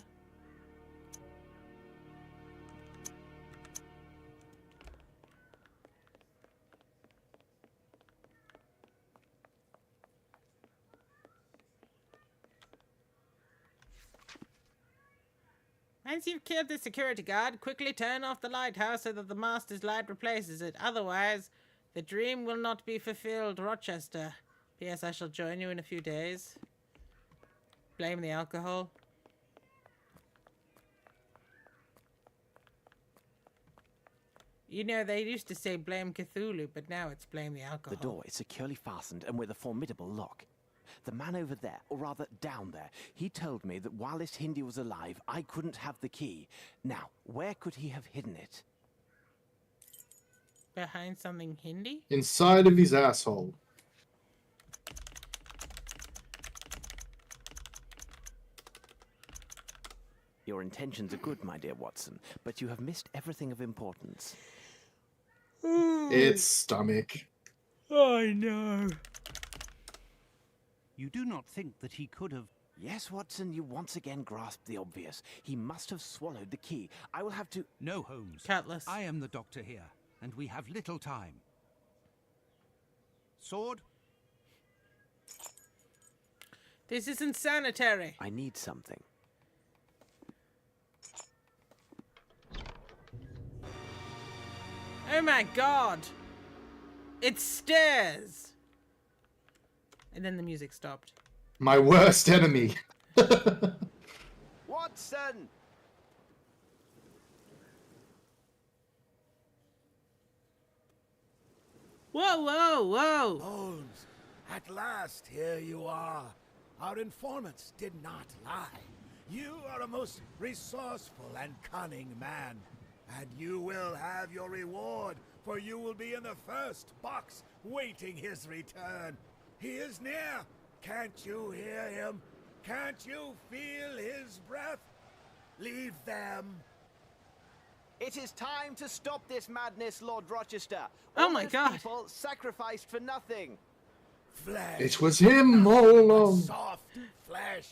Once you've killed the security guard, quickly turn off the lighthouse so that the master's light replaces it. Otherwise, the dream will not be fulfilled, Rochester. P.S. I shall join you in a few days. Blame the alcohol. You know, they used to say blame Cthulhu, but now it's blame the alcohol. The door is securely fastened and with a formidable lock. The man over there, or rather down there, he told me that while this Hindi was alive, I couldn't have the key. Now, where could he have hidden it? Behind something Hindi? Inside of his asshole. Your intentions are good, my dear Watson, but you have missed everything of importance. Its stomach. I know. You do not think that he could have... Yes, Watson, you once again grasped the obvious. He must have swallowed the key. I will have to... No, Holmes. Cutlass. I am the doctor here, and we have little time. Sword? This isn't sanitary. I need something. Oh my god! It's stairs! And then the music stopped. My worst enemy. Watson! Whoa, whoa, whoa! Holmes, at last here you are. Our informants did not lie. You are a most resourceful and cunning man. And you will have your reward, for you will be in the first box, waiting his return. He is near. Can't you hear him? Can't you feel his breath? Leave them. It is time to stop this madness, Lord Rochester. Oh my those God. people sacrificed for nothing. Flesh. It was him all along. Soft flesh.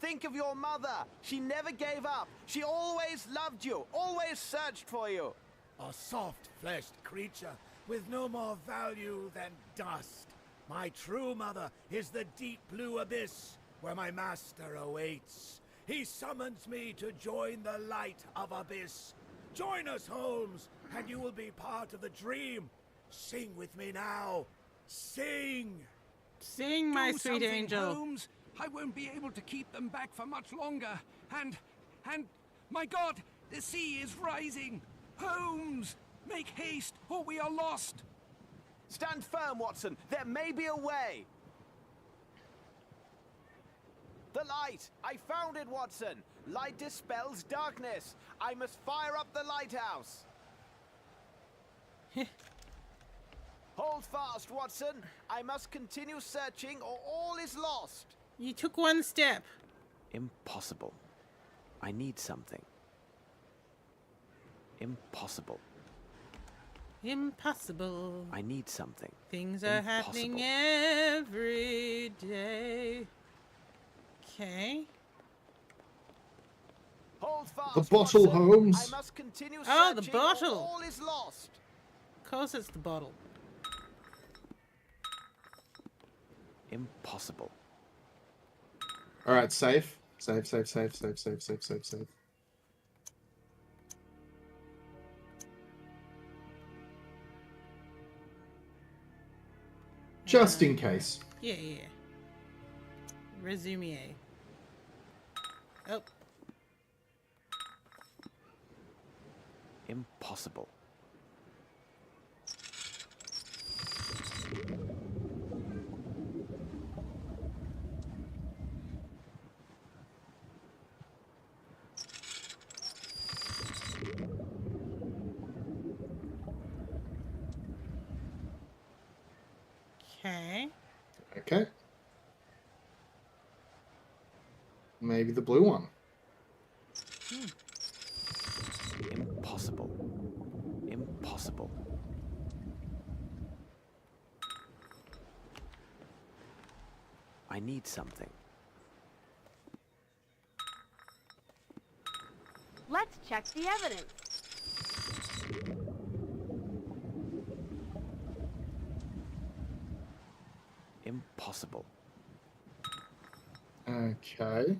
Think of your mother. She never gave up. She always loved you, always searched for you. A soft-fleshed creature with no more value than dust. My true mother is the deep blue abyss where my master awaits. He summons me to join the light of abyss. Join us, Holmes, and you will be part of the dream. Sing with me now. Sing! Sing, my Do sweet something, angel. Holmes. I won't be able to keep them back for much longer. And, my God, the sea is rising. Holmes, make haste, or we are lost. Stand firm, Watson. There may be a way. The light! I found it, Watson! Light dispels darkness. I must fire up the lighthouse. Hold fast, Watson. I must continue searching or all is lost. You took one step. Impossible. I need something. Impossible. Impossible. I need something. Things are happening every day. Okay. Hold fast, The bottle, Watson. Holmes. I must continue Oh, the searching bottle. or all is lost. Of course it's the bottle. Impossible. Alright, save. Save. Just in case. Yeah. Resume. Oh. Impossible. Okay. maybe the blue one. Impossible. Impossible. I need something. Let's check the evidence. Impossible. Okay.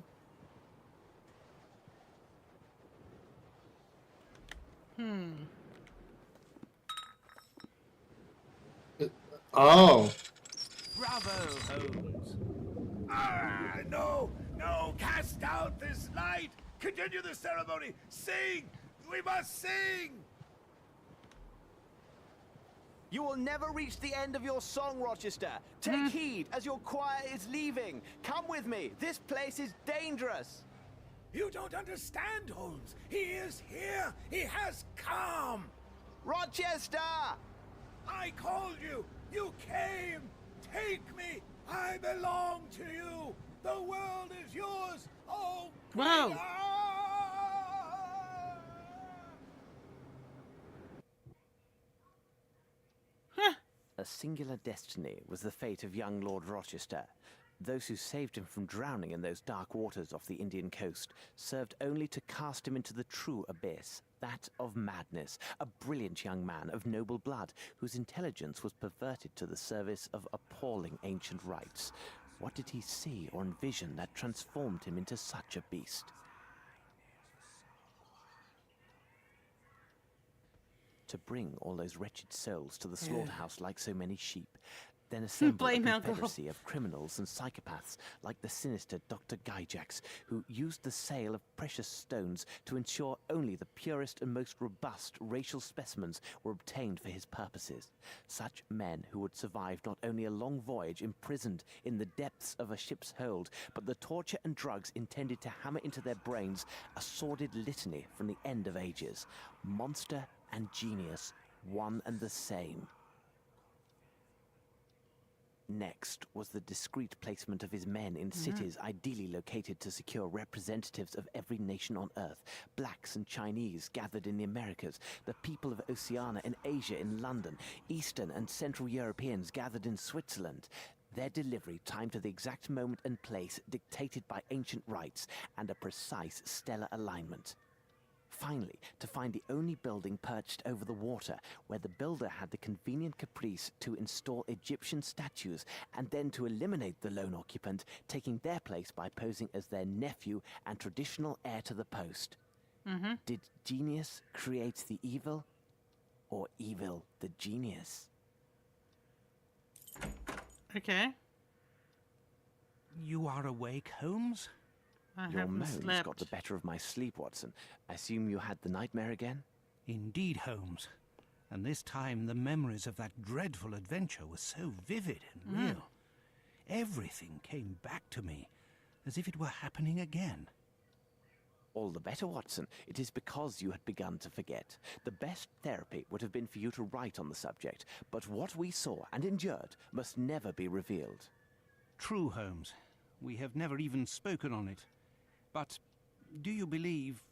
Oh. Bravo, Holmes. Ah, no! No! Cast out this light! Continue the ceremony! Sing! We must sing! You will never reach the end of your song, Rochester. Take heed as your choir is leaving. Come with me. This place is dangerous. You don't understand, Holmes. He is here. He has come. Rochester! I called you. You came. Take me. I belong to you. The world is yours. Oh, Wow. A singular destiny was the fate of young Lord Rochester. Those who saved him from drowning in those dark waters off the Indian coast served only to cast him into the true abyss, that of madness, a brilliant young man of noble blood whose intelligence was perverted to the service of appalling ancient rites. What did he see or envision that transformed him into such a beast? To bring all those wretched souls to the slaughterhouse like so many sheep, then assemble a Blame our girl. confederacy of criminals and psychopaths like the sinister Dr. Gyjax, who used the sale of precious stones to ensure only the purest and most robust racial specimens were obtained for his purposes. Such men who would survive not only a long voyage imprisoned in the depths of a ship's hold, but the torture and drugs intended to hammer into their brains a sordid litany from the end of ages. Monster and genius, one and the same. Next was the discreet placement of his men in cities ideally located to secure representatives of every nation on Earth. Blacks and Chinese gathered in the Americas, the people of Oceania and Asia in London, Eastern and Central Europeans gathered in Switzerland. Their delivery timed to the exact moment and place dictated by ancient rites and a precise stellar alignment. Finally, to find the only building perched over the water, where the builder had the convenient caprice to install Egyptian statues, and then to eliminate the lone occupant, taking their place by posing as their nephew and traditional heir to the post. Did genius create the evil, or evil the genius? Okay. You are awake, Holmes? I Your haven't moans slept. got the better of my sleep, Watson. I assume you had the nightmare again? Indeed, Holmes. And this time the memories of that dreadful adventure were so vivid and real. Everything came back to me as if it were happening again. All the better, Watson. It is because you had begun to forget. The best therapy would have been for you to write on the subject, but what we saw and endured must never be revealed. True, Holmes. We have never even spoken on it. But do you believe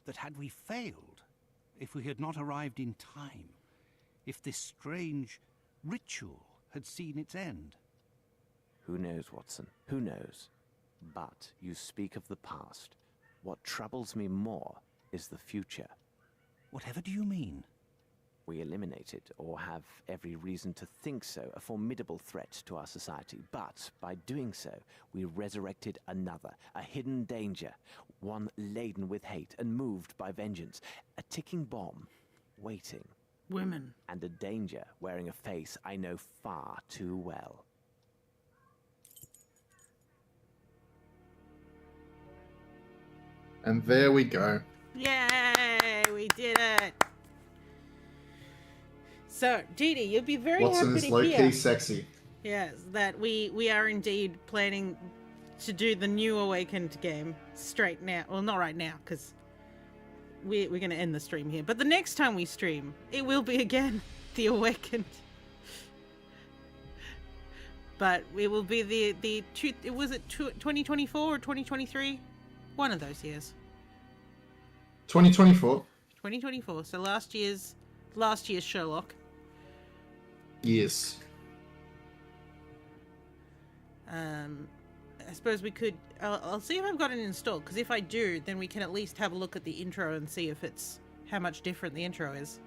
that had we failed, if we had not arrived in time, if this strange ritual had seen its end? Who knows, Watson? Who knows? But you speak of the past. What troubles me more is the future. Whatever do you mean? We eliminated, or have every reason to think so, a formidable threat to our society. But by doing so, we resurrected another, a hidden danger, one laden with hate and moved by vengeance, a ticking bomb, waiting. Women. And a danger wearing a face I know far too well. And there we go. Yay! We did it. So, Dee Dee, you'll be very Watson happy is to low-key hear. sexy. Yes, that we are indeed planning to do the new Awakened game straight now. Well, not right now, because we're going to end the stream here. But the next time we stream, it will be again the Awakened. But it will be was it 2024 or 2023? One of those years. 2024. 2024. So last year's Sherlock. Yes. I suppose we could. I'll see if I've got it installed, because if I do, then we can at least have a look at the intro and see if it's how much different the intro is.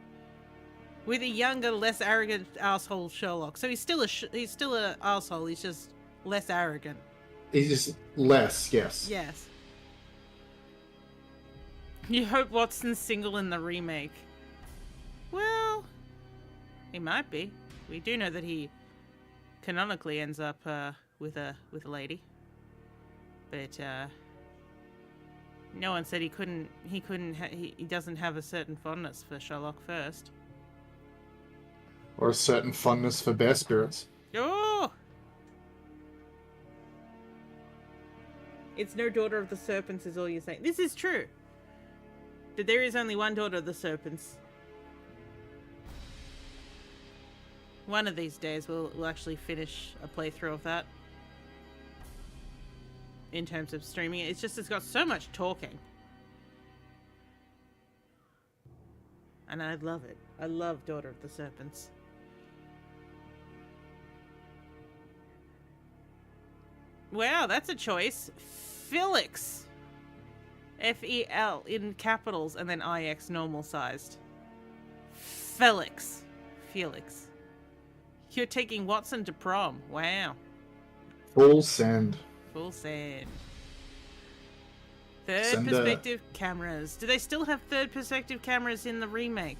With a younger, less arrogant asshole Sherlock. So he's still a asshole. He's just less arrogant. He's just less, yes. Yes. You hope Watson's single in the remake. Well, he might be. We do know that he canonically ends up with a lady, but no one said he couldn't. He doesn't have a certain fondness for Sherlock first. Or a certain fondness for bear spirits. Oh! It's no daughter of the serpents, is all you're saying. This is true. But there is only one daughter of the serpents. One of these days we'll actually finish a playthrough of that. In terms of streaming it. It's got so much talking. And I love it. I love Daughter of the Serpents. Wow, that's a choice. Felix. F-E-L in capitals and then I-X normal sized. Felix. Felix. You're taking Watson to prom. Wow. Full send. Full send. Third perspective cameras. Do they still have third perspective cameras in the remake?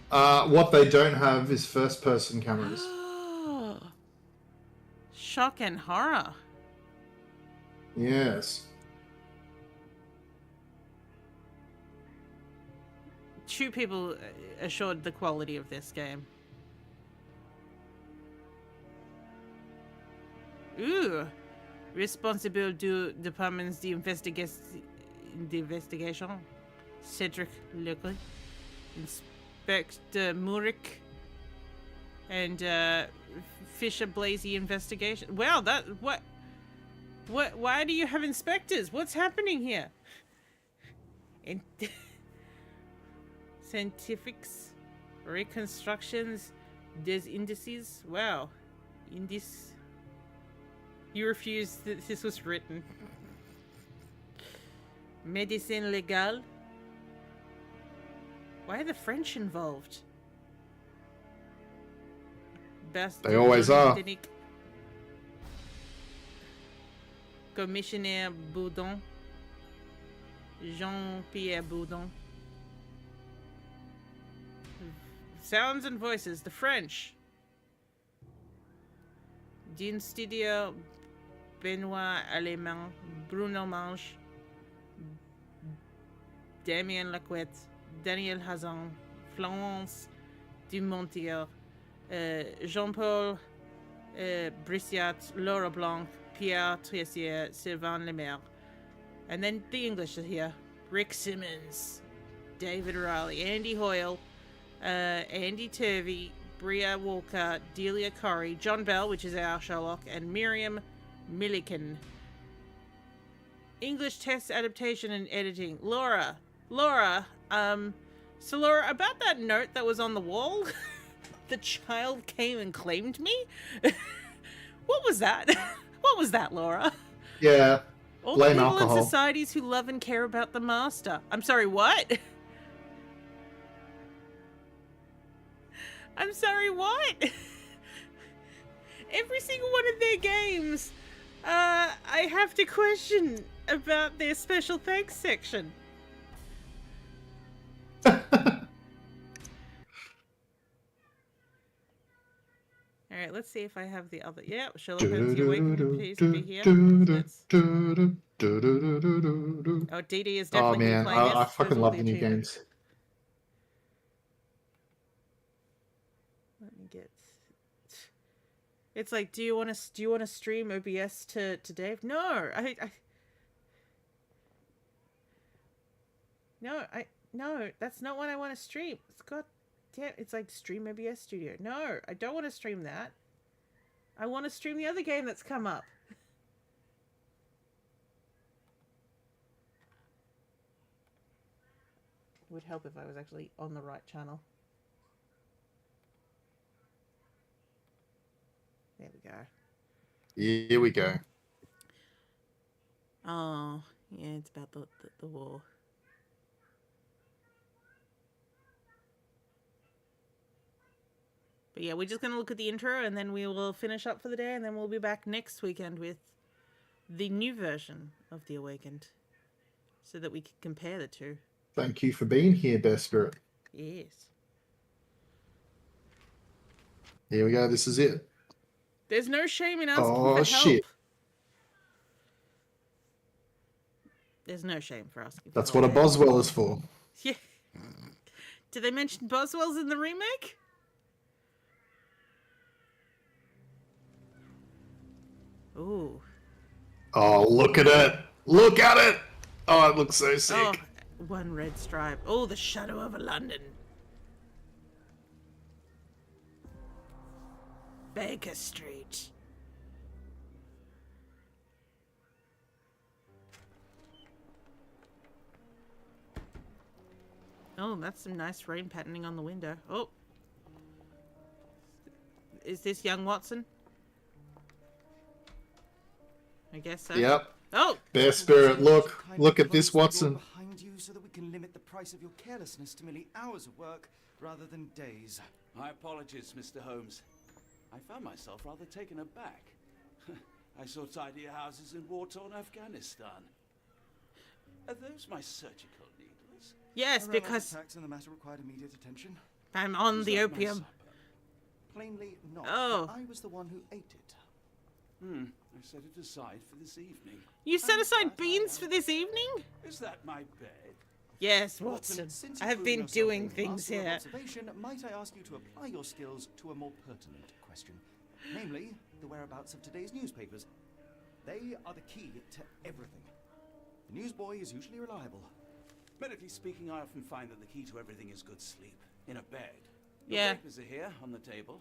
What they don't have is first person cameras. Shock and horror. Yes. Two people assured the quality of this game. Ooh. Responsible du departments d'investigation. Cedric Leclerc. Inspector Murik. And Fisher Blasey investigation. Wow, that what why do you have inspectors? What's happening here? And scientifics, reconstructions, des indices. Wow. Indice. You refuse that this was written. Medicine légale. Why are the French involved? They always are. Commissioner Boudon. Jean-Pierre Boudon. Sounds and voices. The French. Dean Studio. Benoit Allemand. Bruno Mange. Damien Lacouette. Daniel Hazan. Florence Dumontier. Jean-Paul Brissiat, Laura Blanc, Pierre Tressier, Sylvain Lemaire. And then the English are here. Rick Simmons, David Riley, Andy Hoyle, Andy Turvey, Bria Walker, Delia Corrie, John Bell, which is our Sherlock, and Miriam Milliken. English text adaptation and editing. Laura, so Laura, about that note that was on the wall... The child came and claimed me? What was that? What was that, Laura? Yeah. All Blame the people alcohol. in societies who love and care about the master. I'm sorry, what? I'm sorry, what? Every single one of their games, I have to question about their special thanks section. Alright, let's see if I have the other. Yeah, Sherlock Holmes, you wait for peace to be here. Oh, DD is definitely man, playing this. I fucking love the new games. Let me get. It's like, do you want to stream OBS to Dave? No, no, that's not what I want to stream. It's like stream OBS Studio. No, I don't want to stream that. I want to stream the other game that's come up. It would help if I was actually on the right channel. There we go. Here we go. Oh, yeah, it's about the war. But yeah, we're just going to look at the intro and then we will finish up for the day and then we'll be back next weekend with the new version of The Awakened so that we can compare the two. Thank you for being here, Bear Spirit. Yes. Here we go. This is it. There's no shame in asking for Oh, help. shit. There's no shame for asking for That's help. what a Boswell is for. Yeah. Did they mention Boswell's in the remake? Ooh. Oh, look at it. Look at it. Oh, it looks so sick. Oh, one red stripe. Oh, the shadow over London. Baker Street. Oh, that's some nice rain patterning on the window. Oh. Is this young Watson? I guess so. Yep. Oh! Bear Spirit, look at this, Watson. Behind you so that we can limit the price of your carelessness to merely hours of work rather than days. My apologies, Mr. Holmes. I found myself rather taken aback. I saw tidier houses in war-torn Afghanistan. Are those my surgical needles? Yes, because Attacks and the matter required immediate attention. I'm on Was the that my opium. supper? Plainly not. Oh. I was the one who ate it. I set it aside for this evening. You set aside beans for this evening? Is that my bed? Yes, Watson. Since I you've have proven been yourself doing a things master of here. Observation, might I ask you to apply your skills to a more pertinent question, namely the whereabouts of today's newspapers? They are the key to everything. The newsboy is usually reliable. Medically speaking, I often find that the key to everything is good sleep. In a bed. Yeah. The papers are here on the table.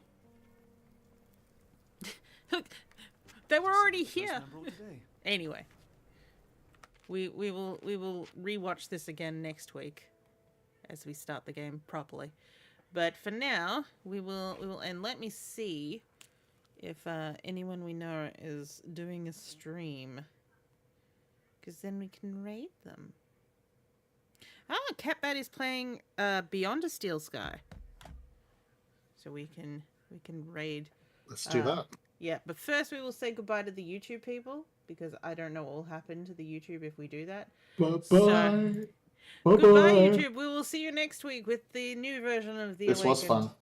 Look, they were already First here. number of today. Anyway, we will rewatch this again next week as we start the game properly. But for now, we will and let me see if anyone we know is doing a stream, because then we can raid them. Oh, Catbat is playing Beyond a Steel Sky, so we can raid. Let's do that. Yeah, but first we will say goodbye to the YouTube people, because I don't know what will happen to the YouTube if we do that. Bye-bye. So, Bye-bye. goodbye, YouTube. We will see you next week with the new version of The This was Awakened. fun.